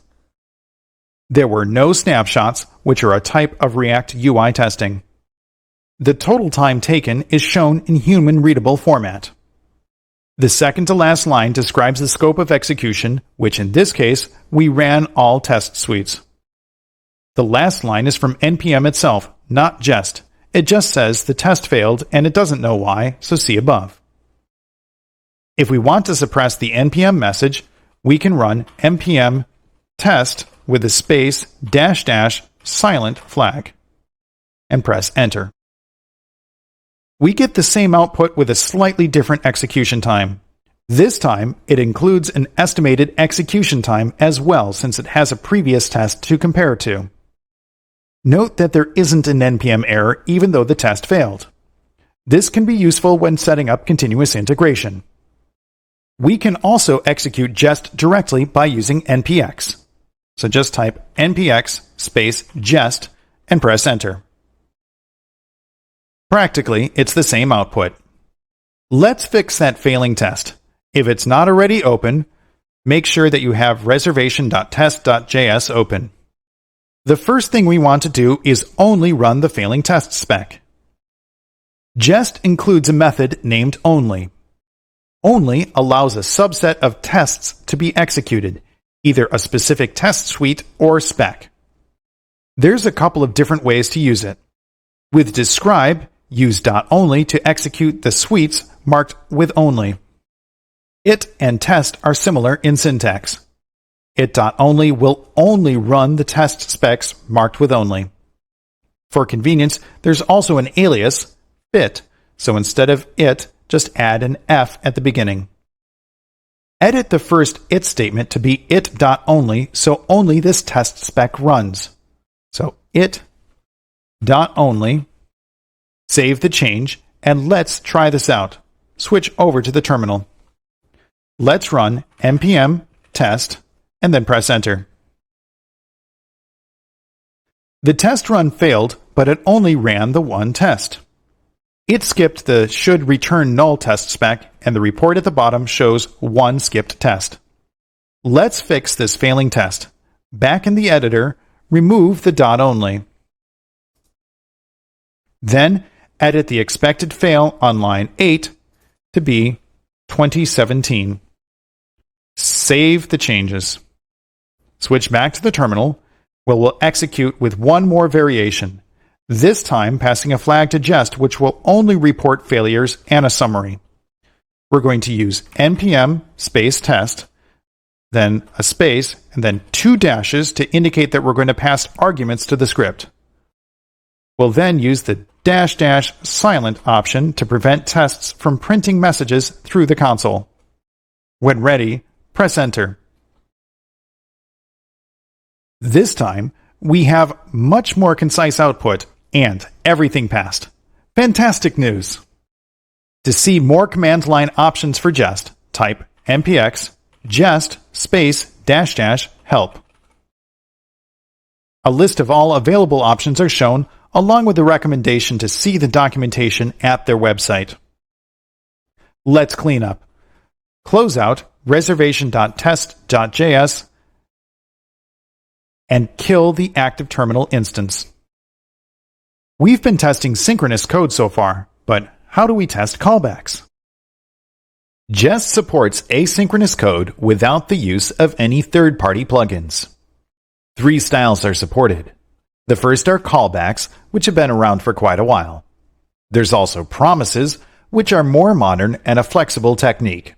There were no snapshots, which are a type of React UI testing. The total time taken is shown in human-readable format. The second to last line describes the scope of execution, which in this case, we ran all test suites. The last line is from NPM itself, not Jest. It just says the test failed and it doesn't know why, so see above. If we want to suppress the NPM message, we can run npm test with a space -- silent flag and press enter. We get the same output with a slightly different execution time. This time, it includes an estimated execution time as well since it has a previous test to compare to. Note that there isn't an NPM error even though the test failed. This can be useful when setting up continuous integration. We can also execute Jest directly by using npx. So just type npx space jest and press enter. Practically, it's the same output. Let's fix that failing test. If it's not already open, make sure that you have reservation.test.js open. The first thing we want to do is only run the failing test spec. Jest includes a method named only. Only allows a subset of tests to be executed, either a specific test suite or spec. There's a couple of different ways to use it. With describe, use .only to execute the suites marked with only. It and test are similar in syntax. It.only will only run the test specs marked with only. For convenience, there's also an alias, fit, so instead of it, just add an F at the beginning. Edit the first it statement to be it.only so only this test spec runs. So it.only, save the change, and let's try this out. Switch over to the terminal. Let's run npm test and then press enter. The test run failed, but it only ran the one test. It skipped the should return null test spec, and the report at the bottom shows one skipped test. Let's fix this failing test. Back in the editor, remove the .only. Then, edit the expected fail on line 8 to be 2017. Save the changes. Switch back to the terminal, where we'll execute with one more variation. This time passing a flag to Jest, which will only report failures and a summary. We're going to use npm space test, then a space, and then 2 dashes to indicate that we're going to pass arguments to the script. We'll then use the -- silent option to prevent tests from printing messages through the console. When ready, press enter. This time, we have much more concise output, and everything passed. Fantastic news! To see more command line options for Jest, type npx jest space -- help. A list of all available options are shown along with the recommendation to see the documentation at their website. Let's clean up. Close out reservation.test.js and kill the active terminal instance. We've been testing synchronous code so far, but how do we test callbacks? Jest supports asynchronous code without the use of any third-party plugins. 3 styles are supported. The first are callbacks, which have been around for quite a while. There's also promises, which are more modern and a flexible technique.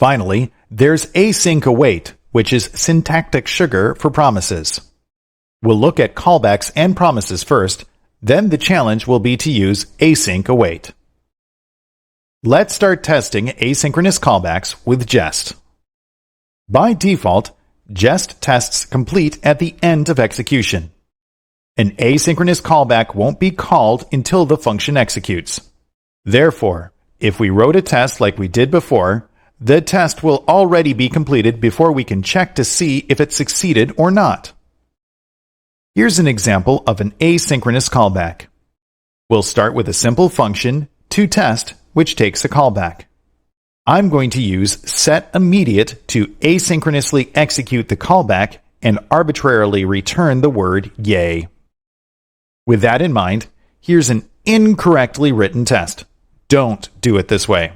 Finally, there's async await, which is syntactic sugar for promises. We'll look at callbacks and promises first, then the challenge will be to use async await. Let's start testing asynchronous callbacks with Jest. By default, Jest tests complete at the end of execution. An asynchronous callback won't be called until the function executes. Therefore, if we wrote a test like we did before, the test will already be completed before we can check to see if it succeeded or not. Here's an example of an asynchronous callback. We'll start with a simple function, toTest, which takes a callback. I'm going to use setImmediate to asynchronously execute the callback and arbitrarily return the word yay. With that in mind, here's an incorrectly written test. Don't do it this way.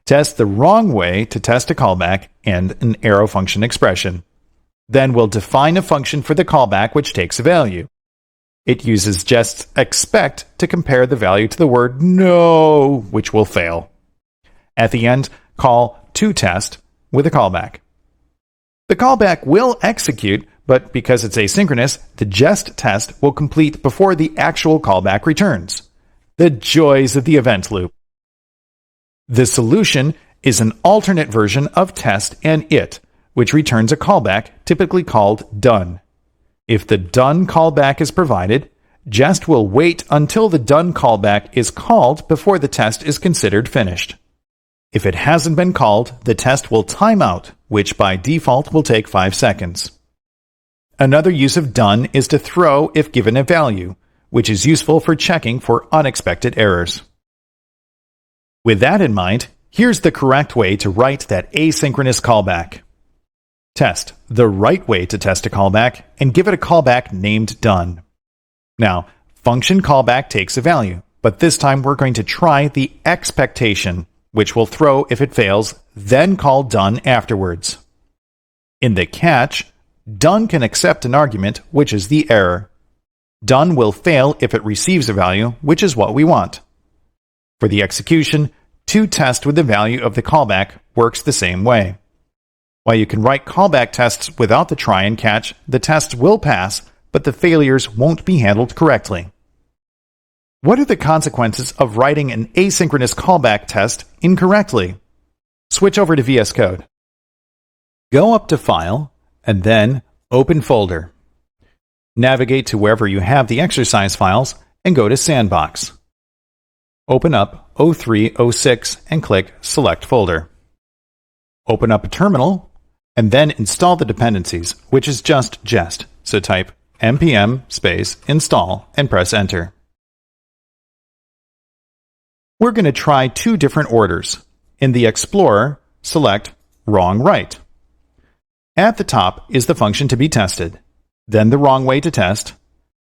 Test the wrong way to test a callback and an arrow function expression. Then we'll define a function for the callback which takes a value. It uses Jest's expect to compare the value to the word no, which will fail. At the end, call toTest with a callback. The callback will execute, but because it's asynchronous, the Jest test will complete before the actual callback returns. The joys of the event loop. The solution is an alternate version of test and it, which returns a callback typically called done. If the done callback is provided, Jest will wait until the done callback is called before the test is considered finished. If it hasn't been called, the test will time out, which by default will take 5 seconds. Another use of done is to throw if given a value, which is useful for checking for unexpected errors. With that in mind, here's the correct way to write that asynchronous callback. Test the right way to test a callback and give it a callback named done. Now, function callback takes a value, but this time we're going to try the expectation, which will throw if it fails, then call done afterwards. In the catch, done can accept an argument, which is the error. Done will fail if it receives a value, which is what we want. For the execution, toTest with the value of the callback works the same way. While you can write callback tests without the try and catch, the tests will pass, but the failures won't be handled correctly. What are the consequences of writing an asynchronous callback test incorrectly? Switch over to VS Code. Go up to File, and then Open Folder. Navigate to wherever you have the exercise files, and go to Sandbox. Open up 0306 and click Select Folder. Open up a terminal, and then install the dependencies, which is just Jest. So type npm install and press Enter. We're going to try 2 different orders. In the Explorer, select wrong right. At the top is the function to be tested, then the wrong way to test,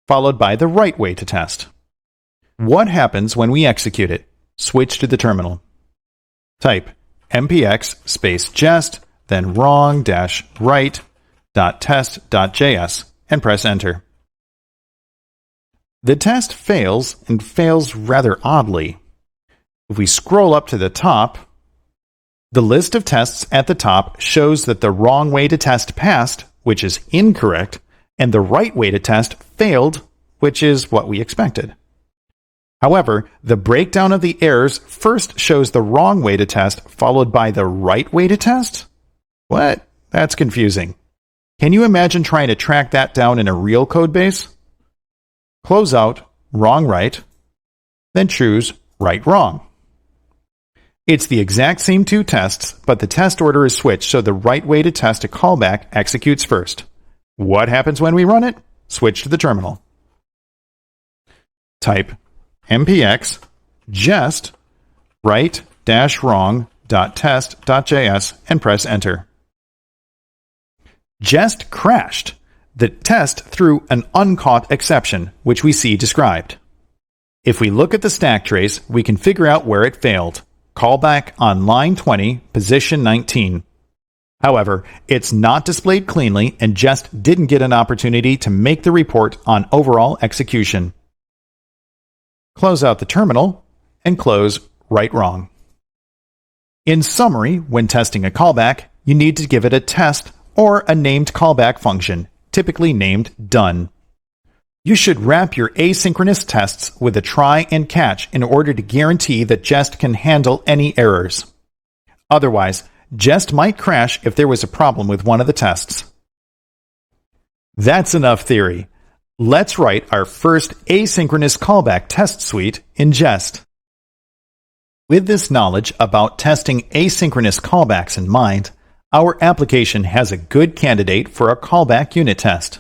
followed by the right way to test. What happens when we execute it? Switch to the terminal. Type mpx jest, then wrong-right.test.js and press Enter. The test fails, and fails rather oddly. If we scroll up to the top, the list of tests at the top shows that the wrong way to test passed, which is incorrect, and the right way to test failed, which is what we expected. However, the breakdown of the errors first shows the wrong way to test, followed by the right way to test? What? That's confusing. Can you imagine trying to track that down in a real code base? Close out wrong right, then choose right wrong. It's the exact same 2 tests, but the test order is switched so the right way to test a callback executes first. What happens when we run it? Switch to the terminal. type mpx jest write-wrong.test.js and press enter. Jest crashed. The test threw an uncaught exception, which we see described. If we look at the stack trace, we can figure out where it failed. Callback on line 20, position 19. However, it's not displayed cleanly and Jest didn't get an opportunity to make the report on overall execution. Close out the terminal and close write-wrong. In summary, when testing a callback, you need to give it a test or a named callback function, typically named done. You should wrap your asynchronous tests with a try and catch in order to guarantee that Jest can handle any errors. Otherwise, Jest might crash if there was a problem with one of the tests. That's enough theory. Let's write our first asynchronous callback test suite in Jest. With this knowledge about testing asynchronous callbacks in mind, our application has a good candidate for a callback unit test.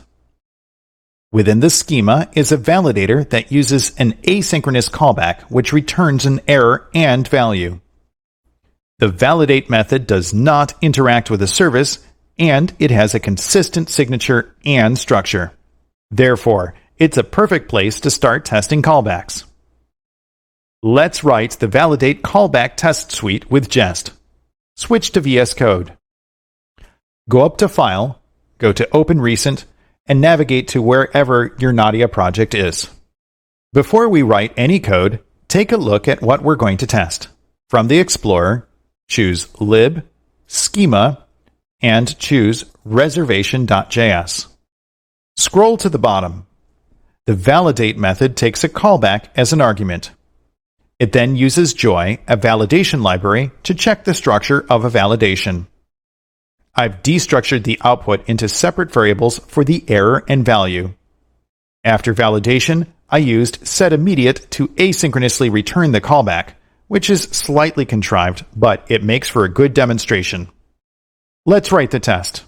Within the schema is a validator that uses an asynchronous callback which returns an error and value. The validate method does not interact with the service, and it has a consistent signature and structure. Therefore, it's a perfect place to start testing callbacks. Let's write the validate callback test suite with Jest. Switch to VS Code. Go up to File, go to Open Recent, and navigate to wherever your Nadia project is. Before we write any code, take a look at what we're going to test. From the Explorer, choose lib, schema, and choose reservation.js. Scroll to the bottom. The validate method takes a callback as an argument. It then uses Joy, a validation library, to check the structure of a validation. I've destructured the output into separate variables for the error and value. After validation, I used setImmediate to asynchronously return the callback, which is slightly contrived, but it makes for a good demonstration. Let's write the test.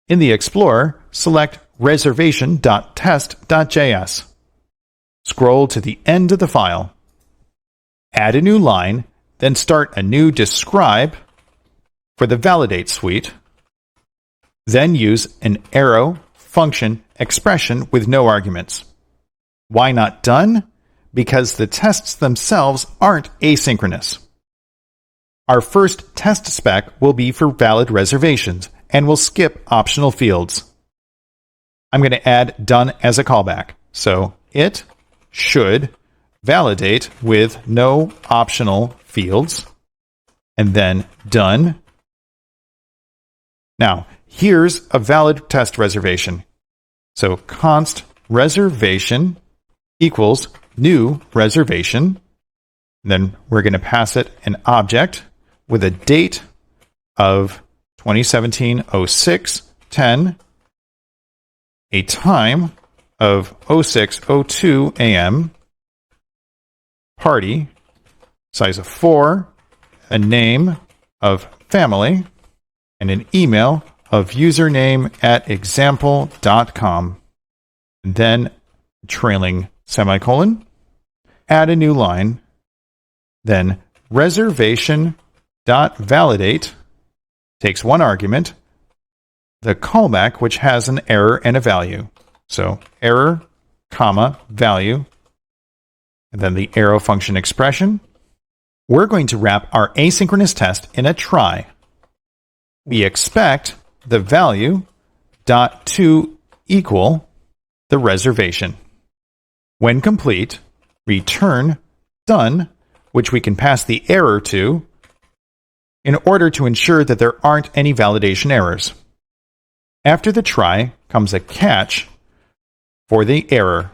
In the Explorer, select reservation.test.js. Scroll to the end of the file. Add a new line, then start a new describe for the validate suite. Then use an arrow function expression with no arguments. Why not done? Because the tests themselves aren't asynchronous. Our first test spec will be for valid reservations, and we'll skip optional fields. I'm going to add done as a callback, so it should validate with no optional fields, and then done. Now, here's a valid test reservation. So const reservation equals new reservation. And then we're going to pass it an object with a date of 2017-06-10, a time of 06:02 a.m., party, size of 4, a name of family, and an email of username@example.com. And then trailing semicolon, add a new line, then reservation.validate takes one argument, the callback which has an error and a value. So error, comma, value, and then the arrow function expression. We're going to wrap our asynchronous test in a try. We expect the value to equal the reservation. When complete, return done, which we can pass the error to in order to ensure that there aren't any validation errors. After the try comes a catch for the error.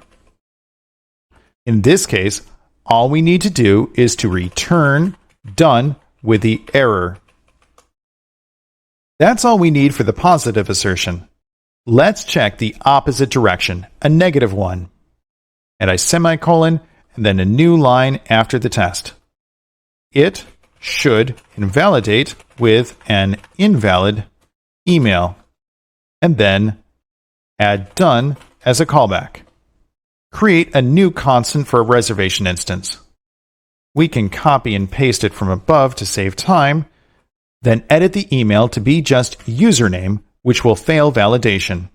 In this case, all we need to do is to return done with the error. That's all we need for the positive assertion. Let's check the opposite direction, a negative one. Add a semicolon and then a new line after the test. It should invalidate with an invalid email, and then add done as a callback. create a new constant for a reservation instance. We can copy and paste it from above to save time, then edit the email to be just username, which will fail validation.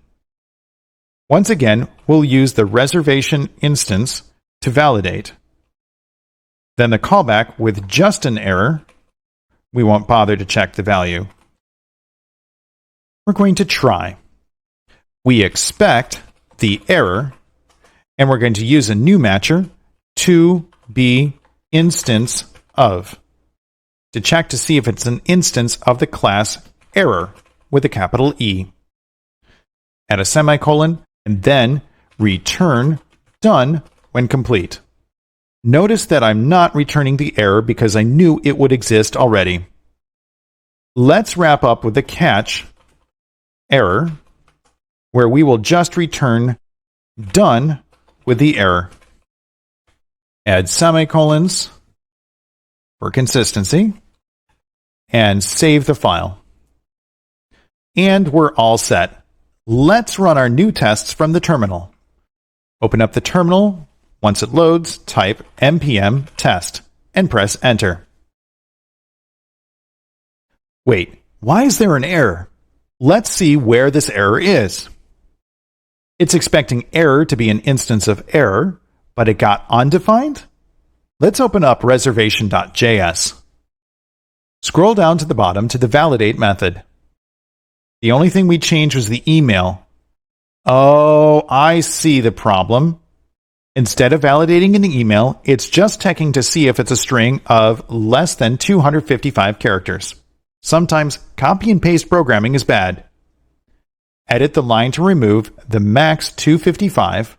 Once again, we'll use the reservation instance to validate. Then the callback with just an error. We won't bother to check the value. We're going to try. We expect the error, and we're going to use a new matcher to be instance of to check to see if it's an instance of the class error with a capital E. Add a semicolon and then return done when complete. Notice that I'm not returning the error because I knew it would exist already. Let's wrap up with the catch error, where we will just return done with the error. Add semicolons for consistency and save the file. And we're all set. Let's run our new tests from the terminal. Open up the terminal. Once it loads, type npm test and press enter. Wait, why is there an error? Let's see where this error is. It's expecting error to be an instance of error, but it got undefined? Let's open up reservation.js. Scroll down to the bottom to the validate method. The only thing we changed was the email. Oh, I see the problem. Instead of validating an email, it's just checking to see if it's a string of less than 255 characters. Sometimes copy and paste programming is bad. Edit the line to remove the max 255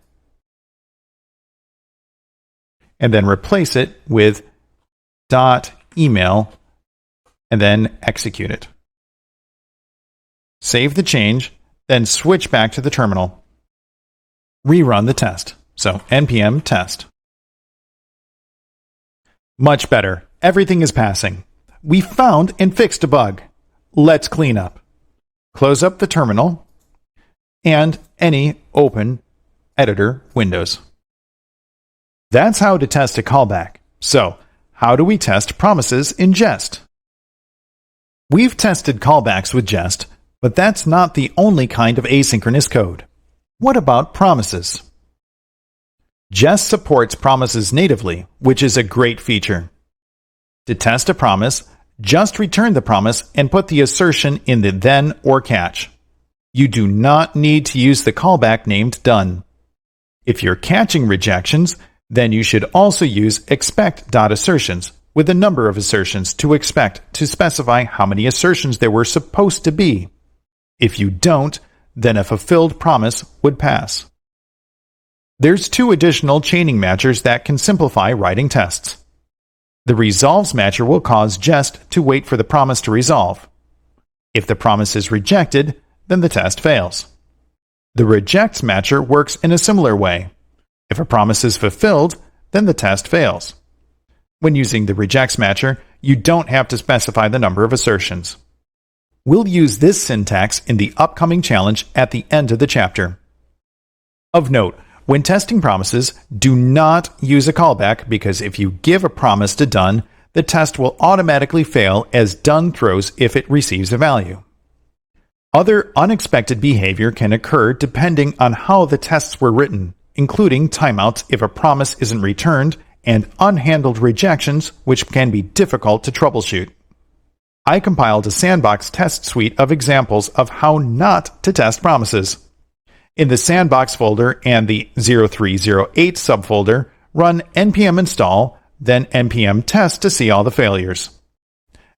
and then replace it with .email and then execute it. Save the change, then switch back to the terminal. Rerun the test. So npm test. Much better. Everything is passing. We found and fixed a bug. Let's clean up. Close up the terminal and any open editor windows. That's how to test a callback. So, how do we test promises in Jest? We've tested callbacks with Jest, but that's not the only kind of asynchronous code. What about promises? Jest supports promises natively, which is a great feature. To test a promise, just return the promise and put the assertion in the then or catch. You do not need to use the callback named done. If you're catching rejections, then you should also use expect.assertions with a number of assertions to expect to specify how many assertions there were supposed to be. If you don't, then a fulfilled promise would pass. There's two additional chaining matchers that can simplify writing tests. The resolves matcher will cause Jest to wait for the promise to resolve. If the promise is rejected, then the test fails. The rejects matcher works in a similar way. If a promise is fulfilled, then the test fails. When using the rejects matcher, you don't have to specify the number of assertions. We'll use this syntax in the upcoming challenge at the end of the chapter. Of note, when testing promises, do not use a callback because if you give a promise to done, the test will automatically fail as done throws if it receives a value. Other unexpected behavior can occur depending on how the tests were written, including timeouts if a promise isn't returned and unhandled rejections, which can be difficult to troubleshoot. I compiled a sandbox test suite of examples of how not to test promises. In the sandbox folder and the 0308 subfolder, run npm install, then npm test to see all the failures.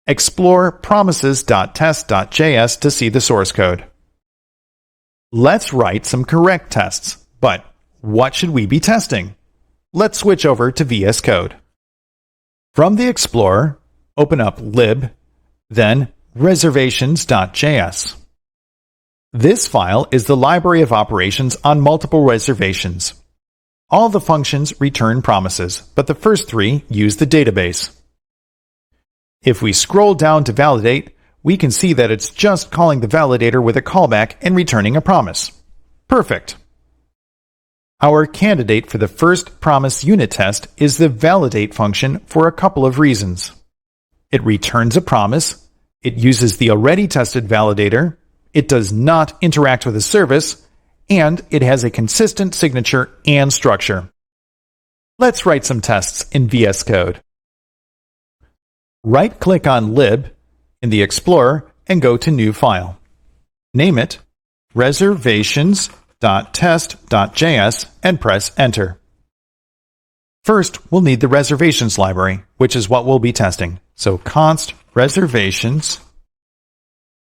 Explore promises.test.js to see the source code. Let's write some correct tests, but what should we be testing? Let's switch over to VS Code. From the Explorer, open up lib, then reservations.js. This file is the library of operations on multiple reservations. All the functions return promises, but the first three use the database. If we scroll down to validate, we can see that it's just calling the validator with a callback and returning a promise. Perfect. Our candidate for the first promise unit test is the validate function for a couple of reasons. It returns a promise, it uses the already tested validator, it does not interact with a service, and it has a consistent signature and structure. Let's write some tests in VS Code. Right-click on lib in the Explorer and go to New File. Name it reservations.test.js and press Enter. First, we'll need the reservations library, which is what we'll be testing. So const reservations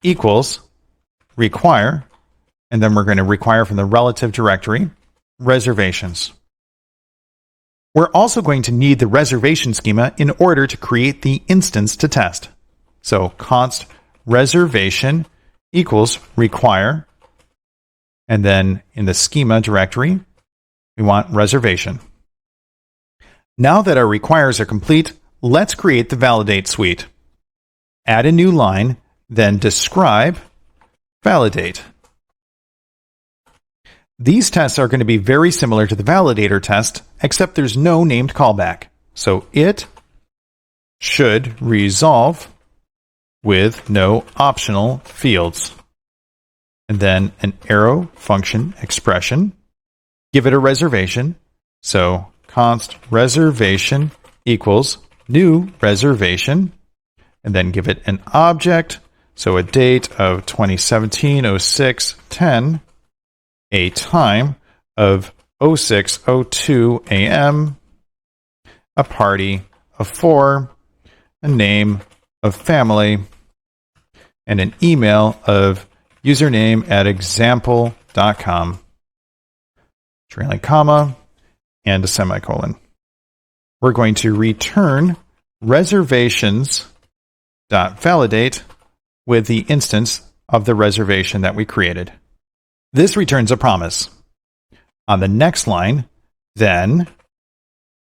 equals require, and then we're going to require from the relative directory, reservations. We're also going to need the reservation schema in order to create the instance to test. So const reservation equals require, and then in the schema directory, we want reservation. Now that our requires are complete, let's create the validate suite. Add a new line, then describe validate. These tests are going to be very similar to the validator test, except there's no named callback. So it should resolve with no optional fields. And then an arrow function expression. Give it a reservation. So const reservation equals new reservation. And then give it an object. So a date of 2017-06-10. A time of 06:02 a.m., a party of 4, a name of family, and an email of username@example.com, trailing comma, and a semicolon. We're going to return reservations.validate with the instance of the reservation that we created. This returns a promise. On the next line, then,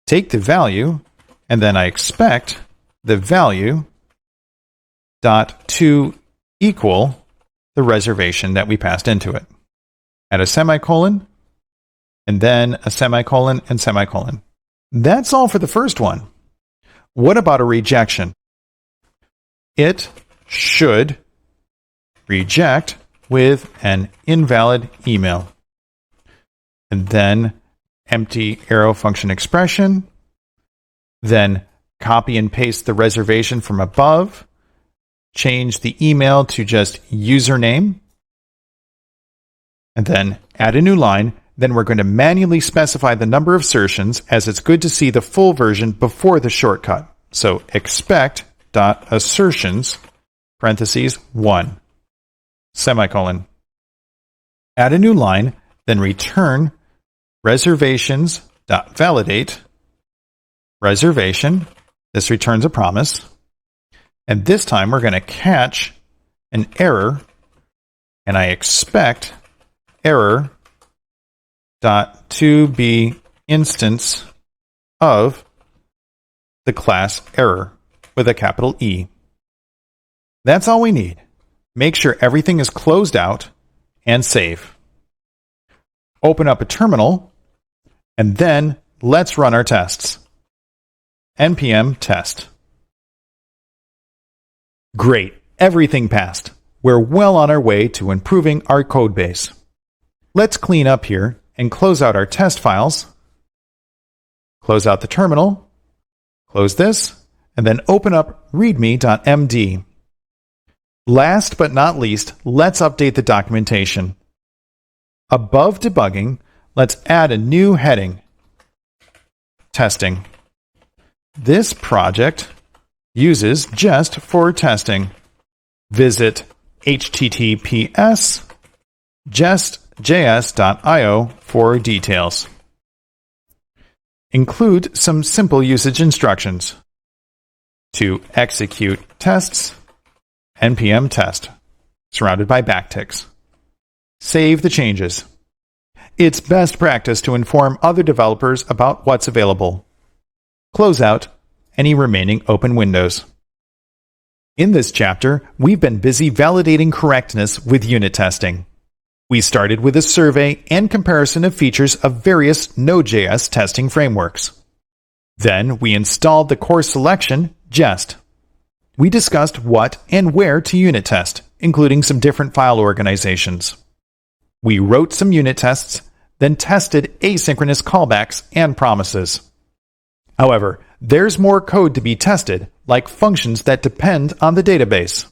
take the value, and then I expect the value to equal the reservation that we passed into it. Add a semicolon, and then a semicolon and semicolon. That's all for the first one. What about a rejection? It should reject with an invalid email. And then empty arrow function expression. Then copy and paste the reservation from above. Change the email to just username. And then add a new line. Then we're going to manually specify the number of assertions, as it's good to see the full version before the shortcut. So expect.assertions, parentheses, 1. Semicolon. Add a new line, then return reservations.validate reservation. This returns a promise. And this time we're going to catch an error, and I expect error to be instance of the class error with a capital E. That's all we need. Make sure everything is closed out and save. Open up a terminal, and then let's run our tests. npm test. Great, everything passed. We're well on our way to improving our code base. Let's clean up here and close out our test files. Close out the terminal. Close this, and then open up readme.md. Last but not least, let's update the documentation. Above debugging, let's add a new heading. Testing. This project uses jest for testing. Visit https://jest.js.io for details. Include some simple usage instructions. To execute tests, npm test, surrounded by backticks. Save the changes. It's best practice to inform other developers about what's available. Close out any remaining open windows. In this chapter, we've been busy validating correctness with unit testing. We started with a survey and comparison of features of various Node.js testing frameworks. Then we installed the course selection, Jest. We discussed what and where to unit test, including some different file organizations. We wrote some unit tests, then tested asynchronous callbacks and promises. However, there's more code to be tested, like functions that depend on the database.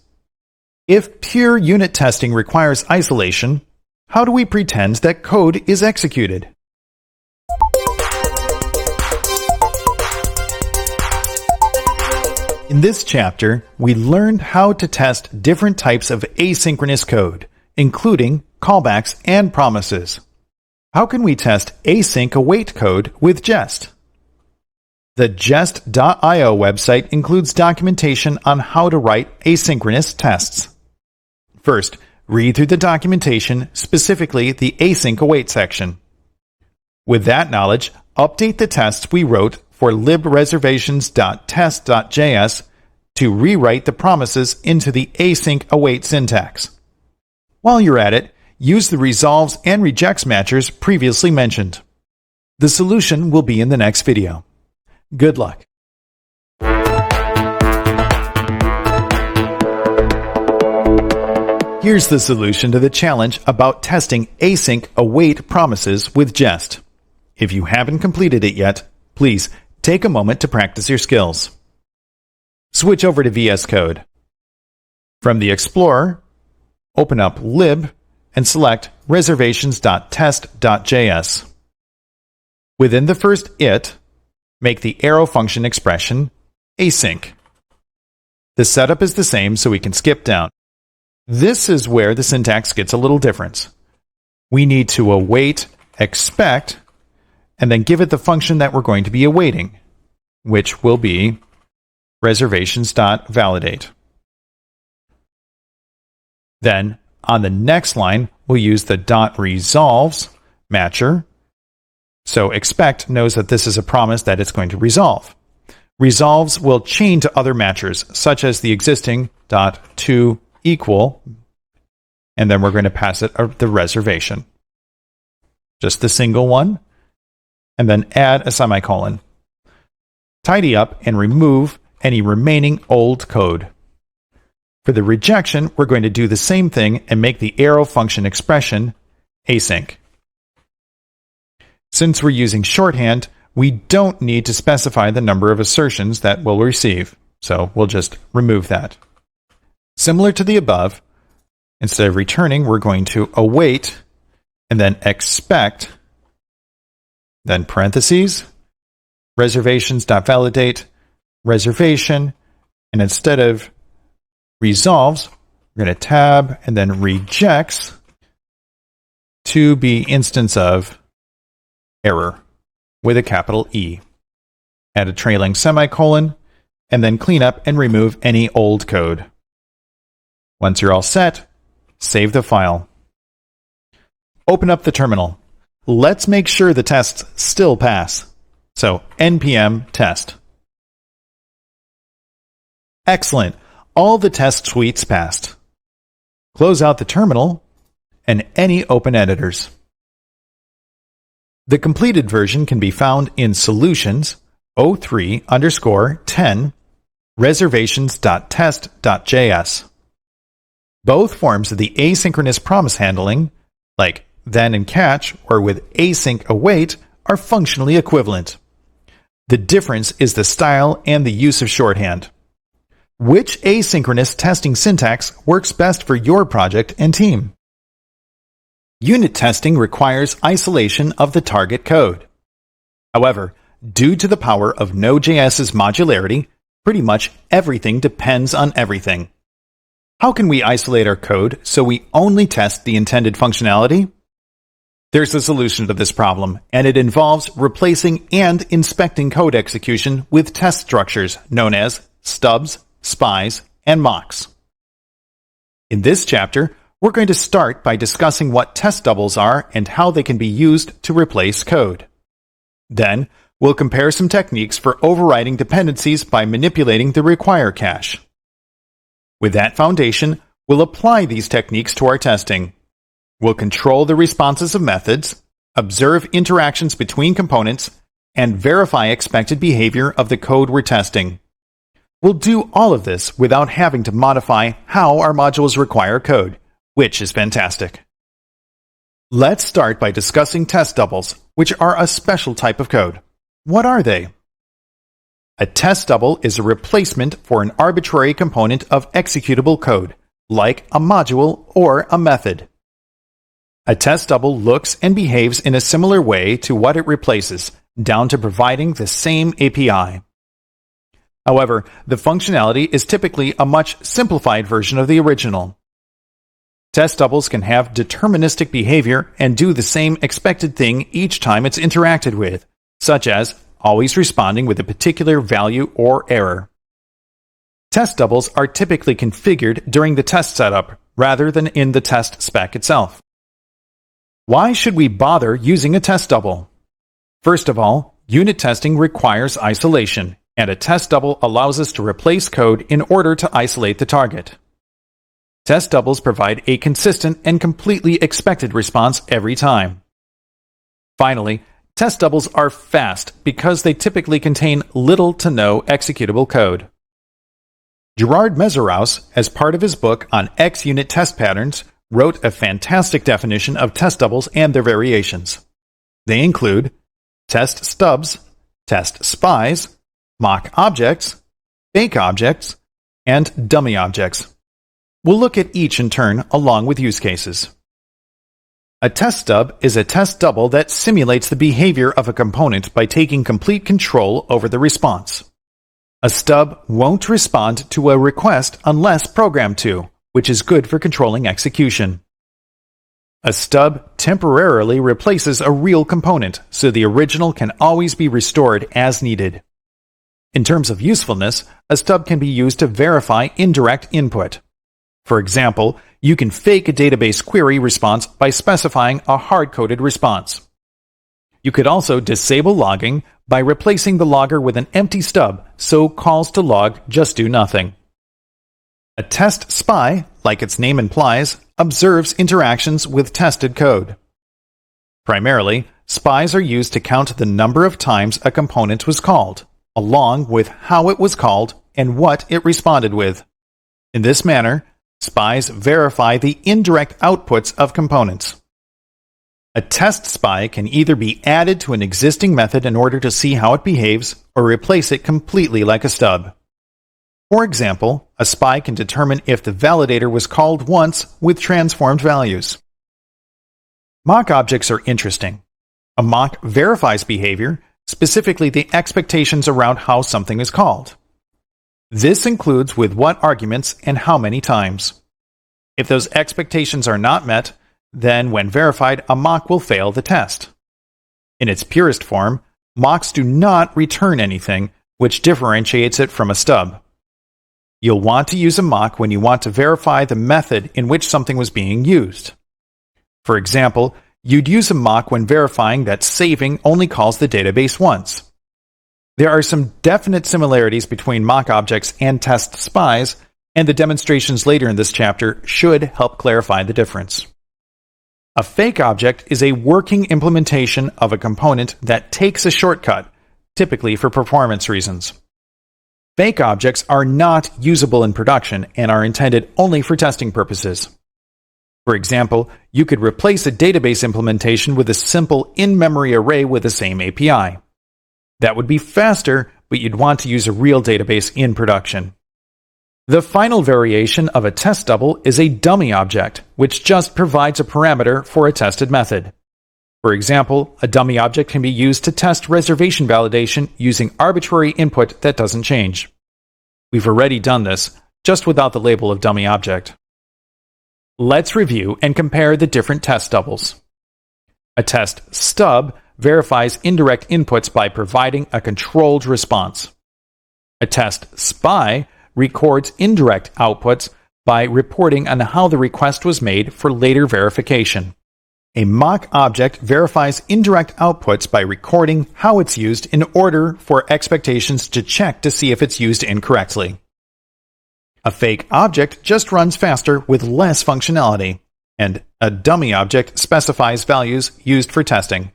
If pure unit testing requires isolation, how do we pretend that code is executed? In this chapter, we learned how to test different types of asynchronous code, including callbacks and promises. How can we test async await code with Jest? The jest.io website includes documentation on how to write asynchronous tests. First, read through the documentation, specifically the async await section. With that knowledge, update the tests we wrote for libreservations.test.js to rewrite the promises into the async await syntax. While you're at it, use the resolves and rejects matchers previously mentioned. The solution will be in the next video. Good luck. Here's the solution to the challenge about testing async await promises with Jest. If you haven't completed it yet, please take a moment to practice your skills. Switch over to VS Code. From the Explorer, open up lib and select reservations.test.js. Within the first it, make the arrow function expression async. The setup is the same, so we can skip down. This is where the syntax gets a little different. We need to await, expect, and then give it the function that we're going to be awaiting, which will be reservations.validate. Then, on the next line, we'll use the .resolves matcher. So expect knows that this is a promise that it's going to resolve. Resolves will chain to other matchers, such as the existing .to equal, and then we're going to pass it the reservation. Just the single one, and then add a semicolon. Tidy up and remove any remaining old code. For the rejection, we're going to do the same thing and make the arrow function expression async. Since we're using shorthand, we don't need to specify the number of assertions that we'll receive, so we'll just remove that. Similar to the above, instead of returning, we're going to await and then expect, then parentheses, reservations.validate, reservation, and instead of resolves, we're going to tab and then rejects to be instance of error with a capital E. Add a trailing semicolon, and then clean up and remove any old code. Once you're all set, save the file. Open up the terminal. Let's make sure the tests still pass. So npm test. Excellent. All the test suites passed. Close out the terminal and any open editors. The completed version can be found in Solutions 03_10 reservations.test.js. Both forms of the asynchronous promise handling, like then and catch or with async await, are functionally equivalent. The difference is the style and the use of shorthand. Which asynchronous testing syntax works best for your project and team? Unit testing requires isolation of the target code. However, due to the power of Node.js's modularity, pretty much everything depends on everything. How can we isolate our code so we only test the intended functionality? There's a solution to this problem, and it involves replacing and inspecting code execution with test structures known as stubs, spies, and mocks. In this chapter, we're going to start by discussing what test doubles are and how they can be used to replace code. Then, we'll compare some techniques for overriding dependencies by manipulating the require cache. With that foundation, we'll apply these techniques to our testing. We'll control the responses of methods, observe interactions between components, and verify expected behavior of the code we're testing. We'll do all of this without having to modify how our modules require code, which is fantastic. Let's start by discussing test doubles, which are a special type of code. What are they? A test double is a replacement for an arbitrary component of executable code, like a module or a method. A test double looks and behaves in a similar way to what it replaces, down to providing the same API. However, the functionality is typically a much simplified version of the original. Test doubles can have deterministic behavior and do the same expected thing each time it's interacted with, such as always responding with a particular value or error. Test doubles are typically configured during the test setup rather than in the test spec itself. Why should we bother using a test double? First of all, unit testing requires isolation, and a test double allows us to replace code in order to isolate the target. Test doubles provide a consistent and completely expected response every time. Finally, test doubles are fast because they typically contain little to no executable code. Gerard Meseraus, as part of his book on X-unit test patterns, wrote a fantastic definition of test doubles and their variations. They include test stubs, test spies, mock objects, fake objects, and dummy objects. We'll look at each in turn along with use cases. A test stub is a test double that simulates the behavior of a component by taking complete control over the response. A stub won't respond to a request unless programmed to, which is good for controlling execution. A stub temporarily replaces a real component, so the original can always be restored as needed. In terms of usefulness, a stub can be used to verify indirect input. For example, you can fake a database query response by specifying a hard-coded response. You could also disable logging by replacing the logger with an empty stub, so calls to log just do nothing. A test spy, like its name implies, observes interactions with tested code. Primarily, spies are used to count the number of times a component was called, along with how it was called and what it responded with. In this manner, spies verify the indirect outputs of components. A test spy can either be added to an existing method in order to see how it behaves, or replace it completely like a stub. For example, a spy can determine if the validator was called once with transformed values. Mock objects are interesting. A mock verifies behavior, specifically the expectations around how something is called. This includes with what arguments and how many times. If those expectations are not met, then when verified, a mock will fail the test. In its purest form, mocks do not return anything, which differentiates it from a stub. You'll want to use a mock when you want to verify the method in which something was being used. For example, you'd use a mock when verifying that saving only calls the database once. There are some definite similarities between mock objects and test spies, and the demonstrations later in this chapter should help clarify the difference. A fake object is a working implementation of a component that takes a shortcut, typically for performance reasons. Fake objects are not usable in production and are intended only for testing purposes. For example, you could replace a database implementation with a simple in-memory array with the same API. That would be faster, but you'd want to use a real database in production. The final variation of a test double is a dummy object, which just provides a parameter for a tested method. For example, a dummy object can be used to test reservation validation using arbitrary input that doesn't change. We've already done this, just without the label of dummy object. Let's review and compare the different test doubles. A test stub verifies indirect inputs by providing a controlled response. A test spy records indirect outputs by reporting on how the request was made for later verification. A mock object verifies indirect outputs by recording how it's used in order for expectations to check to see if it's used incorrectly. A fake object just runs faster with less functionality. and a dummy object specifies values used for testing.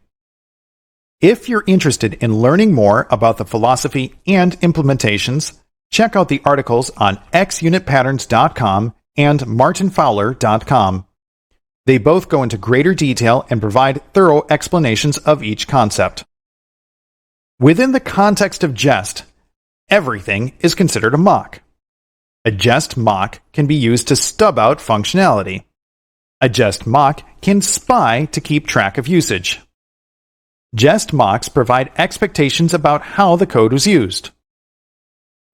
If you're interested in learning more about the philosophy and implementations, check out the articles on xunitpatterns.com and martinfowler.com. They both go into greater detail and provide thorough explanations of each concept. Within the context of jest, everything is considered a mock. A jest mock can be used to stub out functionality. A jest mock can spy to keep track of usage. Jest mocks provide expectations about how the code was used.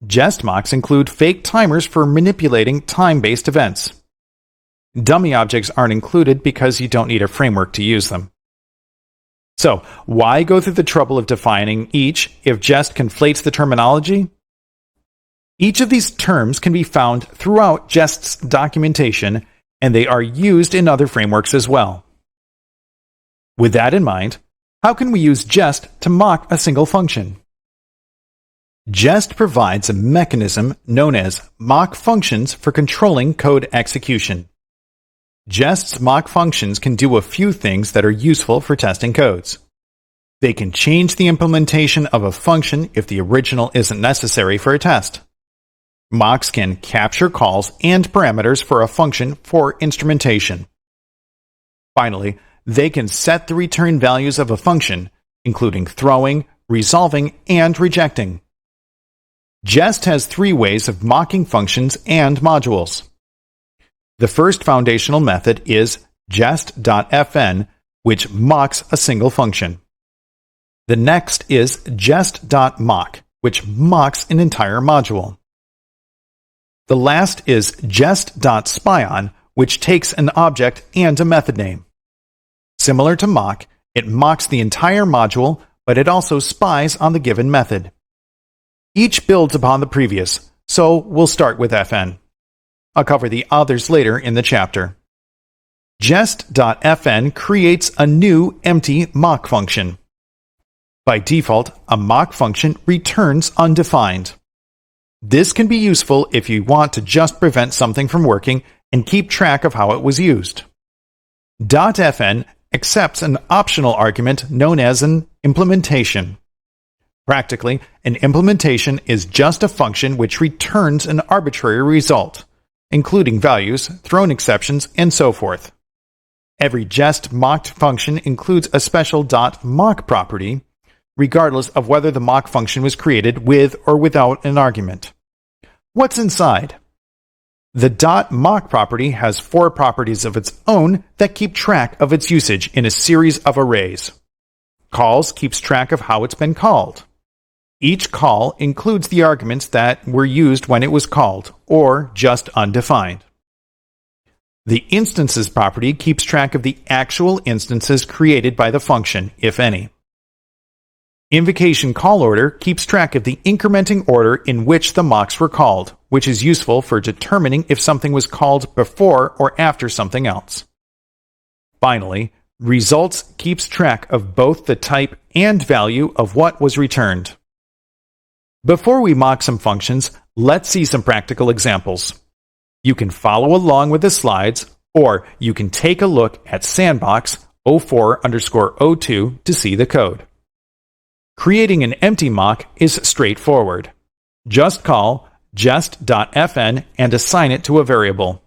Jest mocks include fake timers for manipulating time-based events. Dummy objects aren't included because you don't need a framework to use them. So, why go through the trouble of defining each if jest conflates the terminology? Each of these terms can be found throughout jest's documentation, and they are used in other frameworks as well. With that in mind, how can we use jest to mock a single function? Jest provides a mechanism known as mock functions for controlling code execution. Jest's mock functions can do a few things that are useful for testing codes. They can change the implementation of a function if the original isn't necessary for a test. Mocks can capture calls and parameters for a function for instrumentation. Finally, they can set the return values of a function, including throwing, resolving, and rejecting. Jest has 3 ways of mocking functions and modules. The first foundational method is jest.fn, which mocks a single function. The next is jest.mock, which mocks an entire module. The last is jest.spyon, which takes an object and a method name. Similar to mock, it mocks the entire module, but it also spies on the given method. Each builds upon the previous, so we'll start with fn. I'll cover the others later in the chapter. Jest.fn creates a new empty mock function. By default, a mock function returns undefined. This can be useful if you want to just prevent something from working and keep track of how it was used. .fn accepts an optional argument known as an implementation. Practically, an implementation is just a function which returns an arbitrary result, including values, thrown exceptions, and so forth. Every jest mocked function includes a special .mock property, regardless of whether the mock function was created with or without an argument. What's inside? The .mock property has 4 properties of its own that keep track of its usage in a series of arrays. Calls keeps track of how it's been called. Each call includes the arguments that were used when it was called, or just undefined. The instances property keeps track of the actual instances created by the function, if any. Invocation call order keeps track of the incrementing order in which the mocks were called, which is useful for determining if something was called before or after something else. Finally, results keeps track of both the type and value of what was returned. Before we mock some functions, let's see some practical examples. You can follow along with the slides, or you can take a look at sandbox 04_02 to see the code. Creating an empty mock is straightforward. Just call jest.fn and assign it to a variable.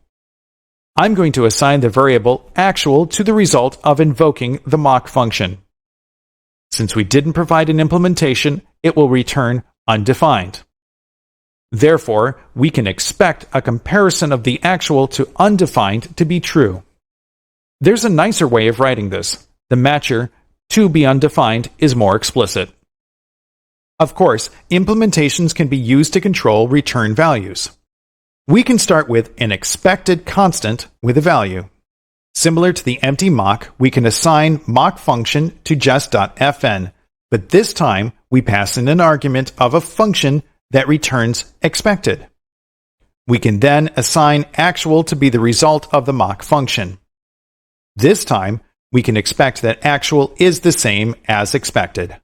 I'm going to assign the variable actual to the result of invoking the mock function. Since we didn't provide an implementation, it will return undefined. Therefore, we can expect a comparison of the actual to undefined to be true. There's a nicer way of writing this. The matcher to be undefined is more explicit. Of course, implementations can be used to control return values. We can start with an expected constant with a value. Similar to the empty mock, we can assign mock function to jest.fn, but this time we pass in an argument of a function that returns expected. We can then assign actual to be the result of the mock function. This time, we can expect that actual is the same as expected.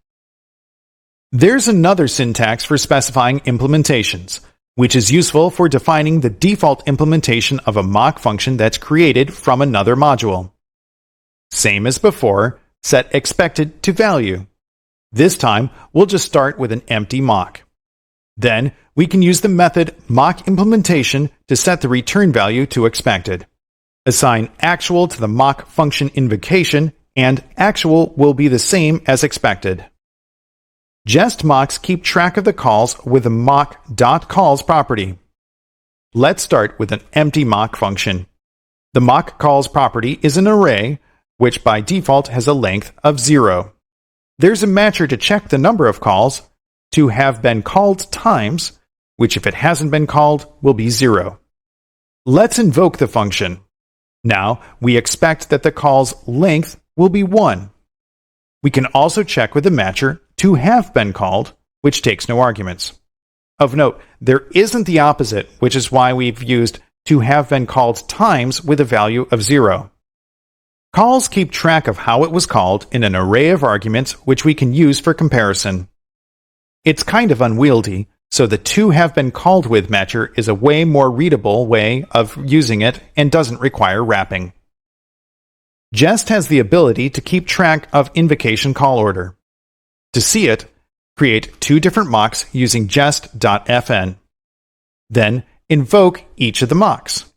There's another syntax for specifying implementations, which is useful for defining the default implementation of a mock function that's created from another module. Same as before, set expected to value. This time, we'll just start with an empty mock. Then, we can use the method mock implementation to set the return value to expected. Assign actual to the mock function invocation, and actual will be the same as expected. Jest mocks keep track of the calls with the mock.calls property. Let's start with an empty mock function. The mock calls property is an array, which by default has a length of 0. There's a matcher to check the number of calls to have been called times, which if it hasn't been called will be 0. Let's invoke the function. Now we expect that the call's length will be 1. We can also check with the matcher to have been called, which takes no arguments. Of note, there isn't the opposite, which is why we've used to have been called times with a value of 0. Calls keep track of how it was called in an array of arguments which we can use for comparison. It's kind of unwieldy, so the to have been called with matcher is a way more readable way of using it and doesn't require wrapping. Jest has the ability to keep track of invocation call order. To see it, create 2 different mocks using jest.fn. Then invoke each of the mocks.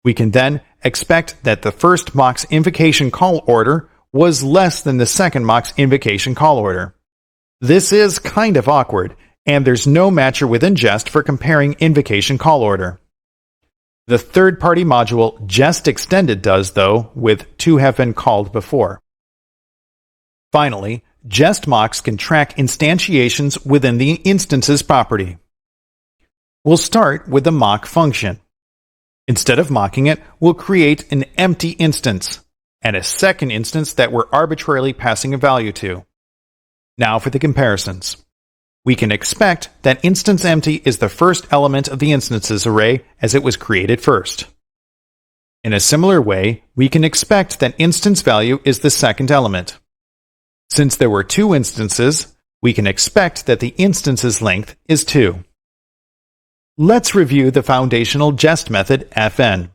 We can then expect that the first mock's invocation call order was less than the second mock's invocation call order. This is kind of awkward, and there's no matcher within Jest for comparing invocation call order. The third-party module Jest Extended does, though, with to have been called before. Finally, Jest mocks can track instantiations within the instances property. We'll start with the mock function. Instead of mocking it, we'll create an empty instance, and a second instance that we're arbitrarily passing a value to. Now for the comparisons. We can expect that instance empty is the first element of the instances array as it was created first. In a similar way, we can expect that instance value is the second element. Since there were 2 instances, we can expect that the instance's length is 2. Let's review the foundational jest method fn.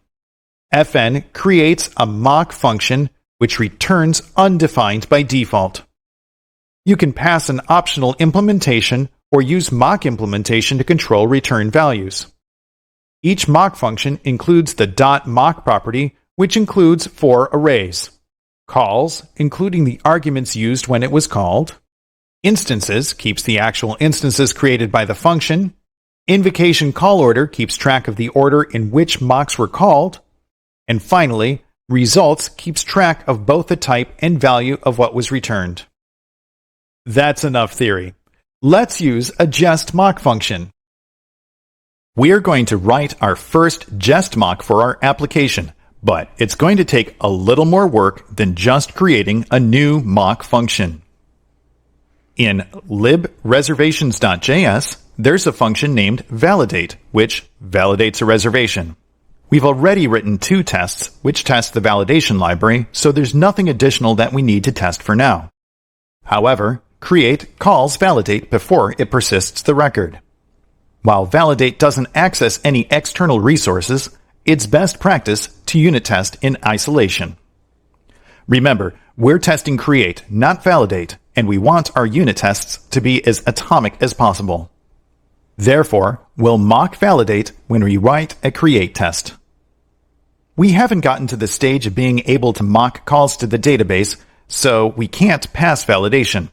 Fn creates a mock function which returns undefined by default. You can pass an optional implementation or use mock implementation to control return values. Each mock function includes the .mock property, which includes 4 arrays. Calls, including the arguments used when it was called. Instances keeps the actual instances created by the function. Invocation call order keeps track of the order in which mocks were called. And finally, results keeps track of both the type and value of what was returned. That's enough theory. Let's use a jest mock function. We are going to write our first jest mock for our application, but it's going to take a little more work than just creating a new mock function. In libreservations.js, there's a function named validate, which validates a reservation. We've already written 2 tests, which test the validation library, so there's nothing additional that we need to test for now. However, create calls validate before it persists the record. While validate doesn't access any external resources, it's best practice to unit test in isolation. Remember, we're testing create, not validate, and we want our unit tests to be as atomic as possible. Therefore, we'll mock validate when we write a create test. We haven't gotten to the stage of being able to mock calls to the database, so we can't pass validation.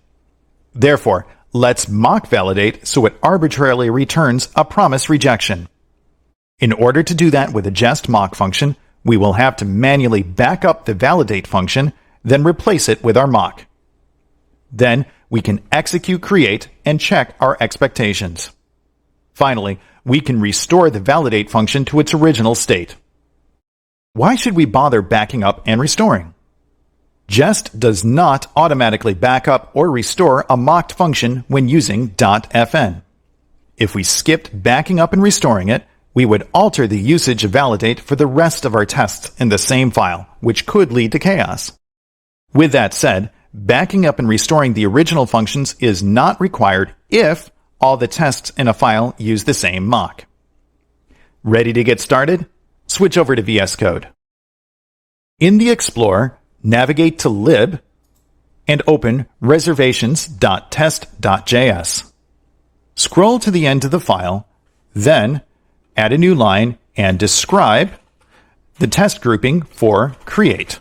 Therefore, let's mock validate so it arbitrarily returns a promise rejection. In order to do that with a jest mock function, we will have to manually back up the validate function, then replace it with our mock. Then we can execute create and check our expectations. Finally, we can restore the validate function to its original state. Why should we bother backing up and restoring? Jest does not automatically back up or restore a mocked function when using .fn. If we skipped backing up and restoring it, we would alter the usage of validate for the rest of our tests in the same file, which could lead to chaos. With that said, backing up and restoring the original functions is not required if all the tests in a file use the same mock. Ready to get started? Switch over to VS Code. In the Explorer, navigate to lib and open reservations.test.js. Scroll to the end of the file, then add a new line and describe the test grouping for create.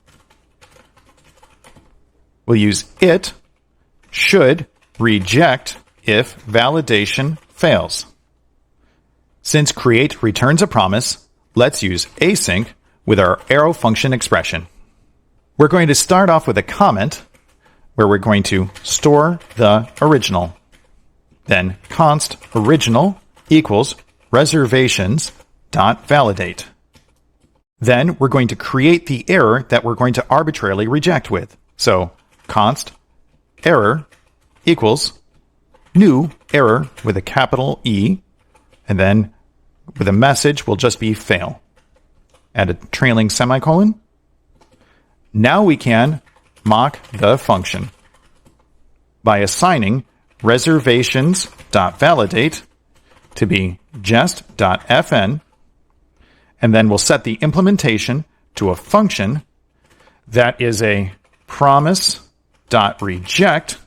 We'll use it should reject if validation fails. Since create returns a promise, let's use async with our arrow function expression. We're going to start off with a comment where we're going to store the original. Then const original equals reservations.validate. Then we're going to create the error that we're going to arbitrarily reject with. So const error equals new error with a capital E, and then with a message will just be fail. Add a trailing semicolon. Now we can mock the function by assigning reservations.validate to be jest.fn, and then we'll set the implementation to a function that is a promise.reject.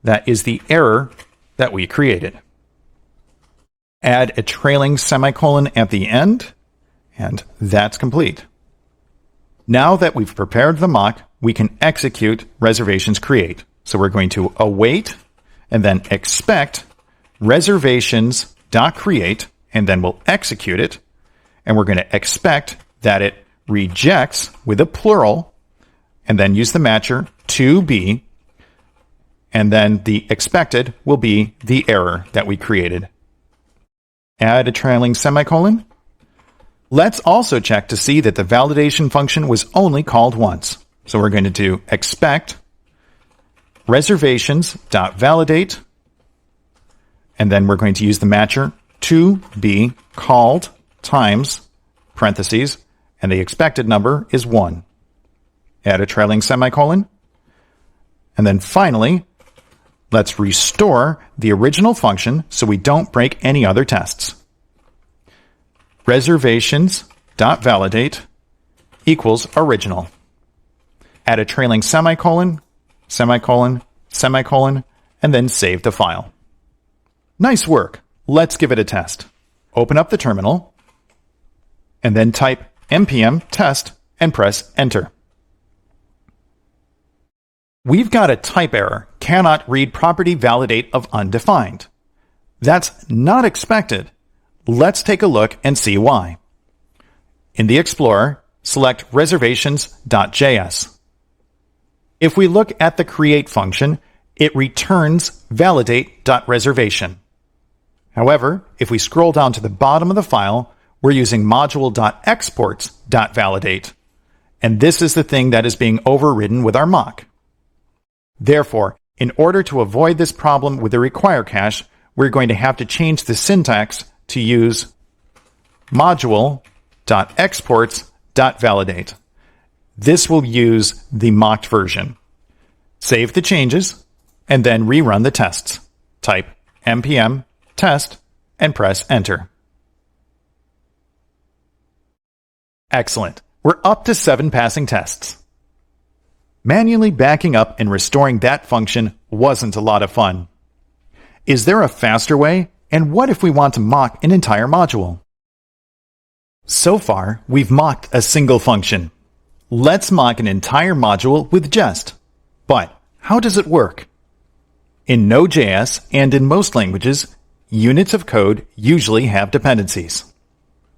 That is the error that we created. Add a trailing semicolon at the end, and that's complete. Now that we've prepared the mock, we can execute reservations create. So we're going to await and then expect reservations.create, and then we'll execute it. And we're going to expect that it rejects with a plural, and then use the matcher to be, and then the expected will be the error that we created. Add a trailing semicolon. Let's also check to see that the validation function was only called once. So we're going to do expect reservations.validate, and then we're going to use the matcher to be called times parentheses, and the expected number is 1. Add a trailing semicolon. And then finally, let's restore the original function so we don't break any other tests. Reservations.validate equals original. Add a trailing semicolon, semicolon, semicolon, and then save the file. Nice work. Let's give it a test. Open up the terminal, and then type npm test and press enter. We've got a type error, cannot read property validate of undefined. That's not expected. Let's take a look and see why. In the Explorer, select reservations.js. If we look at the create function, it returns validate.reservation. However, if we scroll down to the bottom of the file, we're using module.exports.validate, and this is the thing that is being overridden with our mock. Therefore, in order to avoid this problem with the require cache, we're going to have to change the syntax to use module.exports.validate. This will use the mocked version. Save the changes, and then rerun the tests. Type npm test and press enter. Excellent. We're up to 7 passing tests. Manually backing up and restoring that function wasn't a lot of fun. Is there a faster way? And what if we want to mock an entire module? So far, we've mocked a single function. Let's mock an entire module with jest. But how does it work? In Node.js and in most languages, units of code usually have dependencies.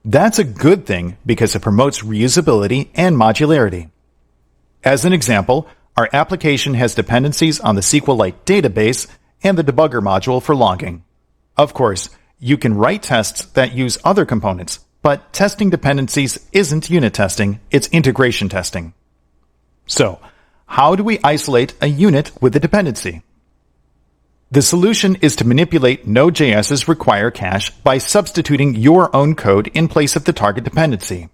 That's a good thing because it promotes reusability and modularity. As an example, our application has dependencies on the SQLite database and the debugger module for logging. Of course, you can write tests that use other components, but testing dependencies isn't unit testing, it's integration testing. So, how do we isolate a unit with a dependency? The solution is to manipulate Node.js's require cache by substituting your own code in place of the target dependency.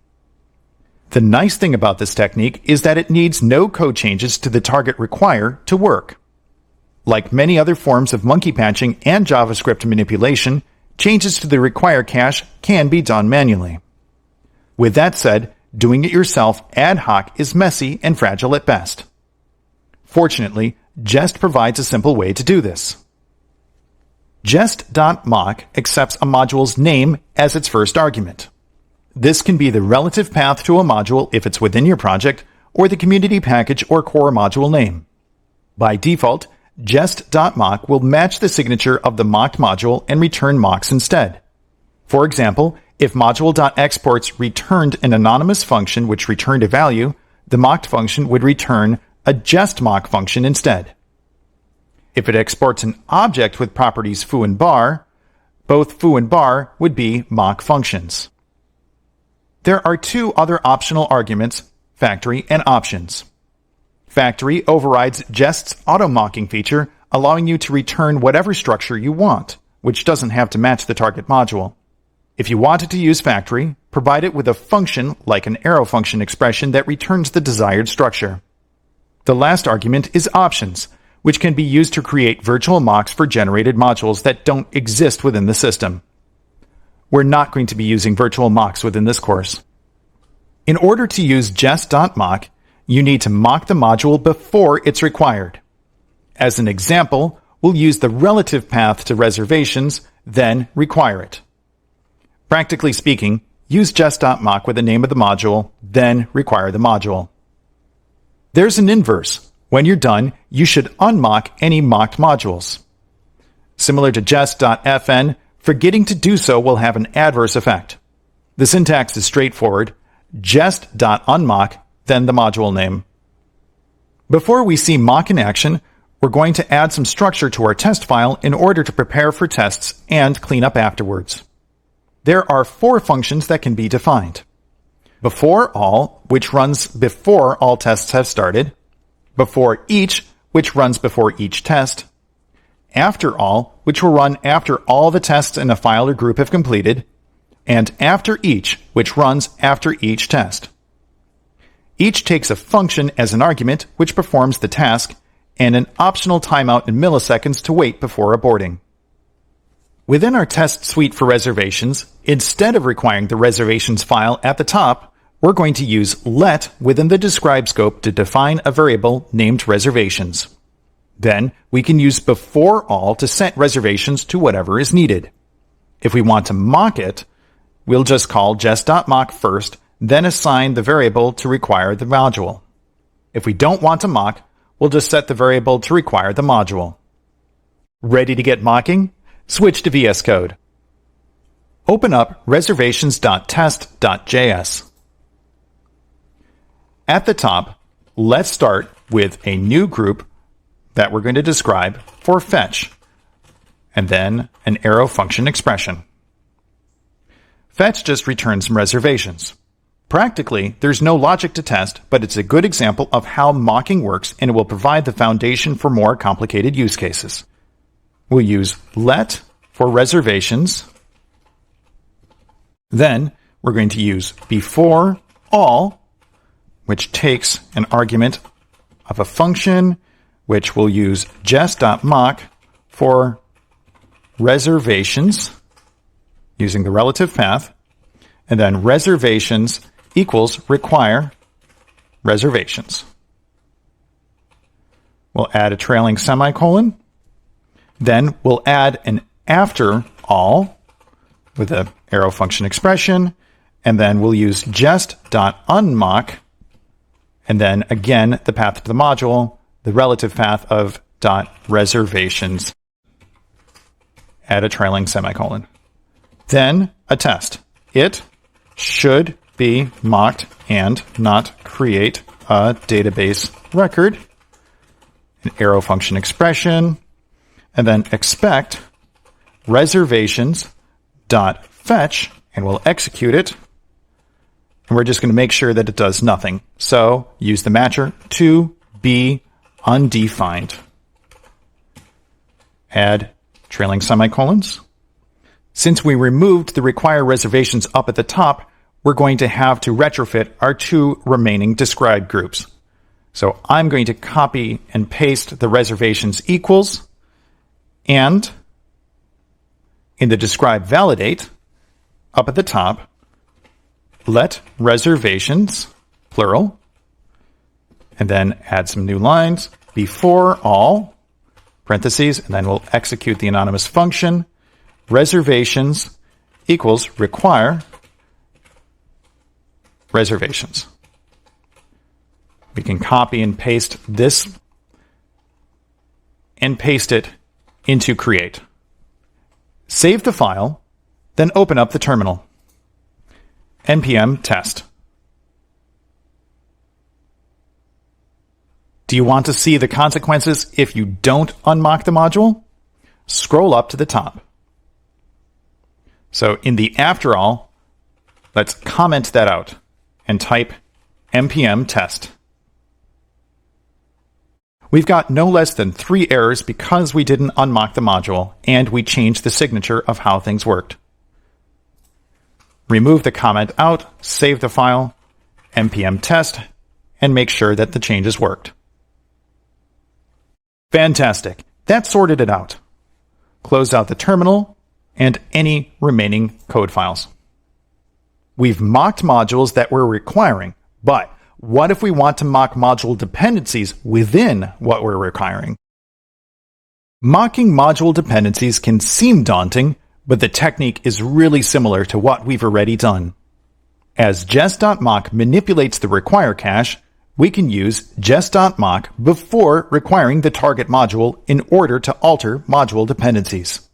The nice thing about this technique is that it needs no code changes to the target require to work. Like many other forms of monkey patching and JavaScript manipulation, changes to the require cache can be done manually. With that said, doing it yourself ad hoc is messy and fragile at best. Fortunately, Jest provides a simple way to do this. Jest.mock accepts a module's name as its first argument. This can be the relative path to a module if it's within your project, or the community package or core module name. By default, Jest.mock will match the signature of the mocked module and return mocks instead. For example, if module.exports returned an anonymous function which returned a value, the mocked function would return a JestMock function instead. If it exports an object with properties foo and bar, both foo and bar would be mock functions. There are two other optional arguments, factory and options. Factory overrides Jest's auto-mocking feature, allowing you to return whatever structure you want, which doesn't have to match the target module. If you wanted to use factory, provide it with a function like an arrow function expression that returns the desired structure. The last argument is options, which can be used to create virtual mocks for generated modules that don't exist within the system. We're not going to be using virtual mocks within this course. In order to use Jest.mock, you need to mock the module before it's required. As an example, we'll use the relative path to reservations, then require it. Practically speaking, use Jest.mock with the name of the module, then require the module. There's an inverse. When you're done, you should unmock any mocked modules. Similar to Jest.fn, forgetting to do so will have an adverse effect. The syntax is straightforward: jest.unmock, then the module name. Before we see mock in action, we're going to add some structure to our test file in order to prepare for tests and clean up afterwards. There are 4 functions that can be defined. Before all, which runs before all tests have started. Before each, which runs before each test. After all, which will run after all the tests in a file or group have completed. And after each, which runs after each test. Each takes a function as an argument, which performs the task, and an optional timeout in milliseconds to wait before aborting. Within our test suite for reservations, instead of requiring the reservations file at the top, we're going to use let within the describe scope to define a variable named reservations. Then we can use before all to set reservations to whatever is needed. If we want to mock it, we'll just call jest.mock first, then assign the variable to require the module. If we don't want to mock, we'll just set the variable to require the module. Ready to get mocking? Switch to VS Code. Open up reservations.test.js. At the top, let's start with a new group that we're going to describe for fetch, and then an arrow function expression. Fetch just returns some reservations. Practically, there's no logic to test, but it's a good example of how mocking works, and it will provide the foundation for more complicated use cases. We'll use let for reservations. Then we're going to use before all, which takes an argument of a function, which we'll use jest.mock for reservations, using the relative path, and then reservations equals require reservations. We'll add a trailing semicolon. Then we'll add an after all with an arrow function expression, and then we'll use jest.unmock, and then again the path to the module, the relative path of .reservations. Add a trailing semicolon. Then a test. It should be mocked and not create a database record. An arrow function expression, and then expect reservations.fetch, and we'll execute it. And we're just going to make sure that it does nothing. So use the matcher to be undefined. Add trailing semicolons. Since we removed the require reservations up at the top, we're going to have to retrofit our 2 remaining described groups. So I'm going to copy and paste the reservations equals, and in the describe validate, up at the top, let reservations, plural, and then add some new lines, before all, parentheses, and then we'll execute the anonymous function, reservations equals require reservations. We can copy and paste this and paste it into create. Save the file, then open up the terminal. npm test. Do you want to see the consequences if you don't unmock the module? Scroll up to the top. So in the after all, let's comment that out and type npm test. We've got no less than 3 errors because we didn't unmock the module and we changed the signature of how things worked. Remove the comment out, save the file, npm test, and make sure that the changes worked. Fantastic. That sorted it out. Close out the terminal and any remaining code files. We've mocked modules that we're requiring, but what if we want to mock module dependencies within what we're requiring? Mocking module dependencies can seem daunting, but the technique is really similar to what we've already done. As jest.mock manipulates the require cache, we can use jest.mock before requiring the target module in order to alter module dependencies.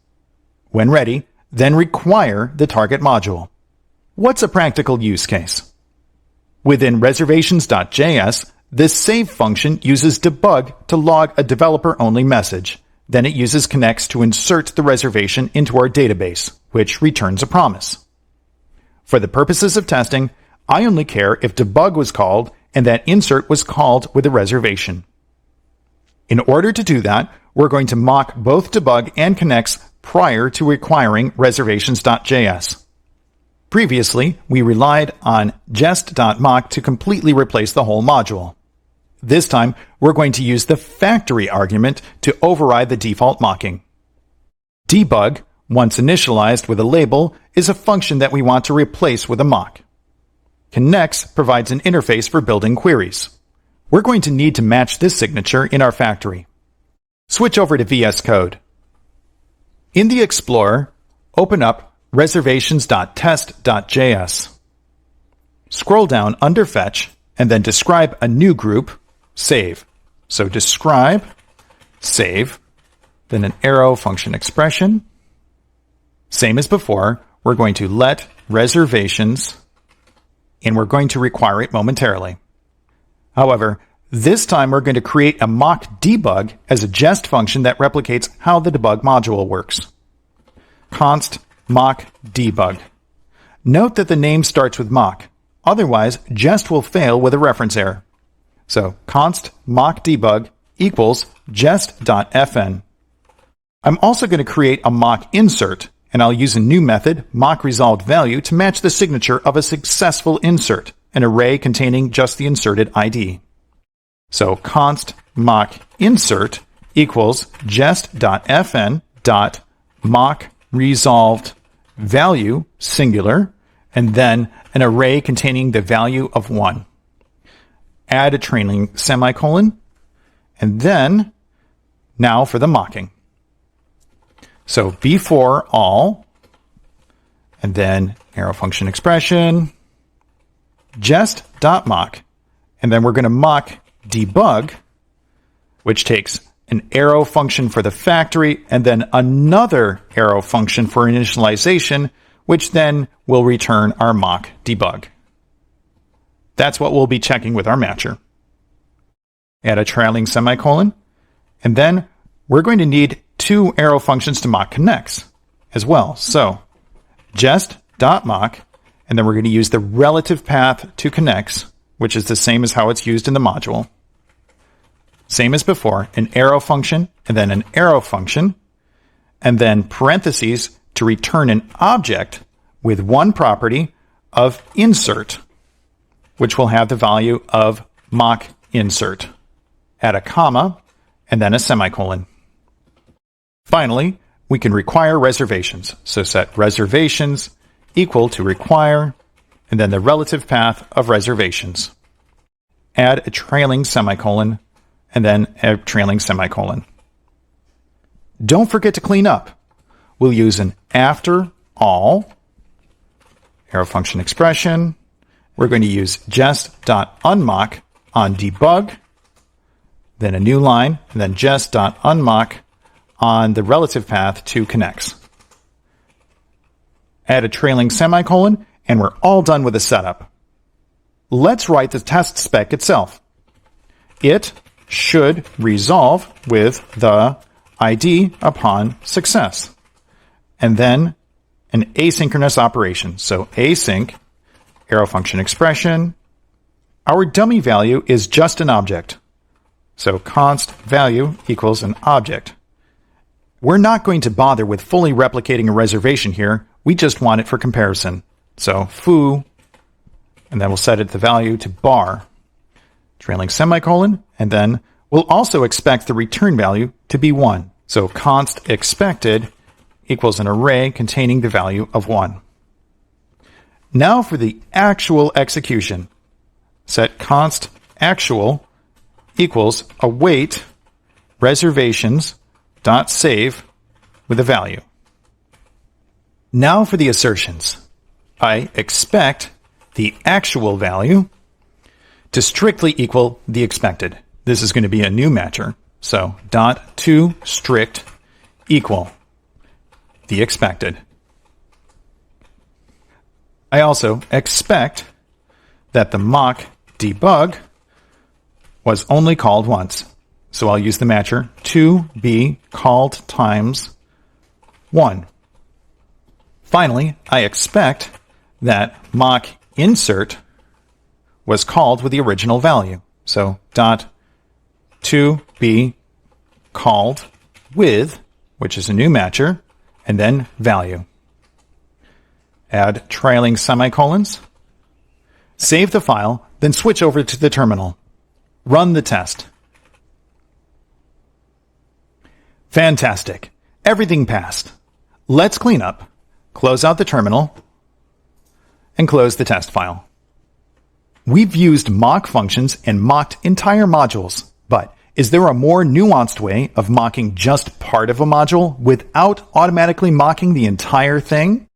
When ready, then require the target module. What's a practical use case? Within reservations.js, this save function uses debug to log a developer-only message. Then it uses connects to insert the reservation into our database, which returns a promise. For the purposes of testing, I only care if debug was called and that insert was called with a reservation. In order to do that, we're going to mock both debug and connects prior to requiring reservations.js. Previously, we relied on jest.mock to completely replace the whole module. This time, we're going to use the factory argument to override the default mocking. Debug, once initialized with a label, is a function that we want to replace with a mock. Connects provides an interface for building queries. We're going to need to match this signature in our factory. Switch over to VS Code. In the Explorer, open up reservations.test.js. Scroll down under Fetch, and then describe a new group, Save. So describe, save, then an arrow function expression. Same as before, we're going to let reservations, and we're going to require it momentarily. However, this time we're going to create a mock debug as a jest function that replicates how the debug module works. Const mock debug. Note that the name starts with mock. Otherwise, jest will fail with a reference error. So const mock debug equals jest.fn. I'm also going to create a mock insert, and I'll use a new method, mock resolved value, to match the signature of a successful insert, an array containing just the inserted ID. So const mock insert equals jest.fn dot mock resolved value, singular, and then an array containing the value of 1. Add a trailing semicolon, and then now for the mocking. So before all, and then arrow function expression, jest.mock, and then we're going to mock debug, which takes an arrow function for the factory, and then another arrow function for initialization, which then will return our mock debug. That's what we'll be checking with our matcher. Add a trailing semicolon, and then we're going to need 2 arrow functions to mock connects as well. So jest.mock, and then we're going to use the relative path to connects, which is the same as how it's used in the module. Same as before, an arrow function, and then an arrow function, and then parentheses to return an object with one property of insert, which will have the value of mock insert. Add a comma, and then a semicolon. Finally, we can require reservations. So set reservations equal to require, and then the relative path of reservations. Add a trailing semicolon, and then a trailing semicolon. Don't forget to clean up. We'll use an after all arrow function expression. We're going to use jest.unmock on debug, then a new line, and then jest.unmock on the relative path to connects. Add a trailing semicolon, and we're all done with the setup. Let's write the test spec itself. It should resolve with the ID upon success, and then an asynchronous operation. So async, arrow function expression. Our dummy value is just an object. So const value equals an object. We're not going to bother with fully replicating a reservation here. We just want it for comparison. So foo, and then we'll set it the value to bar, trailing semicolon, and then we'll also expect the return value to be 1. So const expected equals an array containing the value of 1. Now for the actual execution. Set const actual equals await reservations dot save with a value. Now for the assertions. I expect the actual value to strictly equal the expected. This is going to be a new matcher. So dot to strict equal the expected. I also expect that the mock debug was only called once. So I'll use the matcher to be called times 1. Finally, I expect that mock insert was called with the original value. So dot to be called with, which is a new matcher, and then value. Add trailing semicolons. Save the file, then switch over to the terminal. Run the test. Fantastic. Everything passed. Let's clean up, close out the terminal, and close the test file. We've used mock functions and mocked entire modules, but is there a more nuanced way of mocking just part of a module without automatically mocking the entire thing?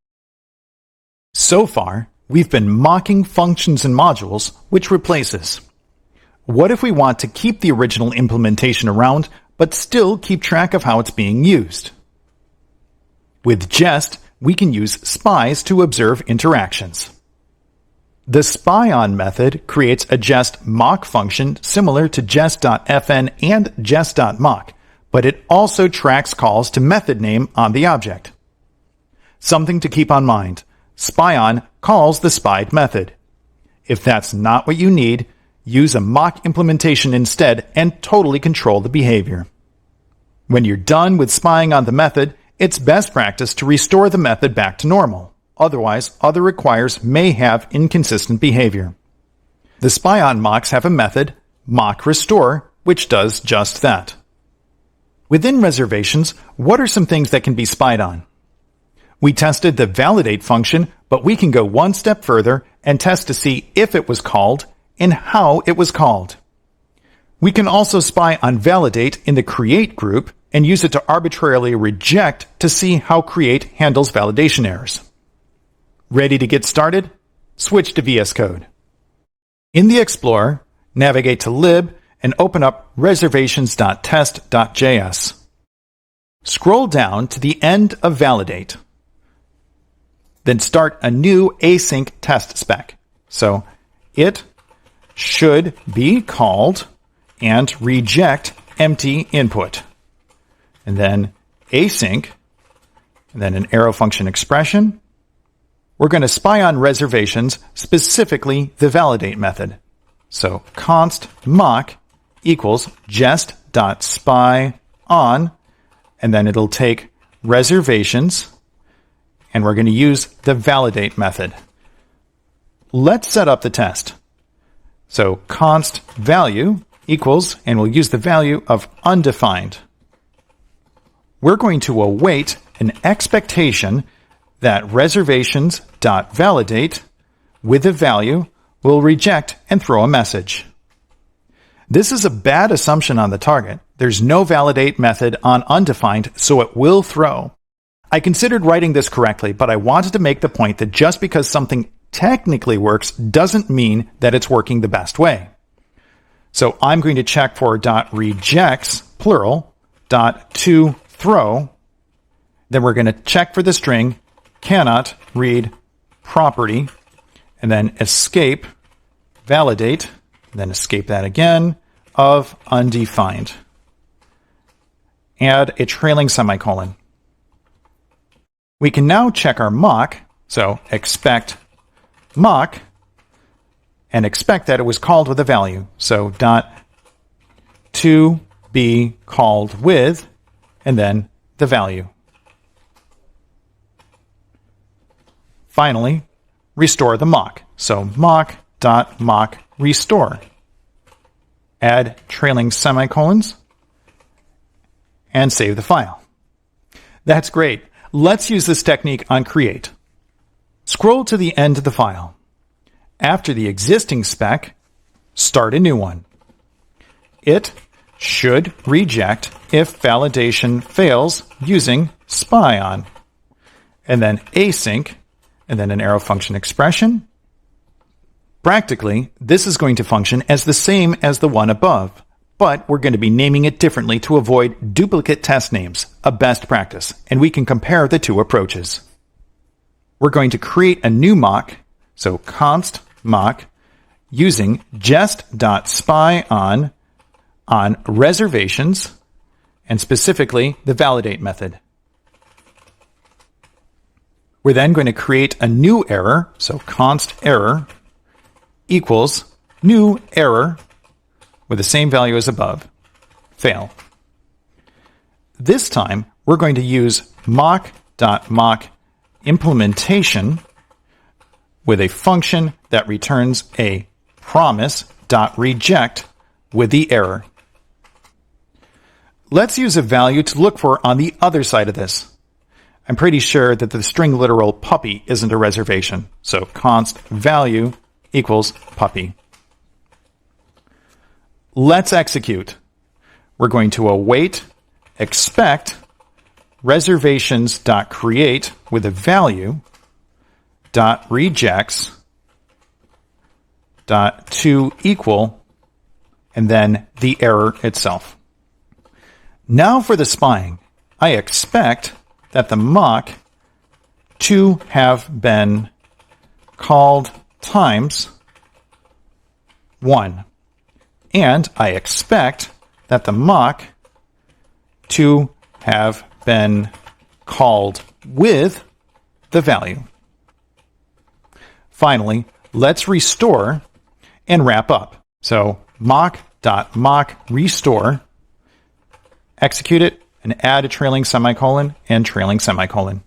So far, we've been mocking functions and modules, which replaces. What if we want to keep the original implementation around, but still keep track of how it's being used? With Jest, we can use spies to observe interactions. The spyon method creates a Jest mock function similar to jest.fn and jest.mock, but it also tracks calls to method name on the object. Something to keep on mind. Spyon calls the spied method. If that's not what you need, use a mock implementation instead and totally control the behavior. When you're done with spying on the method, it's best practice to restore the method back to normal. Otherwise, other requires may have inconsistent behavior. The spyon mocks have a method, mock_restore, which does just that. Within reservations, what are some things that can be spied on? We tested the validate function, but we can go one step further and test to see if it was called and how it was called. We can also spy on validate in the create group and use it to arbitrarily reject to see how create handles validation errors. Ready to get started? Switch to VS Code. In the Explorer, navigate to lib and open up reservations.test.js. Scroll down to the end of validate. Then start a new async test spec. So it should be called and reject empty input. And then async, and then an arrow function expression. We're going to spy on reservations, specifically the validate method. So const mock equals jest.spy on, and then it'll take reservations, and we're going to use the validate method. Let's set up the test. So const value equals, and we'll use the value of undefined. we're going to await an expectation that reservations.validate with a value will reject and throw a message. This is a bad assumption on the target. There's no validate method on undefined, so it will throw. I considered writing this correctly, but I wanted to make the point that just because something technically works doesn't mean that it's working the best way. So I'm going to check for .rejects, plural, .toThrow. Then we're going to check for the string cannot read property, and then escape validate, then escape that again, of undefined. Add a trailing semicolon. We can now check our mock, so expect mock, and expect that it was called with a value. So to be called with, and then the value. Finally, restore the mock. So mock.mock restore. Add trailing semicolons and save the file. That's great. Let's use this technique on create. Scroll to the end of the file. After the existing spec, start a new one. It should reject if validation fails using spy on, and then async, and then an arrow function expression. Practically, this is going to function as the same as the one above, but we're going to be naming it differently to avoid duplicate test names, a best practice, and we can compare the two approaches. We're going to create a new mock, so const mock, using jest.spy on reservations, and specifically the validate method. We're then going to create a new error, so const error equals new error with the same value as above, fail. This time, we're going to use mock.mock implementation with a function that returns a promise.reject with the error. Let's use a value to look for on the other side of this. I'm pretty sure that the string literal puppy isn't a reservation, so const value equals puppy. Let's execute. We're going to await expect reservations.create with a value .rejects .to equal, and then the error itself. Now for the spying. I expect that the mock to have been called times 1. And I expect that the mock to have been called with the value. Finally, let's restore and wrap up. So mock.mock restore, execute it, and add a trailing semicolon and trailing semicolon.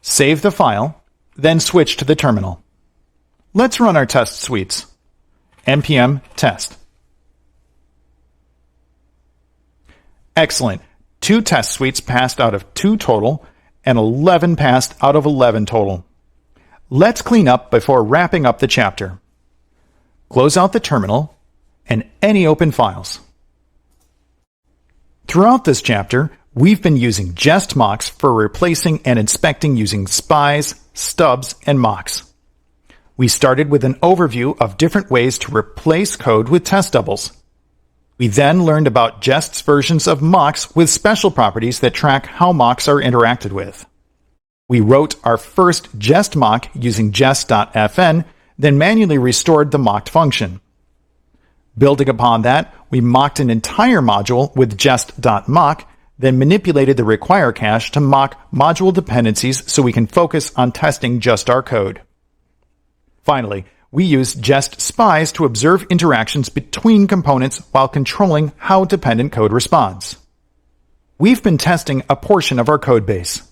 Save the file, then switch to the terminal. Let's run our test suites. npm test. Excellent. 2 test suites passed out of 2 total, and 11 passed out of 11 total. Let's clean up before wrapping up the chapter. Close out the terminal and any open files. Throughout this chapter, we've been using jest mocks for replacing and inspecting using spies, stubs, and mocks. We started with an overview of different ways to replace code with test doubles. We then learned about Jest's versions of mocks with special properties that track how mocks are interacted with. We wrote our first jest mock using jest.fn, then manually restored the mocked function. Building upon that, we mocked an entire module with jest.mock, then manipulated the require cache to mock module dependencies so we can focus on testing just our code. Finally, we use jest spies to observe interactions between components while controlling how dependent code responds. We've been testing a portion of our codebase.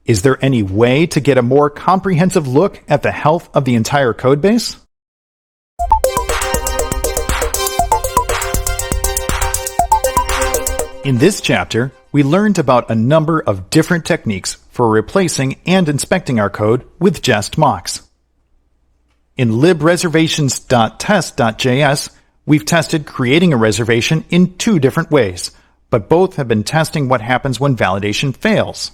Is there any way to get a more comprehensive look at the health of the entire codebase? In this chapter, we learned about a number of different techniques for replacing and inspecting our code with jest mocks. In libreservations.test.js, we've tested creating a reservation in two different ways, but both have been testing what happens when validation fails.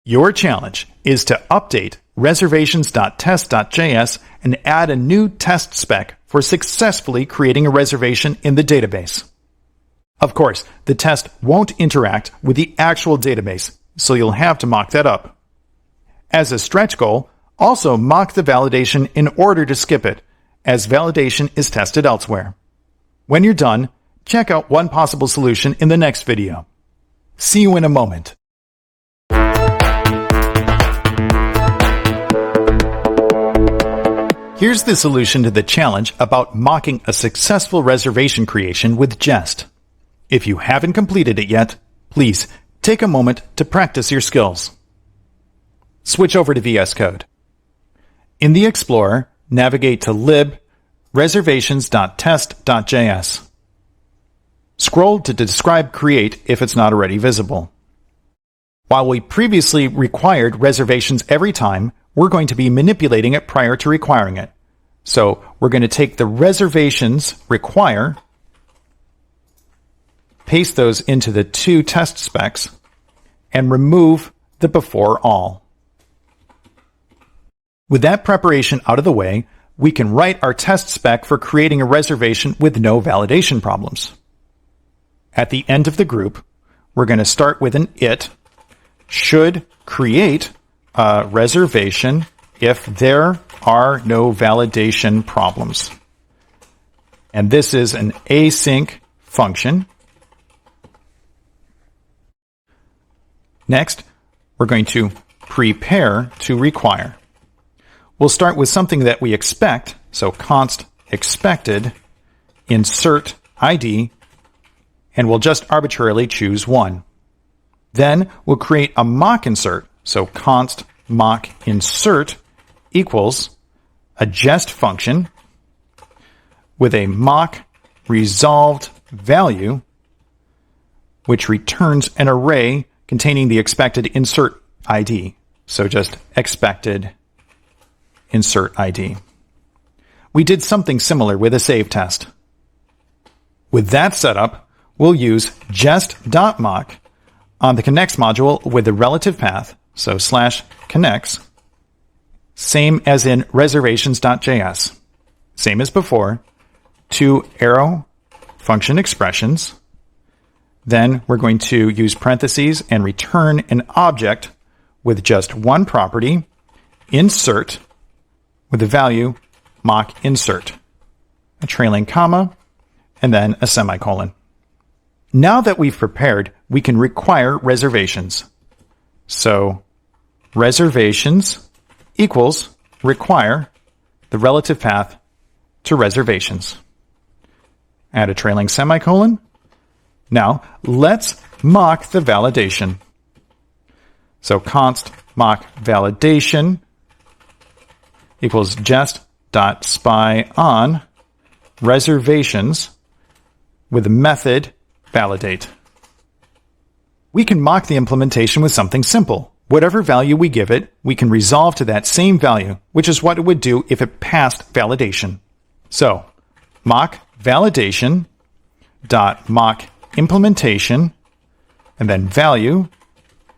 Your challenge is to update reservations.test.js and add a new test spec for successfully creating a reservation in the database. Of course, the test won't interact with the actual database, so you'll have to mock that up. As a stretch goal, also mock the validation in order to skip it, as validation is tested elsewhere. When you're done, check out one possible solution in the next video. See you in a moment. Here's the solution to the challenge about mocking a successful reservation creation with Jest. If you haven't completed it yet, please take a moment to practice your skills. Switch over to VS Code. In the Explorer, navigate to lib.reservations.test.js. Scroll to describe create if it's not already visible. While we previously required reservations every time, we're going to be manipulating it prior to requiring it. So we're going to take the reservations require, paste those into the two test specs, and remove the before all. With that preparation out of the way, we can write our test spec for creating a reservation with no validation problems. At the end of the group, we're going to start with an it should create a reservation if there are no validation problems. And this is an async function. Next, we're going to prepare to require. We'll start with something that we expect, so const expected insert ID, and we'll just arbitrarily choose 1. Then we'll create a mock insert, so const mock insert equals a jest function with a mock resolved value, which returns an array containing the expected insert ID. So just expected insert ID. We did something similar with a save test. With that setup, we'll use jest.mock on the connects module with the relative path, so /connects, same as in reservations.js. Same as before, 2 arrow function expressions. Then we're going to use parentheses and return an object with just one property, insert, with the value mock insert, a trailing comma, and then a semicolon. Now that we've prepared, we can require reservations. So reservations equals require the relative path to reservations. Add a trailing semicolon. Now, let's mock the validation. So const mock validation equals jest.spy on reservations with the method validate. We can mock the implementation with something simple. Whatever value we give it, we can resolve to that same value, which is what it would do if it passed validation. So, mock validation dot mock implementation, and then value,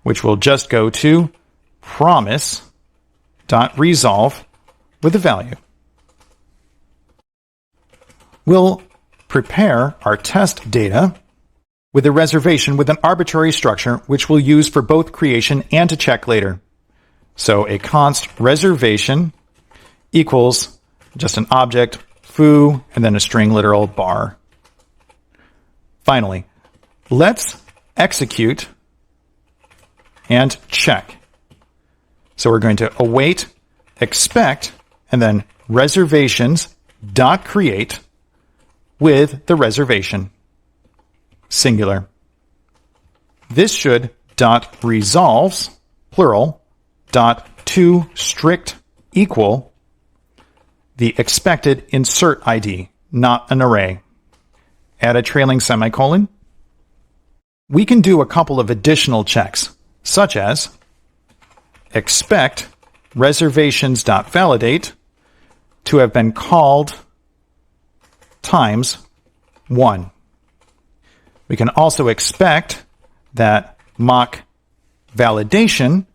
which will just go to promise dot resolve with the value. We'll prepare our test data with a reservation with an arbitrary structure, which we'll use for both creation and to check later. So a const reservation equals just an object, foo, and then a string literal bar. Finally, let's execute and check. So we're going to await, expect, and then reservations dot create with the reservation. Singular. This should dot resolves, plural, dot to strict equal the expected insert ID, not an array. Add a trailing semicolon. we can do a couple of additional checks, such as expect reservations.validate to have been called times 1. We can also expect that mock validation,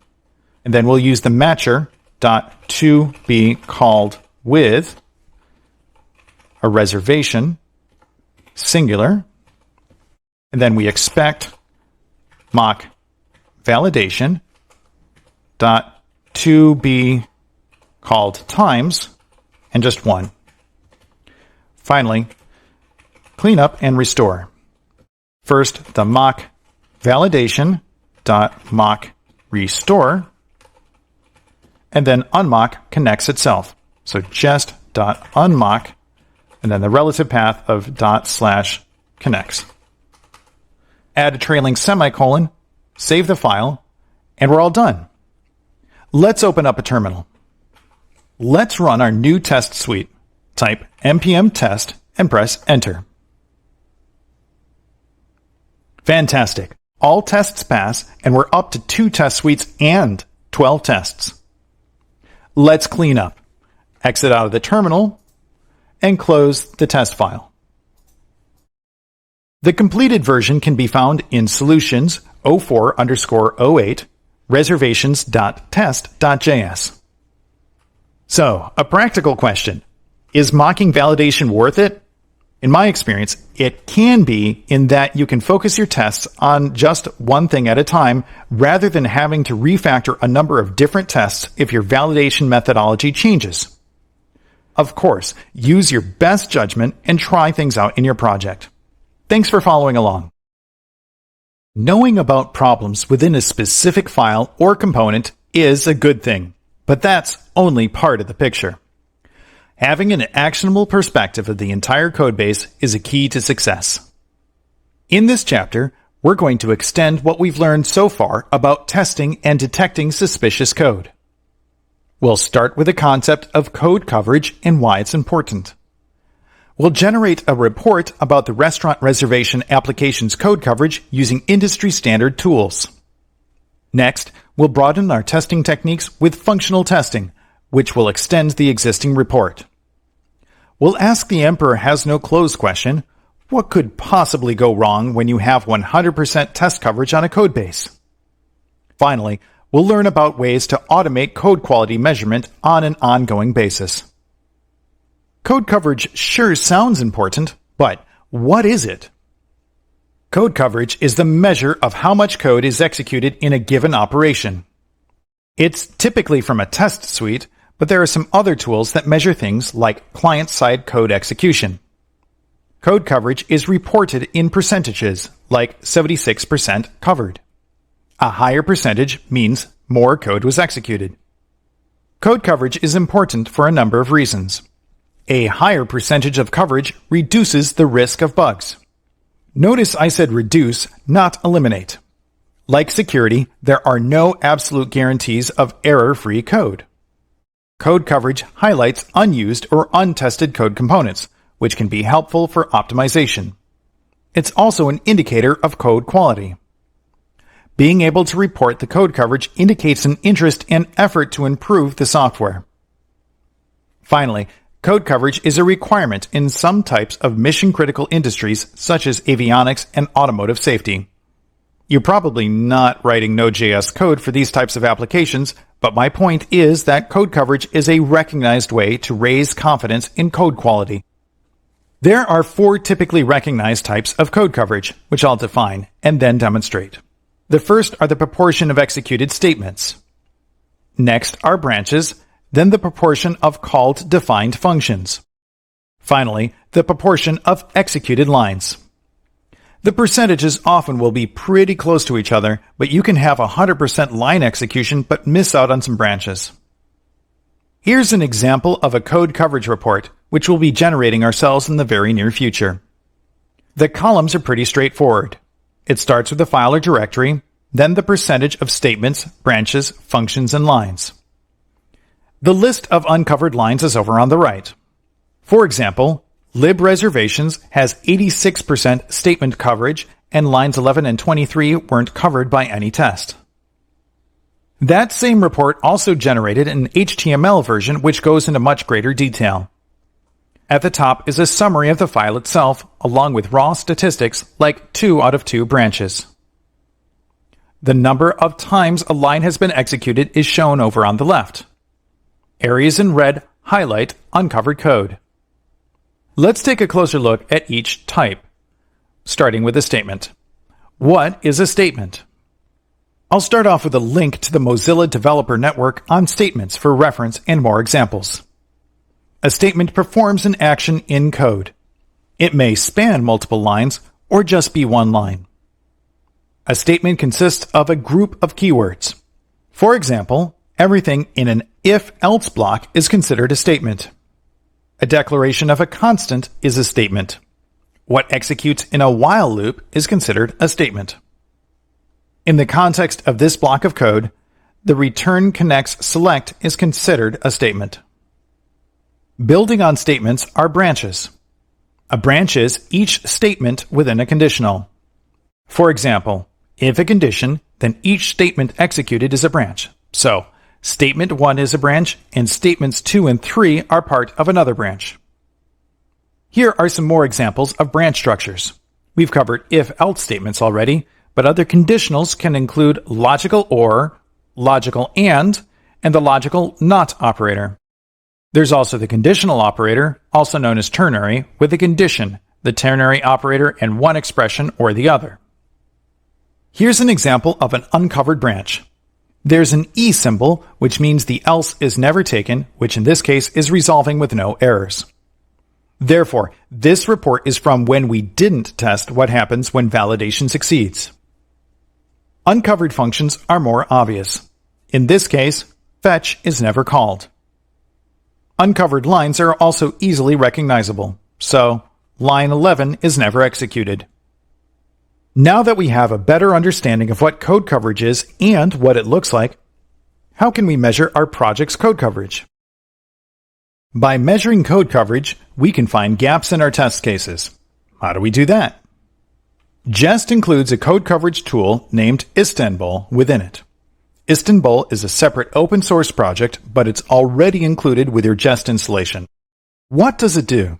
and then we'll use the matcher dot to be called with a reservation singular, and then we expect mock validation dot to be called times and just 1. Finally, clean up and restore. First, the mock validation dot mock restore, and then unmock connects itself. So just dot unmock, and then the relative path of dot slash connects. Add a trailing semicolon, save the file, and we're all done. Let's open up a terminal. Let's run our new test suite. Type npm test and press enter. Fantastic. All tests pass, and we're up to 2 test suites and 12 tests. Let's clean up. Exit out of the terminal and close the test file. The completed version can be found in solutions 04_08 reservations.test.js. So, a practical question. Is mocking validation worth it? In my experience, it can be, in that you can focus your tests on just one thing at a time rather than having to refactor a number of different tests if your validation methodology changes. Of course, use your best judgment and try things out in your project. Thanks for following along. Knowing about problems within a specific file or component is a good thing, but that's only part of the picture. Having an actionable perspective of the entire codebase is a key to success. In this chapter, we're going to extend what we've learned so far about testing and detecting suspicious code. We'll start with the concept of code coverage and why it's important. We'll generate a report about the restaurant reservation application's code coverage using industry-standard tools. Next, we'll broaden our testing techniques with functional testing, which will extend the existing report. We'll ask the emperor has no clothes question, what could possibly go wrong when you have 100% test coverage on a codebase? Finally, we'll learn about ways to automate code quality measurement on an ongoing basis. Code coverage sure sounds important, but what is it? Code coverage is the measure of how much code is executed in a given operation. It's typically from a test suite, but there are some other tools that measure things like client-side code execution. Code coverage is reported in percentages, like 76% covered. A higher percentage means more code was executed. Code coverage is important for a number of reasons. A higher percentage of coverage reduces the risk of bugs. Notice I said reduce, not eliminate. Like security, there are no absolute guarantees of error-free code. Code coverage highlights unused or untested code components, which can be helpful for optimization. It's also an indicator of code quality. Being able to report the code coverage indicates an interest and effort to improve the software. Finally, code coverage is a requirement in some types of mission-critical industries such as avionics and automotive safety. You're probably not writing Node.js code for these types of applications, but my point is that code coverage is a recognized way to raise confidence in code quality. There are 4 typically recognized types of code coverage, which I'll define and then demonstrate. The first are the proportion of executed statements. Next are branches, then the proportion of called defined functions. Finally, the proportion of executed lines. The percentages often will be pretty close to each other, but you can have 100% line execution but miss out on some branches. Here's an example of a code coverage report, which we'll be generating ourselves in the very near future. The columns are pretty straightforward. It starts with the file or directory, then the percentage of statements, branches, functions, and lines. The list of uncovered lines is over on the right. For example, lib reservations has 86% statement coverage and lines 11 and 23 weren't covered by any test. That same report also generated an HTML version which goes into much greater detail. At the top is a summary of the file itself, along with raw statistics like 2 out of 2 branches. The number of times a line has been executed is shown over on the left. Areas in red highlight uncovered code. Let's take a closer look at each type, starting with a statement. What is a statement? I'll start off with a link to the Mozilla Developer Network on statements for reference and more examples. A statement performs an action in code. It may span multiple lines or just be one line. A statement consists of a group of keywords. For example, everything in an if-else block is considered a statement. A declaration of a constant is a statement. What executes in a while loop is considered a statement. In the context of this block of code, the return connects select is considered a statement. Building on statements are branches. A branch is each statement within a conditional. For example, if a condition, then each statement executed is a branch. So, statement 1 is a branch, and statements 2 and 3 are part of another branch. Here are some more examples of branch structures. We've covered if-else statements already, but other conditionals can include logical or, logical and the logical not operator. There's also the conditional operator, also known as ternary, with a condition, the ternary operator, and one expression or the other. Here's an example of an uncovered branch. There's an E symbol, which means the else is never taken, which in this case is resolving with no errors. Therefore, this report is from when we didn't test what happens when validation succeeds. Uncovered functions are more obvious. In this case, fetch is never called. Uncovered lines are also easily recognizable, so line 11 is never executed. Now that we have a better understanding of what code coverage is and what it looks like, how can we measure our project's code coverage? By measuring code coverage, we can find gaps in our test cases. How do we do that? Jest includes a code coverage tool named Istanbul within it. Istanbul is a separate open source project, but it's already included with your Jest installation. What does it do?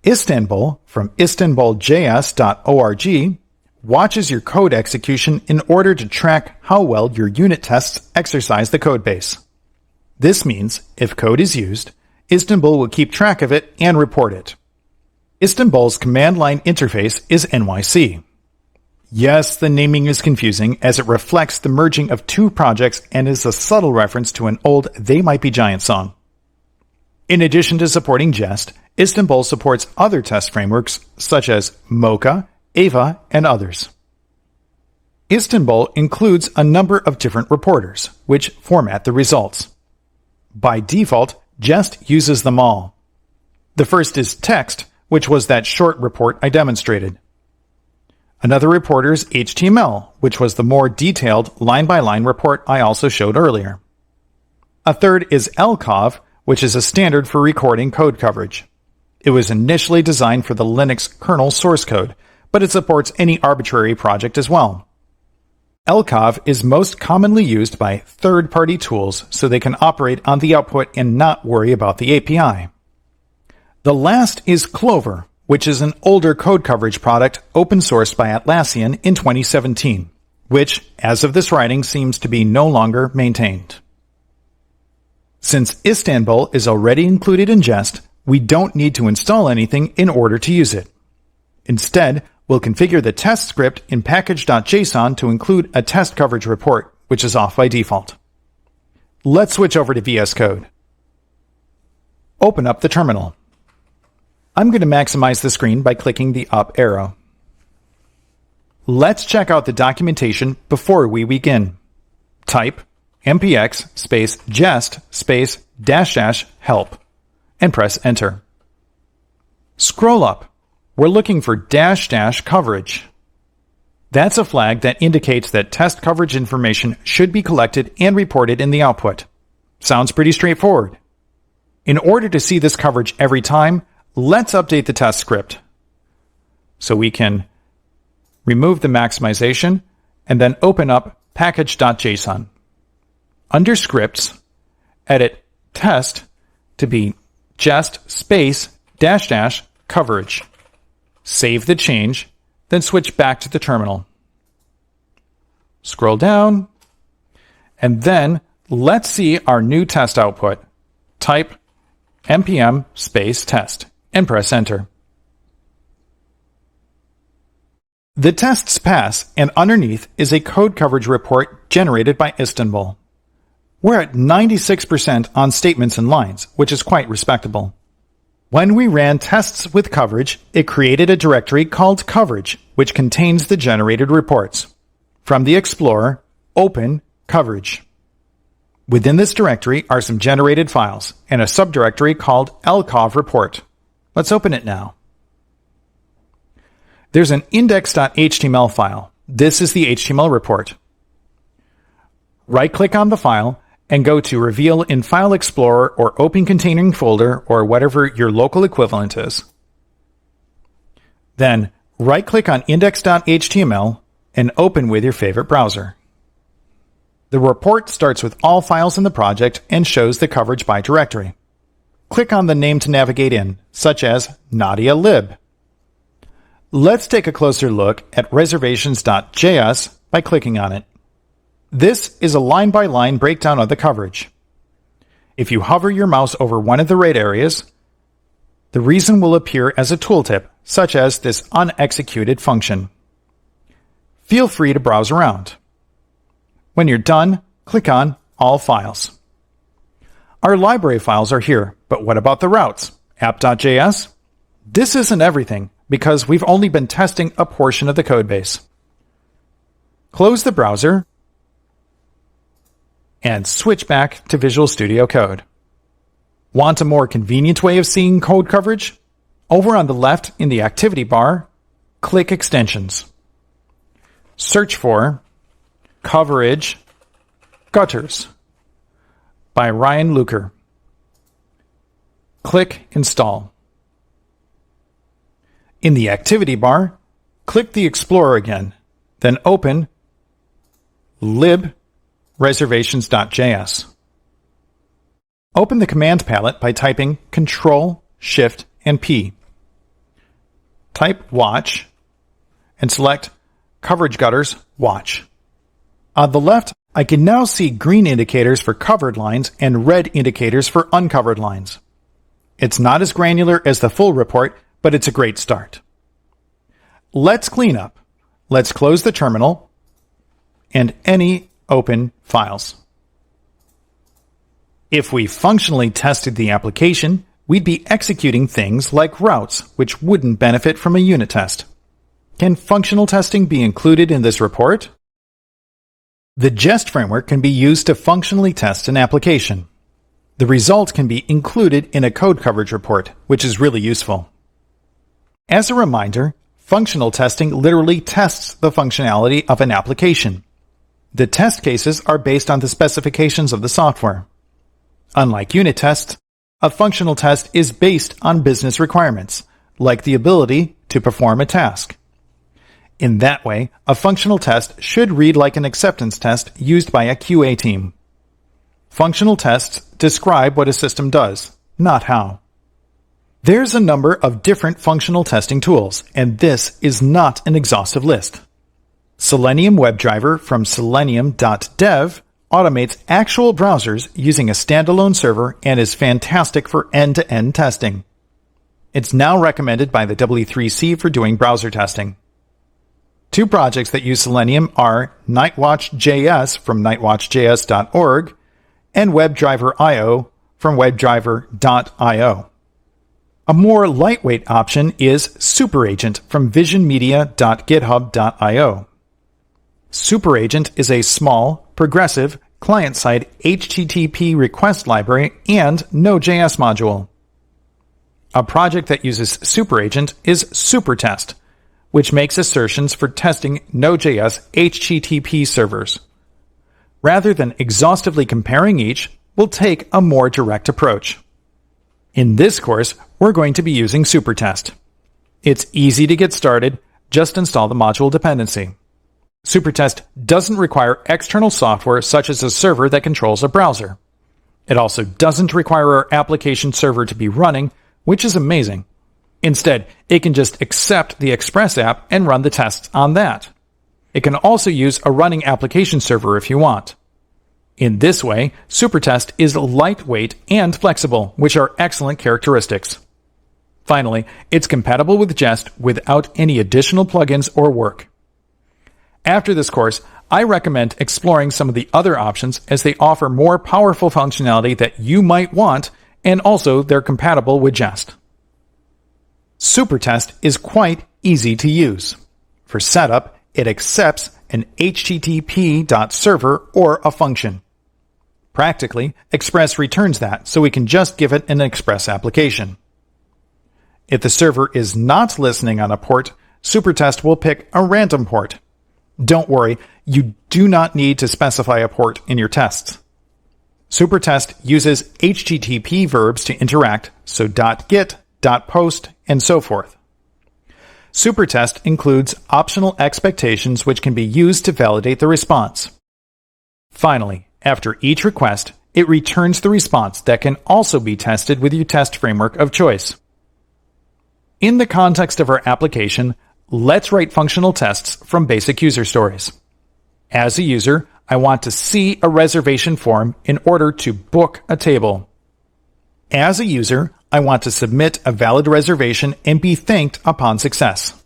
Istanbul, from istanbuljs.org, watches your code execution in order to track how well your unit tests exercise the codebase. This means, if code is used, Istanbul will keep track of it and report it. Istanbul's command line interface is NYC. Yes, the naming is confusing as it reflects the merging of two projects and is a subtle reference to an old They Might Be Giant song. In addition to supporting Jest, Istanbul supports other test frameworks such as Mocha, Ava, and others. Istanbul includes a number of different reporters, which format the results. By default, Jest uses them all. The first is text, which was that short report I demonstrated. Another reporter is HTML, which was the more detailed line-by-line report I also showed earlier. A third is lcov, which is a standard for recording code coverage. It was initially designed for the Linux kernel source code, but it supports any arbitrary project as well. lcov is most commonly used by third-party tools so they can operate on the output and not worry about the API. The last is Clover, which is an older code coverage product open-sourced by Atlassian in 2017, which, as of this writing, seems to be no longer maintained. Since Istanbul is already included in Jest, we don't need to install anything in order to use it. Instead, we'll configure the test script in package.json to include a test coverage report, which is off by default. Let's switch over to VS Code. Open up the terminal. I'm going to maximize the screen by clicking the up arrow. Let's check out the documentation before we begin. Type mpx space jest space -- help and press enter. Scroll up. We're looking for -- coverage. That's a flag that indicates that test coverage information should be collected and reported in the output. Sounds pretty straightforward. In order to see this coverage every time, let's update the test script. So we can remove the maximization, and then open up package.json. Under scripts, edit test to be jest space dash dash coverage. Save the change, then switch back to the terminal. Scroll down, and then let's see our new test output. Type npm space test and press enter. The tests pass, and underneath is a code coverage report generated by Istanbul. We're at 96% on statements and lines, which is quite respectable. When we ran tests with coverage, it created a directory called coverage, which contains the generated reports. From the Explorer, open coverage. Within this directory are some generated files and a subdirectory called lcov report. Let's open it now. There's an index.html file. This is the HTML report. Right-click on the file and go to Reveal in File Explorer or Open Containing Folder or whatever your local equivalent is. Then right-click on index.html and open with your favorite browser. The report starts with all files in the project and shows the coverage by directory. Click on the name to navigate in, such as Nadia Lib. Let's take a closer look at reservations.js by clicking on it. This is a line-by-line breakdown of the coverage. If you hover your mouse over one of the red areas, the reason will appear as a tooltip, such as this unexecuted function. Feel free to browse around. When you're done, click on All Files. Our library files are here, but what about the routes? App.js? This isn't everything, because we've only been testing a portion of the codebase. Close the browser and switch back to Visual Studio Code. Want a more convenient way of seeing code coverage? Over on the left in the activity bar, click Extensions. Search for Coverage Gutters by Ryan Luker. Click Install. In the activity bar, click the Explorer again, then open lib reservations.js. Open the command palette by typing Ctrl, Shift, and P. Type watch and select Coverage Gutters Watch. On the left, I can now see green indicators for covered lines and red indicators for uncovered lines. It's not as granular as the full report, but it's a great start. Let's clean up. Let's close the terminal and any open files. If we functionally tested the application, we'd be executing things like routes, which wouldn't benefit from a unit test. Can functional testing be included in this report? The Jest framework can be used to functionally test an application. The result can be included in a code coverage report, which is really useful. As a reminder, functional testing literally tests the functionality of an application. The test cases are based on the specifications of the software. Unlike unit tests, a functional test is based on business requirements, like the ability to perform a task. In that way, a functional test should read like an acceptance test used by a QA team. Functional tests describe what a system does, not how. There's a number of different functional testing tools, and this is not an exhaustive list. Selenium WebDriver from selenium.dev automates actual browsers using a standalone server and is fantastic for end-to-end testing. It's now recommended by the W3C for doing browser testing. Two projects that use Selenium are Nightwatch.js from nightwatchjs.org and WebDriver.io from webdriver.io. A more lightweight option is SuperAgent from visionmedia.github.io. SuperAgent is a small, progressive, client-side HTTP request library and Node.js module. A project that uses SuperAgent is SuperTest, which makes assertions for testing Node.js HTTP servers. Rather than exhaustively comparing each, we'll take a more direct approach. In this course, we're going to be using SuperTest. It's easy to get started, just install the module dependency. Supertest doesn't require external software such as a server that controls a browser. It also doesn't require our application server to be running, which is amazing. Instead, it can just accept the Express app and run the tests on that. It can also use a running application server if you want. In this way, Supertest is lightweight and flexible, which are excellent characteristics. Finally, it's compatible with Jest without any additional plugins or work. After this course, I recommend exploring some of the other options as they offer more powerful functionality that you might want, and also they're compatible with Jest. Supertest is quite easy to use. For setup, it accepts an HTTP.server or a function. Practically, Express returns that, so we can just give it an Express application. If the server is not listening on a port, Supertest will pick a random port. Don't worry, you do not need to specify a port in your tests. Supertest uses HTTP verbs to interact, so .get, .post, and so forth. Supertest includes optional expectations which can be used to validate the response. Finally, after each request, it returns the response that can also be tested with your test framework of choice. In the context of our application, let's write functional tests from basic user stories. As a user, I want to see a reservation form in order to book a table. As a user, I want to submit a valid reservation and be thanked upon success.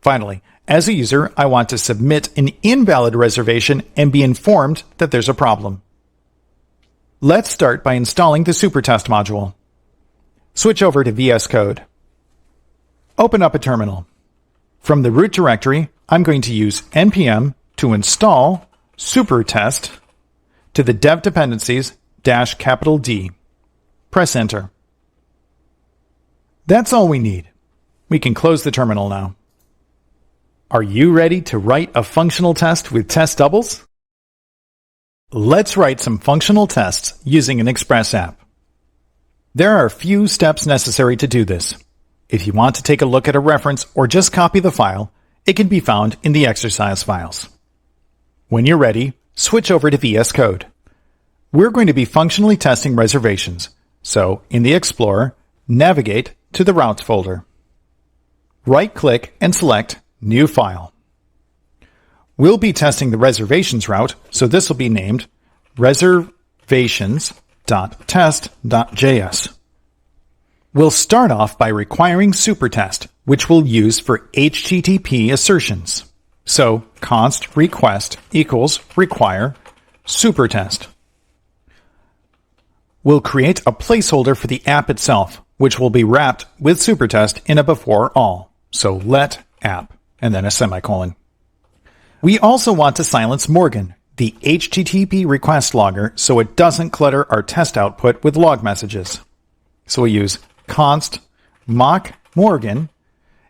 Finally, as a user, I want to submit an invalid reservation and be informed that there's a problem. Let's start by installing the Supertest module. Switch over to VS Code. Open up a terminal. From the root directory, I'm going to use npm to install Supertest to the dev dependencies -D. Press enter. That's all we need. We can close the terminal now. Are you ready to write a functional test with test doubles? Let's write some functional tests using an Express app. There are a few steps necessary to do this. If you want to take a look at a reference or just copy the file, it can be found in the exercise files. When you're ready, switch over to VS Code. We're going to be functionally testing reservations, so in the Explorer, navigate to the Routes folder. Right-click and select New File. We'll be testing the reservations route, so this will be named reservations.test.js. We'll start off by requiring Supertest, which we'll use for HTTP assertions. So const request equals require Supertest. We'll create a placeholder for the app itself, which will be wrapped with Supertest in a before all. So let app, and then a semicolon. We also want to silence Morgan, the HTTP request logger, so it doesn't clutter our test output with log messages. So we use const mock Morgan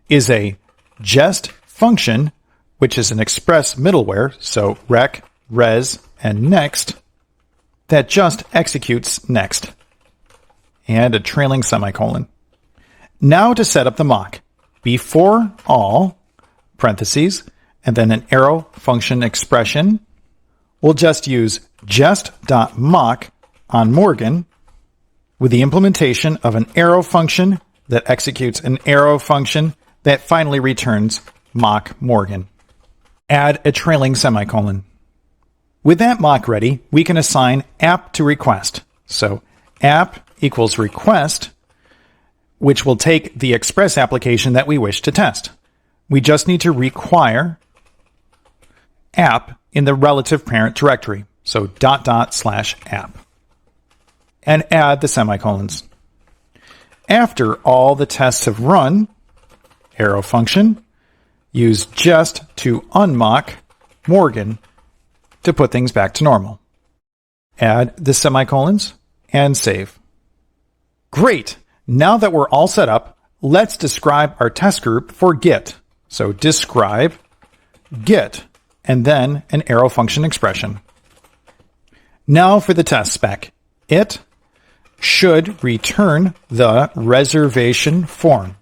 is a jest function, which is an Express middleware, so rec, res, and next, that just executes next. And a trailing semicolon. Now to set up the mock. Before all, parentheses, and then an arrow function expression. We'll just use jest.mock on Morgan with the implementation of an arrow function that executes an arrow function that finally returns mock Morgan. Add a trailing semicolon. With that mock ready, we can assign app to request. So app equals request, which will take the Express application that we wish to test. We just need to require app in the relative parent directory, so /app, and add the semicolons. After all the tests have run, arrow function, use jest to unmock Morgan to put things back to normal. Add the semicolons and save. Great! Now that we're all set up, let's describe our test group for Git. So describe Git, and then an arrow function expression. Now for the test spec. It should return the reservation form.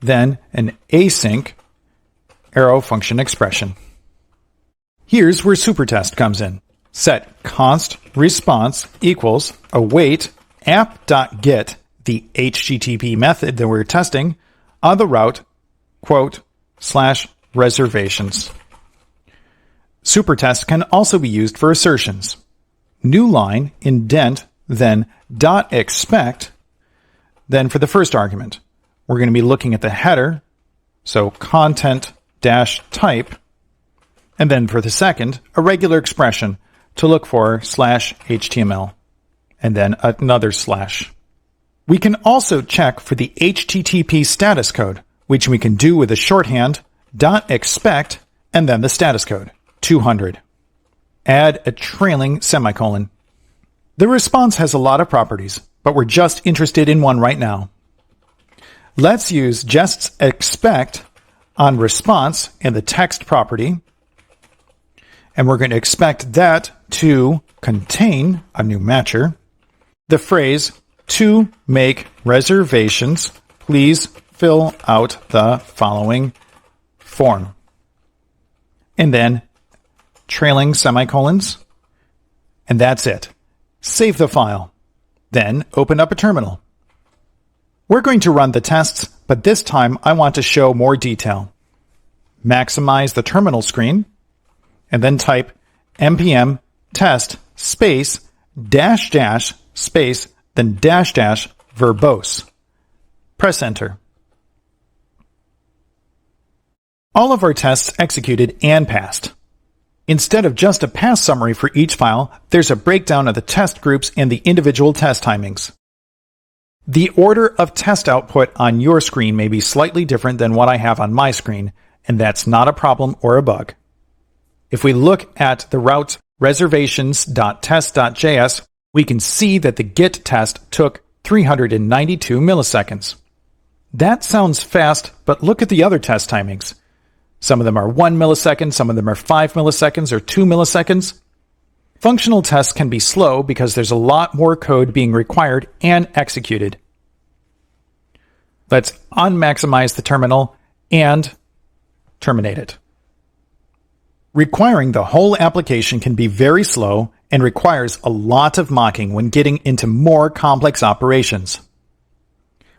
then an async arrow function expression. Here's where supertest comes in. Set const response equals await app.get, the HTTP method that we're testing, on the route, quote, /reservations. Supertest can also be used for assertions. New line, indent, then .expect. Then for the first argument, we're going to be looking at the header, so content-type, and then for the second, a regular expression to look for /HTML, and then another slash. We can also check for the HTTP status code, which we can do with a shorthand .expect and then the status code, 200. Add a trailing semicolon. The response has a lot of properties, but we're just interested in one right now. Let's use just expect on response in the text property, and we're going to expect that to contain a new matcher, the phrase to make reservations, please fill out the following form. And then trailing semicolons, and that's it. Save the file. Then open up a terminal. We're going to run the tests, but this time I want to show more detail. Maximize the terminal screen, and then type npm test space dash dash space then dash dash verbose. Press enter. All of our tests executed and passed. Instead of just a pass summary for each file, there's a breakdown of the test groups and the individual test timings. The order of test output on your screen may be slightly different than what I have on my screen, and that's not a problem or a bug. If we look at the route reservations.test.js, we can see that the get test took 392 milliseconds. That sounds fast, but look at the other test timings. Some of them are 1 millisecond, some of them are 5 milliseconds or 2 milliseconds. Functional tests can be slow because there's a lot more code being required and executed. Let's unmaximize the terminal and terminate it. Requiring the whole application can be very slow and requires a lot of mocking when getting into more complex operations.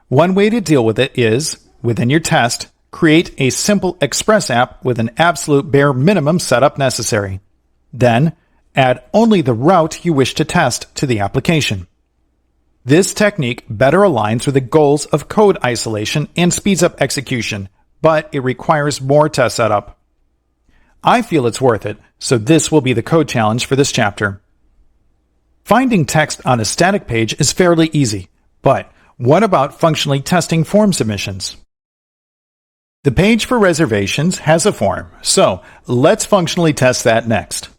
One way to deal with it is, within your test, create a simple Express app with an absolute bare minimum setup necessary. Then, add only the route you wish to test to the application. This technique better aligns with the goals of code isolation and speeds up execution, but it requires more test setup. I feel it's worth it, so this will be the code challenge for this chapter. Finding text on a static page is fairly easy, but what about functionally testing form submissions? The page for reservations has a form, so let's functionally test that next.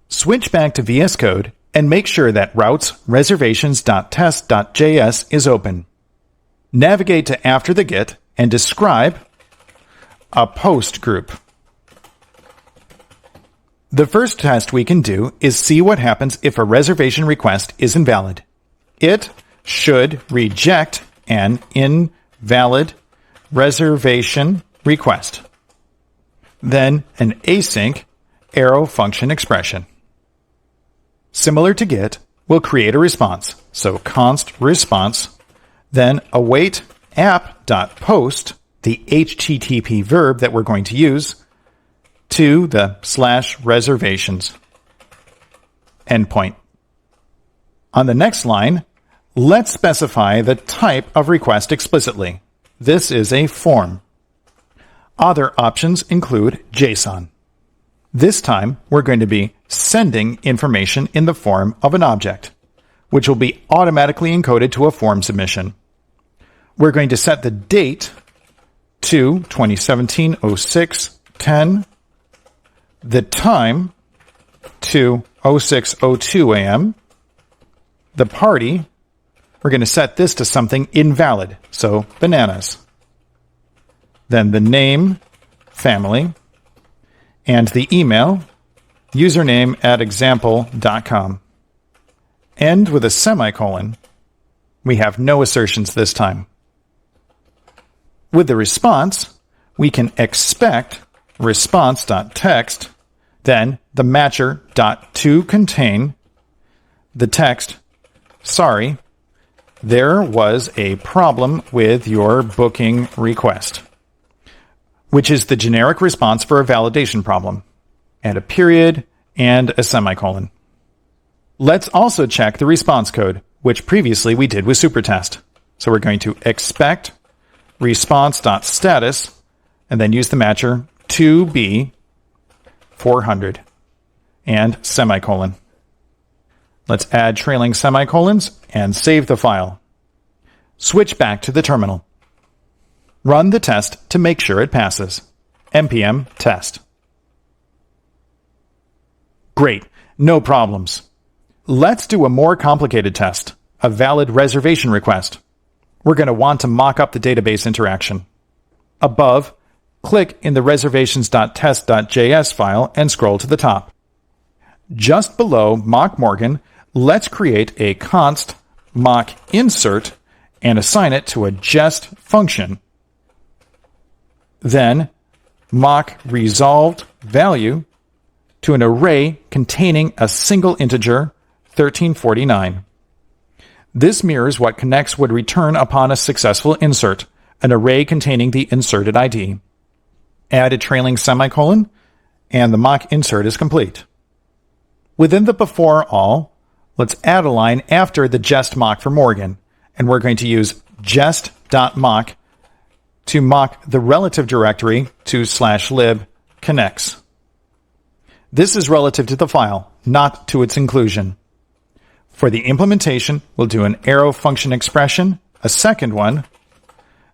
Switch back to VS Code and make sure that routes reservations.test.js is open. Navigate to after the get and describe a post group. The first test we can do is see what happens if a reservation request is invalid. It should reject an invalid reservation request. Then an async arrow function expression. Similar to get, we'll create a response. So const response, then await app.post, the HTTP verb that we're going to use, to the /reservations endpoint. On the next line, let's specify the type of request explicitly. This is a form. Other options include JSON. This time, we're going to be sending information in the form of an object, which will be automatically encoded to a form submission. We're going to set the date to 2017-06-10, the time to 06:02 a.m., the party, we're going to set this to something invalid, so bananas. Then the name, family, and the email, username@example.com. End with a semicolon. We have no assertions this time. With the response, we can expect response.text, then the matcher.toContain, the text, sorry, there was a problem with your booking request, which is the generic response for a validation problem, and a period and a semicolon. Let's also check the response code, which previously we did with supertest. So we're going to expect response.status and then use the matcher to be 400 and semicolon. Let's add trailing semicolons and save the file. Switch back to the terminal. Run the test to make sure it passes. npm test. Great, no problems. Let's do a more complicated test, a valid reservation request. We're going to want to mock up the database interaction. Above, click in the reservations.test.js file and scroll to the top. Just below mock Morgan, let's create a const mock insert and assign it to a jest function. Then mock resolved value to an array containing a single integer, 1349. This mirrors what Connects would return upon a successful insert, an array containing the inserted ID. Add a trailing semicolon, and the mock insert is complete. Within the before all, let's add a line after the jest mock for Morgan, and we're going to use jest.mock to mock the relative directory to /lib connects. This is relative to the file, not to its inclusion. For the implementation, we'll do an arrow function expression, a second one,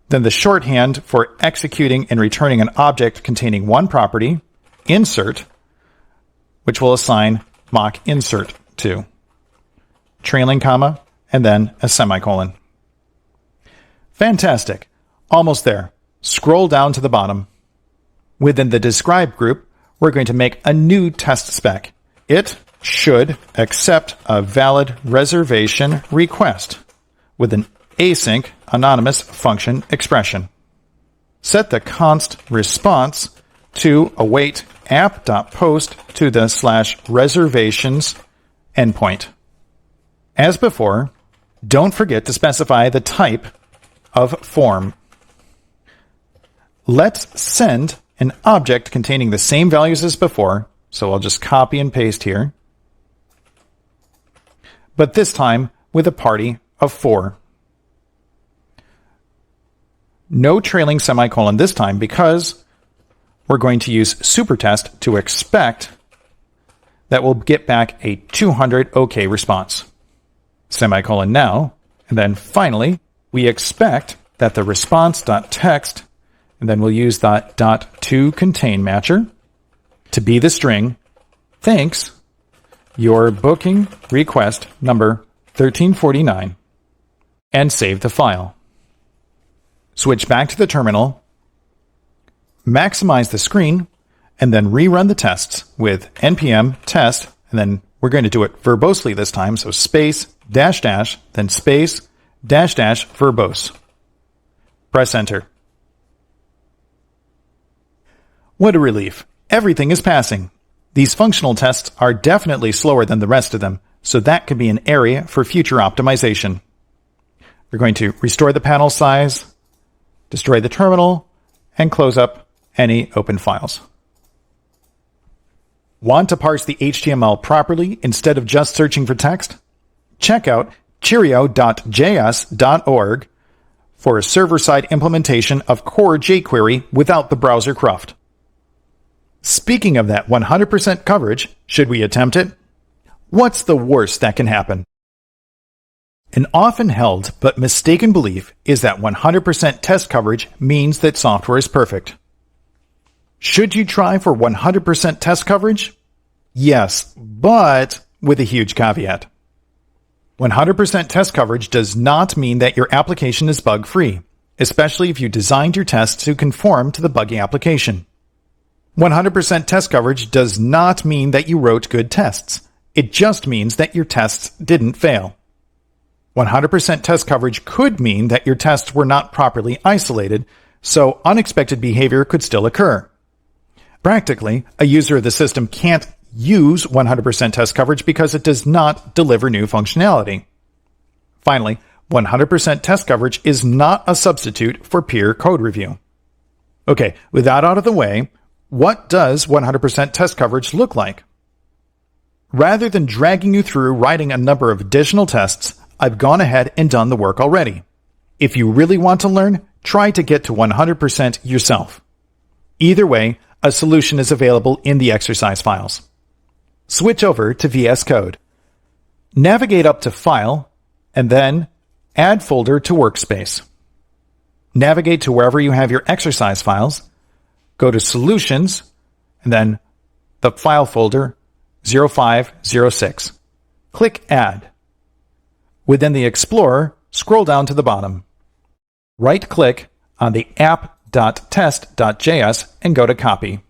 then the shorthand for executing and returning an object containing one property, insert, which we'll assign mock insert to, trailing comma, and then a semicolon. Fantastic. Almost there. Scroll down to the bottom. Within the describe group, we're going to make a new test spec. It should accept a valid reservation request with an async anonymous function expression. Set the const response to await app.post to the /reservations endpoint. As before, don't forget to specify the type of form. Let's send an object containing the same values as before, so I'll just copy and paste here, but this time with a party of 4. No trailing semicolon this time because we're going to use supertest to expect that we'll get back a 200 OK response. Semicolon now, and then finally, we expect that the response.text, and then we'll use that .toContain matcher to be the string, thanks, your booking request number 1349, and save the file. Switch back to the terminal, maximize the screen, and then rerun the tests with npm test, and then we're going to do it verbosely this time, so space, dash dash, then space, dash dash, verbose. Press enter. What a relief. Everything is passing. These functional tests are definitely slower than the rest of them, so that could be an area for future optimization. We're going to restore the panel size, destroy the terminal, and close up any open files. Want to parse the HTML properly instead of just searching for text? Check out cheerio.js.org for a server-side implementation of core jQuery without the browser cruft. Speaking of that 100% coverage, should we attempt it? What's the worst that can happen? An often held but mistaken belief is that 100% test coverage means that software is perfect. Should you try for 100% test coverage? Yes, but with a huge caveat. 100% test coverage does not mean that your application is bug-free, especially if you designed your tests to conform to the buggy application. 100% test coverage does not mean that you wrote good tests. It just means that your tests didn't fail. 100% test coverage could mean that your tests were not properly isolated, so unexpected behavior could still occur. Practically, a user of the system can't use 100% test coverage because it does not deliver new functionality. Finally, 100% test coverage is not a substitute for peer code review. Okay, with that out of the way, what does 100% test coverage look like? Rather than dragging you through writing a number of additional tests, I've gone ahead and done the work already. If you really want to learn, try to get to 100% yourself. Either way, a solution is available in the exercise files. Switch over to VS Code. Navigate up to File, and then Add Folder to Workspace. Navigate to wherever you have your exercise files, go to Solutions, and then the file folder 0506. Click Add. Within the Explorer, scroll down to the bottom. Right-click on the app.test.js and go to Copy.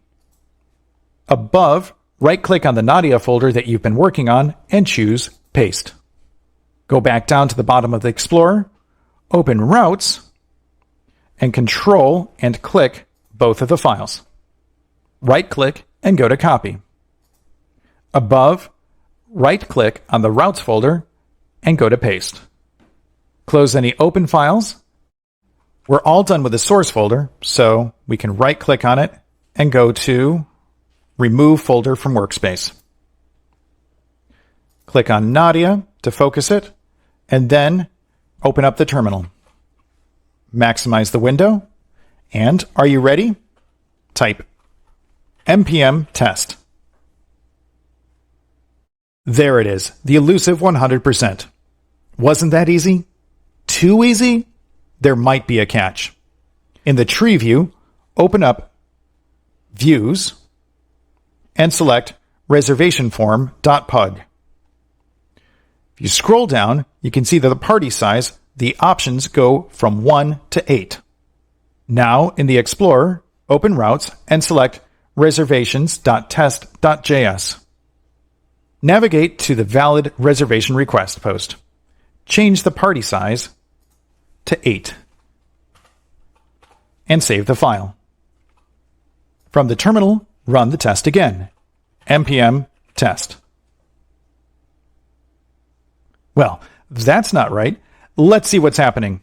Above, right-click on the Nadia folder that you've been working on and choose Paste. Go back down to the bottom of the Explorer, open Routes, and Control and click both of the files. Right-click and go to Copy. Above, right-click on the Routes folder and go to Paste. Close any open files. We're all done with the source folder, so we can right-click on it and go to Remove Folder from Workspace. Click on Nadia to focus it, and then open up the terminal. Maximize the window, and are you ready? Type npm test. There it is, the elusive 100%. Wasn't that easy? Too easy? There might be a catch. In the tree view, open up Views and select reservationform.pug. If you scroll down, you can see that the party size, the options go from 1 to 8. Now, in the Explorer, open Routes and select reservations.test.js. Navigate to the valid reservation request post. Change the party size to 8. And save the file. From the terminal, run the test again. npm test. Well, that's not right. Let's see what's happening.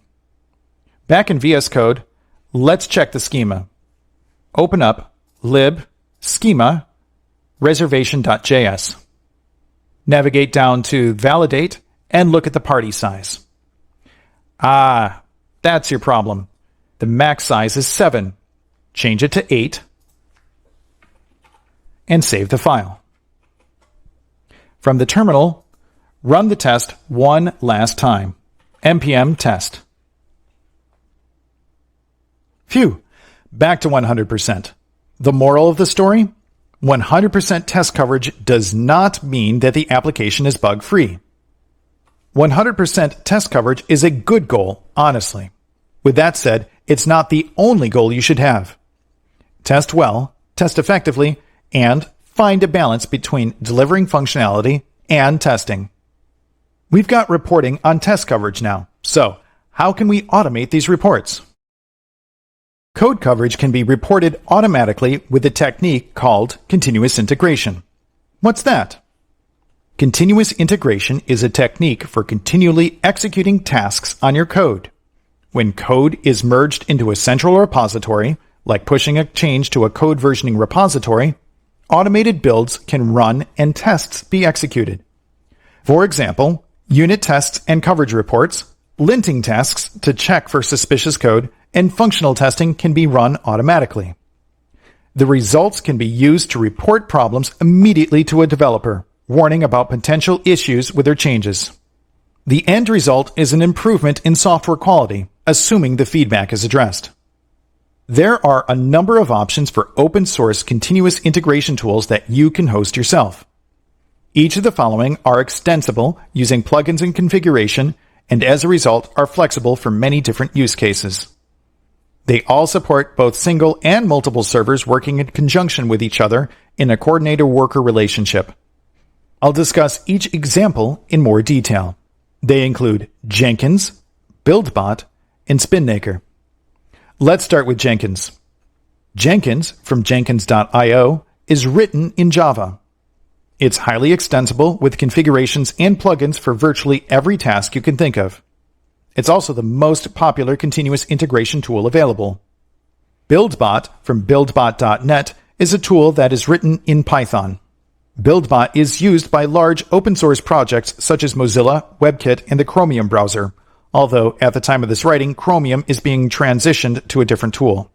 Back in VS Code, let's check the schema. Open up lib schema reservation.js. Navigate down to validate and look at the party size. Ah, that's your problem. The max size is 7. Change it to 8 and save the file. From the terminal, run the test one last time. npm test. Phew, back to 100%. The moral of the story? 100% test coverage does not mean that the application is bug-free. 100% test coverage is a good goal, honestly. With that said, it's not the only goal you should have. Test well, test effectively, and find a balance between delivering functionality and testing. We've got reporting on test coverage now, so how can we automate these reports? Code coverage can be reported automatically with a technique called continuous integration. What's that? Continuous integration is a technique for continually executing tasks on your code. When code is merged into a central repository, like pushing a change to a code versioning repository, automated builds can run and tests be executed. For example, unit tests and coverage reports, linting tasks to check for suspicious code, and functional testing can be run automatically. The results can be used to report problems immediately to a developer, warning about potential issues with their changes. The end result is an improvement in software quality, assuming the feedback is addressed. There are a number of options for open source continuous integration tools that you can host yourself. Each of the following are extensible using plugins and configuration, and as a result are flexible for many different use cases. They all support both single and multiple servers working in conjunction with each other in a coordinator-worker relationship. I'll discuss each example in more detail. They include Jenkins, BuildBot, and SpinNaker. Let's start with Jenkins. Jenkins, from jenkins.io, is written in Java. It's highly extensible with configurations and plugins for virtually every task you can think of. It's also the most popular continuous integration tool available. BuildBot, from buildbot.net, is a tool that is written in Python. BuildBot is used by large open-source projects such as Mozilla, WebKit, and the Chromium browser, although at the time of this writing, Chromium is being transitioned to a different tool.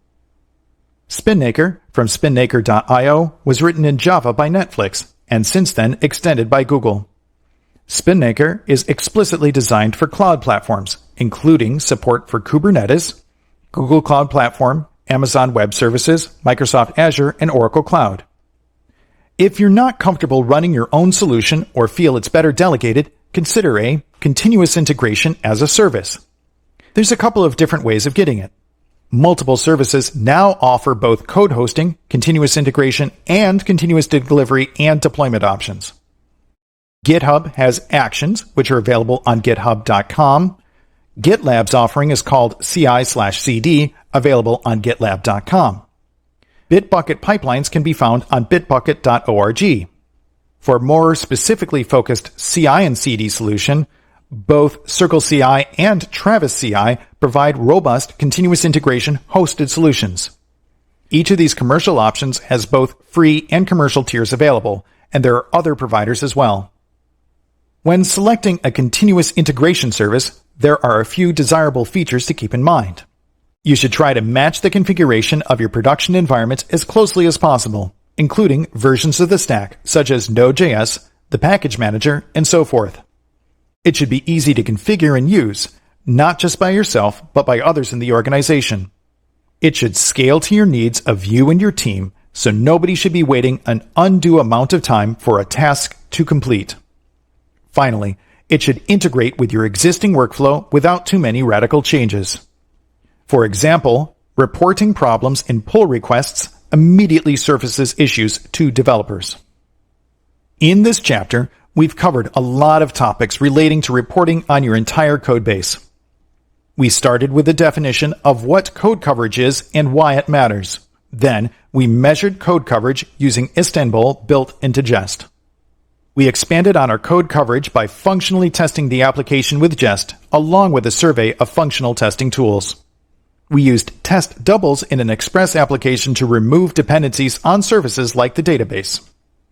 Spinnaker, from spinnaker.io, was written in Java by Netflix, and since then extended by Google. Spinnaker is explicitly designed for cloud platforms, including support for Kubernetes, Google Cloud Platform, Amazon Web Services, Microsoft Azure, and Oracle Cloud. If you're not comfortable running your own solution or feel it's better delegated, consider a continuous integration as a service. There's a couple of different ways of getting it. Multiple services now offer both code hosting, continuous integration, and continuous delivery and deployment options. GitHub has Actions, which are available on github.com. GitLab's offering is called CI/CD, available on gitlab.com. Bitbucket pipelines can be found on bitbucket.org. For more specifically focused CI and CD solution, both CircleCI and Travis CI provide robust continuous integration hosted solutions. Each of these commercial options has both free and commercial tiers available, and there are other providers as well. When selecting a continuous integration service, there are a few desirable features to keep in mind. You should try to match the configuration of your production environment as closely as possible, including versions of the stack, such as Node.js, the package manager, and so forth. It should be easy to configure and use, not just by yourself, but by others in the organization. It should scale to your needs of you and your team, so nobody should be waiting an undue amount of time for a task to complete. Finally, it should integrate with your existing workflow without too many radical changes. For example, reporting problems in pull requests immediately surfaces issues to developers. In this chapter, we've covered a lot of topics relating to reporting on your entire codebase. We started with the definition of what code coverage is and why it matters. Then, we measured code coverage using Istanbul built into Jest. We expanded on our code coverage by functionally testing the application with Jest, along with a survey of functional testing tools. We used test doubles in an Express application to remove dependencies on services like the database.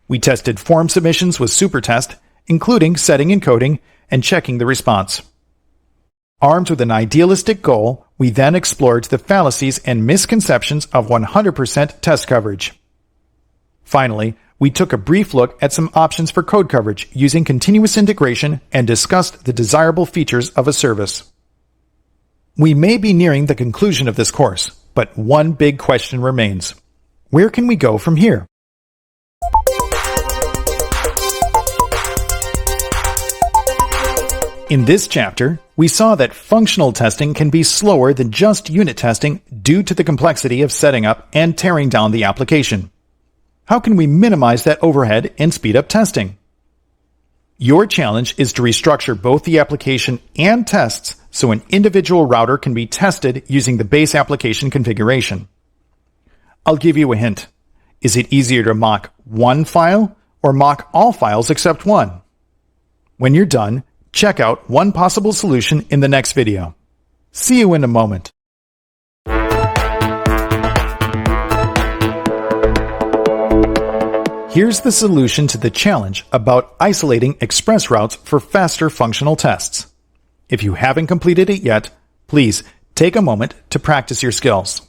We tested form submissions with Supertest, including setting encoding and checking the response. Armed with an idealistic goal, we then explored the fallacies and misconceptions of 100% test coverage. Finally, we took a brief look at some options for code coverage using continuous integration and discussed the desirable features of a service. We may be nearing the conclusion of this course, but one big question remains. Where can we go from here? In this chapter, we saw that functional testing can be slower than just unit testing due to the complexity of setting up and tearing down the application. How can we minimize that overhead and speed up testing? Your challenge is to restructure both the application and tests so an individual router can be tested using the base application configuration. I'll give you a hint. Is it easier to mock one file or mock all files except one? When you're done, check out one possible solution in the next video. See you in a moment. Here's the solution to the challenge about isolating express routes for faster functional tests. If you haven't completed it yet, please take a moment to practice your skills.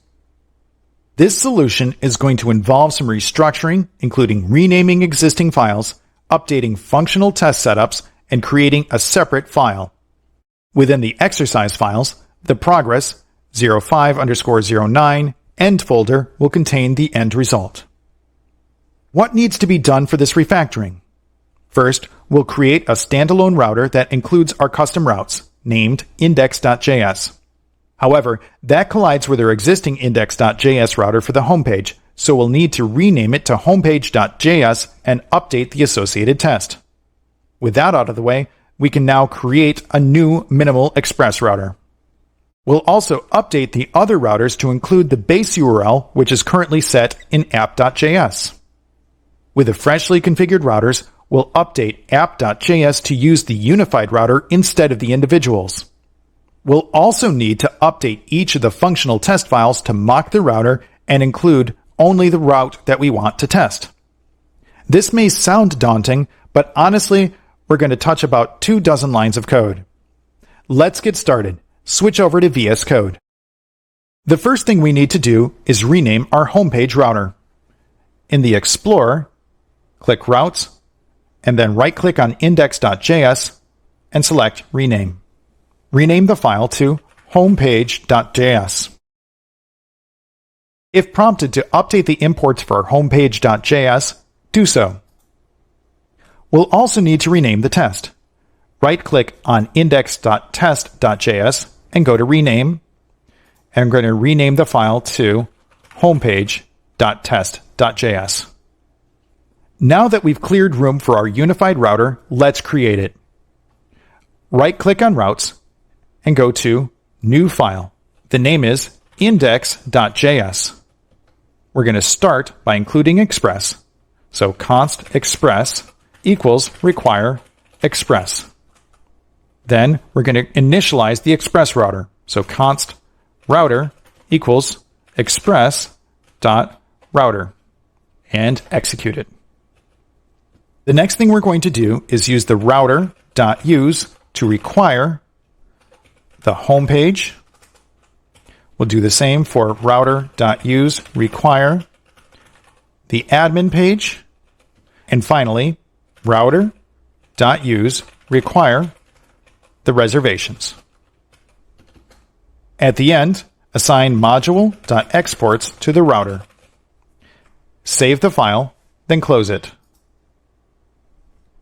This solution is going to involve some restructuring, including renaming existing files, updating functional test setups, and creating a separate file. Within the exercise files, the progress 05_09 end folder will contain the end result. What needs to be done for this refactoring? First, we'll create a standalone router that includes our custom routes, named index.js. However, that collides with our existing index.js router for the homepage, so we'll need to rename it to homepage.js and update the associated test. With that out of the way, we can now create a new minimal express router. We'll also update the other routers to include the base URL, which is currently set in app.js. With the freshly configured routers, we'll update app.js to use the unified router instead of the individuals. We'll also need to update each of the functional test files to mock the router and include only the route that we want to test. This may sound daunting, but honestly, we're going to touch about 24 lines of code. Let's get started. Switch over to VS Code. The first thing we need to do is rename our homepage router. In the Explorer, click Routes, and then right-click on index.js and select Rename. Rename the file to homepage.js. If prompted to update the imports for homepage.js, do so. We'll also need to rename the test. Right-click on index.test.js and go to Rename. And I'm going to rename the file to homepage.test.js. Now that we've cleared room for our unified router, let's create it. Right-click on Routes and go to New File. The name is index.js. We're going to start by including express. So const express equals require express. Then we're going to initialize the express router. So const router equals express.router and execute it. The next thing we're going to do is use the router.use to require the homepage. We'll do the same for router.use require the admin page. And finally, router.use require the reservations. At the end, assign module.exports to the router. Save the file, then close it.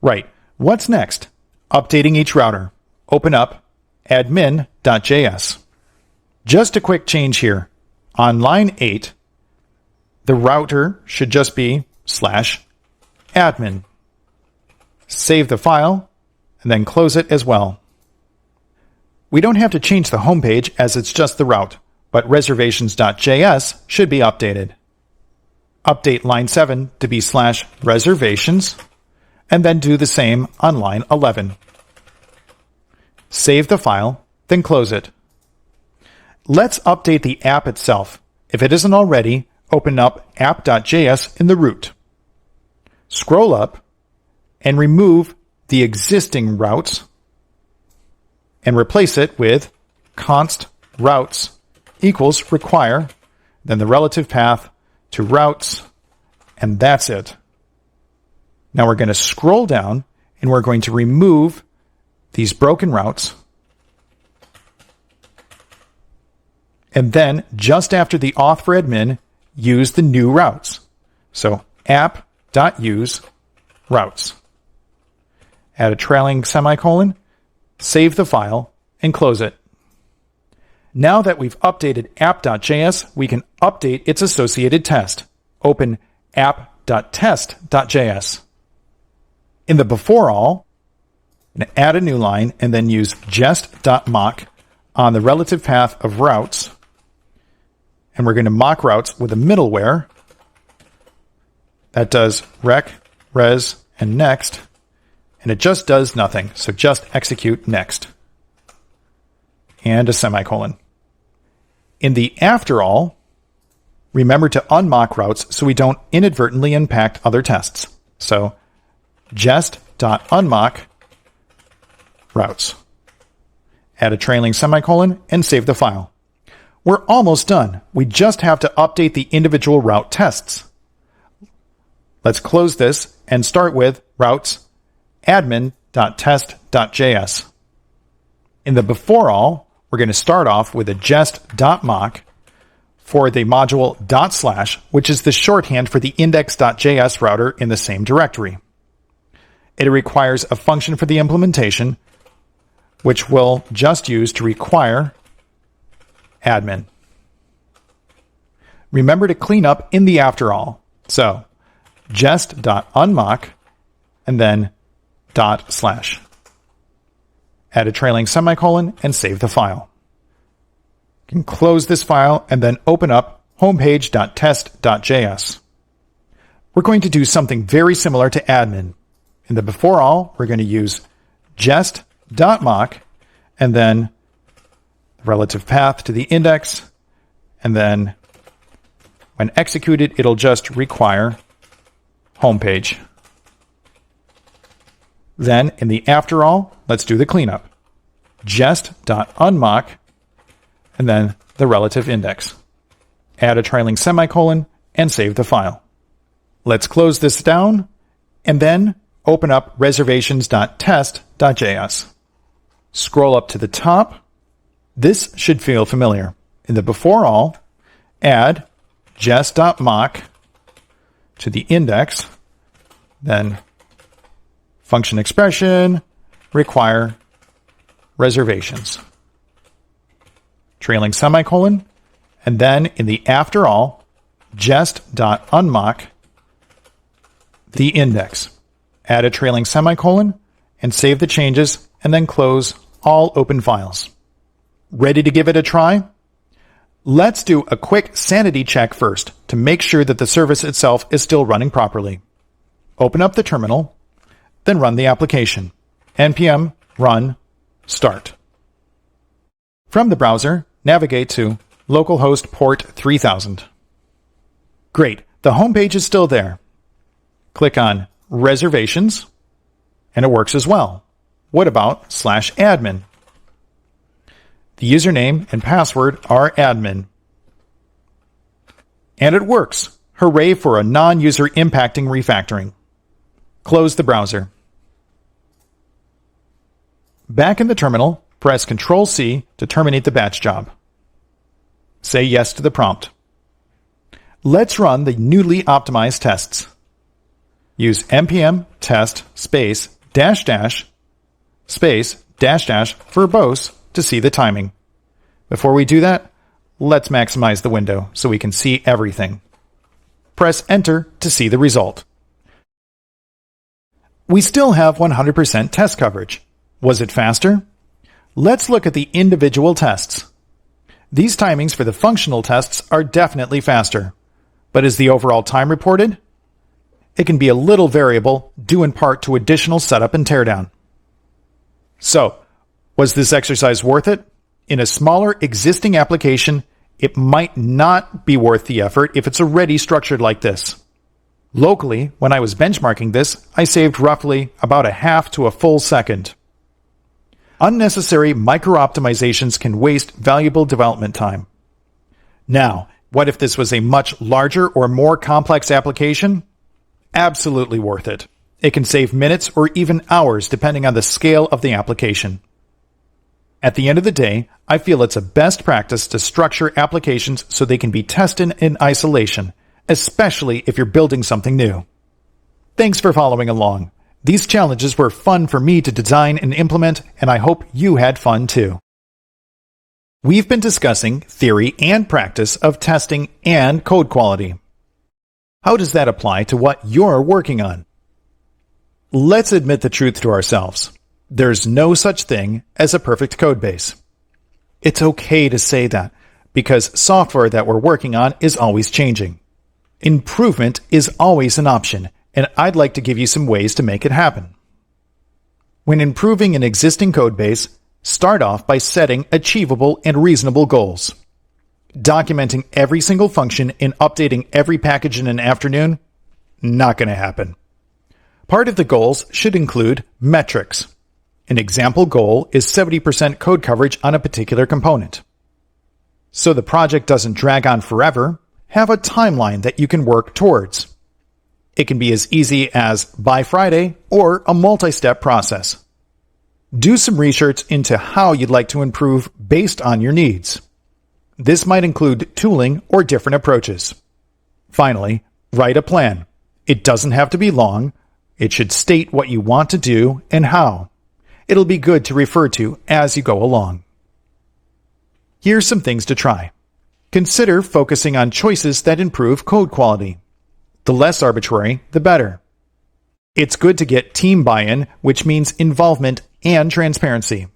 Right, what's next? Updating each router. Open up admin.js. Just a quick change here. On line 8, the router should just be /admin. Save the file, and then close it as well. We don't have to change the homepage as it's just the route, but reservations.js should be updated. Update line 7 to be /reservations, and then do the same on line 11. Save the file, then close it. Let's update the app itself. If it isn't already, open up app.js in the root. Scroll up and remove the existing routes and replace it with const routes equals require, then the relative path to routes, and that's it. Now we're going to scroll down and we're going to remove these broken routes. And then just after the auth for admin, use the new routes. So app.use routes. Add a trailing semicolon, save the file, and close it. Now that we've updated app.js, we can update its associated test. Open app.test.js. In the before all, add a new line and then use jest.mock on the relative path of routes. And we're going to mock routes with a middleware that does rec, res, and next. And it just does nothing. So just execute next. And a semicolon. In the after all, remember to unmock routes so we don't inadvertently impact other tests. So jest.unmock routes. Add a trailing semicolon and save the file. We're almost done. We just have to update the individual route tests. Let's close this and start with routes admin.test.js. In the before all, we're going to start off with a jest.mock for the module /, which is the shorthand for the index.js router in the same directory. It requires a function for the implementation, which we'll just use to require admin. Remember to clean up in the after all. So jest.unmock and then /. Add a trailing semicolon and save the file. You can close this file and then open up homepage.test.js. We're going to do something very similar to admin. In the before all, we're going to use jest.mock and then relative path to the index, and then when executed, it'll just require homepage. Then in the after all, let's do the cleanup. Jest.unmock and then the relative index. Add a trailing semicolon and save the file. Let's close this down and then open up reservations.test.js. Scroll up to the top. This should feel familiar. In the before all, add jest.mock to the index, then function expression, require reservations. Trailing semicolon, and then in the after all, jest.unmock the index. Add a trailing semicolon and save the changes, and then close all open files. Ready to give it a try? Let's do a quick sanity check first to make sure that the service itself is still running properly. Open up the terminal, then run the application. npm run start. From the browser, navigate to localhost port 3000. Great, the home page is still there. Click on reservations, and it works as well. What about /admin? The username and password are admin. And it works. Hooray for a non-user impacting refactoring. Close the browser. Back in the terminal, press Ctrl-C to terminate the batch job. Say yes to the prompt. Let's run the newly optimized tests. Use npm test space dash dash space dash dash verbose to see the timing. Before we do that, let's maximize the window so we can see everything. Press Enter to see the result. We still have 100% test coverage. Was it faster? Let's look at the individual tests. These timings for the functional tests are definitely faster. But is the overall time reported? It can be a little variable, due in part to additional setup and teardown. So, was this exercise worth it? In a smaller existing application, it might not be worth the effort if it's already structured like this. Locally, when I was benchmarking this, I saved roughly about a half to a full second. Unnecessary micro-optimizations can waste valuable development time. Now, what if this was a much larger or more complex application? Absolutely worth it. It can save minutes or even hours depending on the scale of the application. At the end of the day, I feel it's a best practice to structure applications so they can be tested in isolation, especially if you're building something new. Thanks for following along. These challenges were fun for me to design and implement, and I hope you had fun too. We've been discussing theory and practice of testing and code quality. How does that apply to what you're working on? Let's admit the truth to ourselves. There's no such thing as a perfect codebase. It's okay to say that, because software that we're working on is always changing. Improvement is always an option, and I'd like to give you some ways to make it happen. When improving an existing codebase, start off by setting achievable and reasonable goals. Documenting every single function and updating every package in an afternoon? Not going to happen. Part of the goals should include metrics. An example goal is 70% code coverage on a particular component. So the project doesn't drag on forever, have a timeline that you can work towards. It can be as easy as by Friday or a multi-step process. Do some research into how you'd like to improve based on your needs. This might include tooling or different approaches. Finally, write a plan. It doesn't have to be long. It should state what you want to do and how. It'll be good to refer to as you go along. Here's some things to try. Consider focusing on choices that improve code quality. The less arbitrary, the better. It's good to get team buy-in, which means involvement and transparency.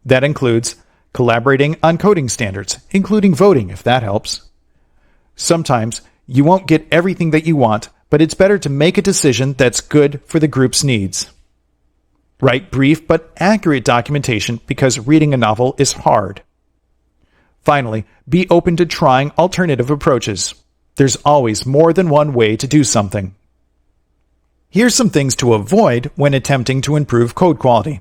That includes collaborating on coding standards, including voting if that helps. Sometimes you won't get everything that you want, but it's better to make a decision that's good for the group's needs. Write brief but accurate documentation because reading a novel is hard. Finally, be open to trying alternative approaches. There's always more than one way to do something. Here's some things to avoid when attempting to improve code quality.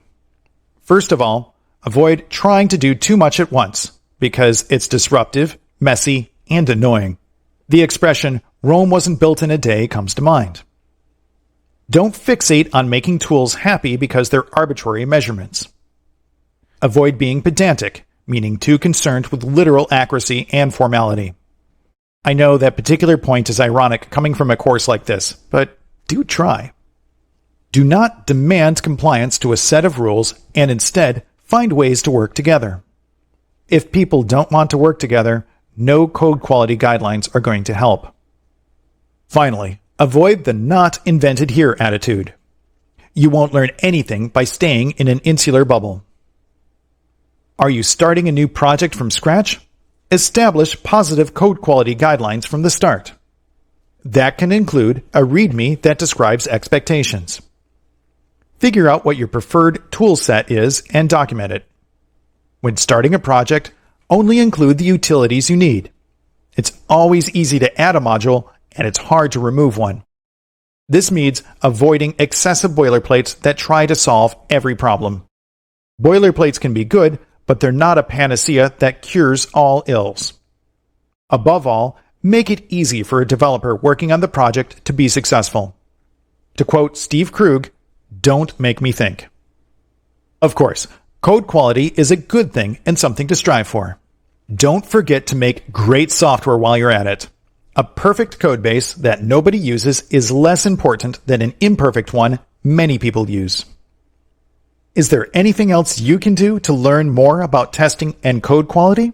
First of all, avoid trying to do too much at once because it's disruptive, messy, and annoying. The expression, "Rome wasn't built in a day," comes to mind. Don't fixate on making tools happy because they're arbitrary measurements. Avoid being pedantic, meaning too concerned with literal accuracy and formality. I know that particular point is ironic coming from a course like this, but do try. Do not demand compliance to a set of rules and instead find ways to work together. If people don't want to work together, no code quality guidelines are going to help. Finally, avoid the not invented here attitude. You won't learn anything by staying in an insular bubble. Are you starting a new project from scratch? Establish positive code quality guidelines from the start. That can include a README that describes expectations. Figure out what your preferred tool set is and document it. When starting a project, only include the utilities you need. It's always easy to add a module, and it's hard to remove one. This means avoiding excessive boilerplates that try to solve every problem. Boilerplates can be good, but they're not a panacea that cures all ills. Above all, make it easy for a developer working on the project to be successful. To quote Steve Krug, "Don't make me think." Of course, code quality is a good thing and something to strive for. Don't forget to make great software while you're at it. A perfect codebase that nobody uses is less important than an imperfect one many people use. Is there anything else you can do to learn more about testing and code quality?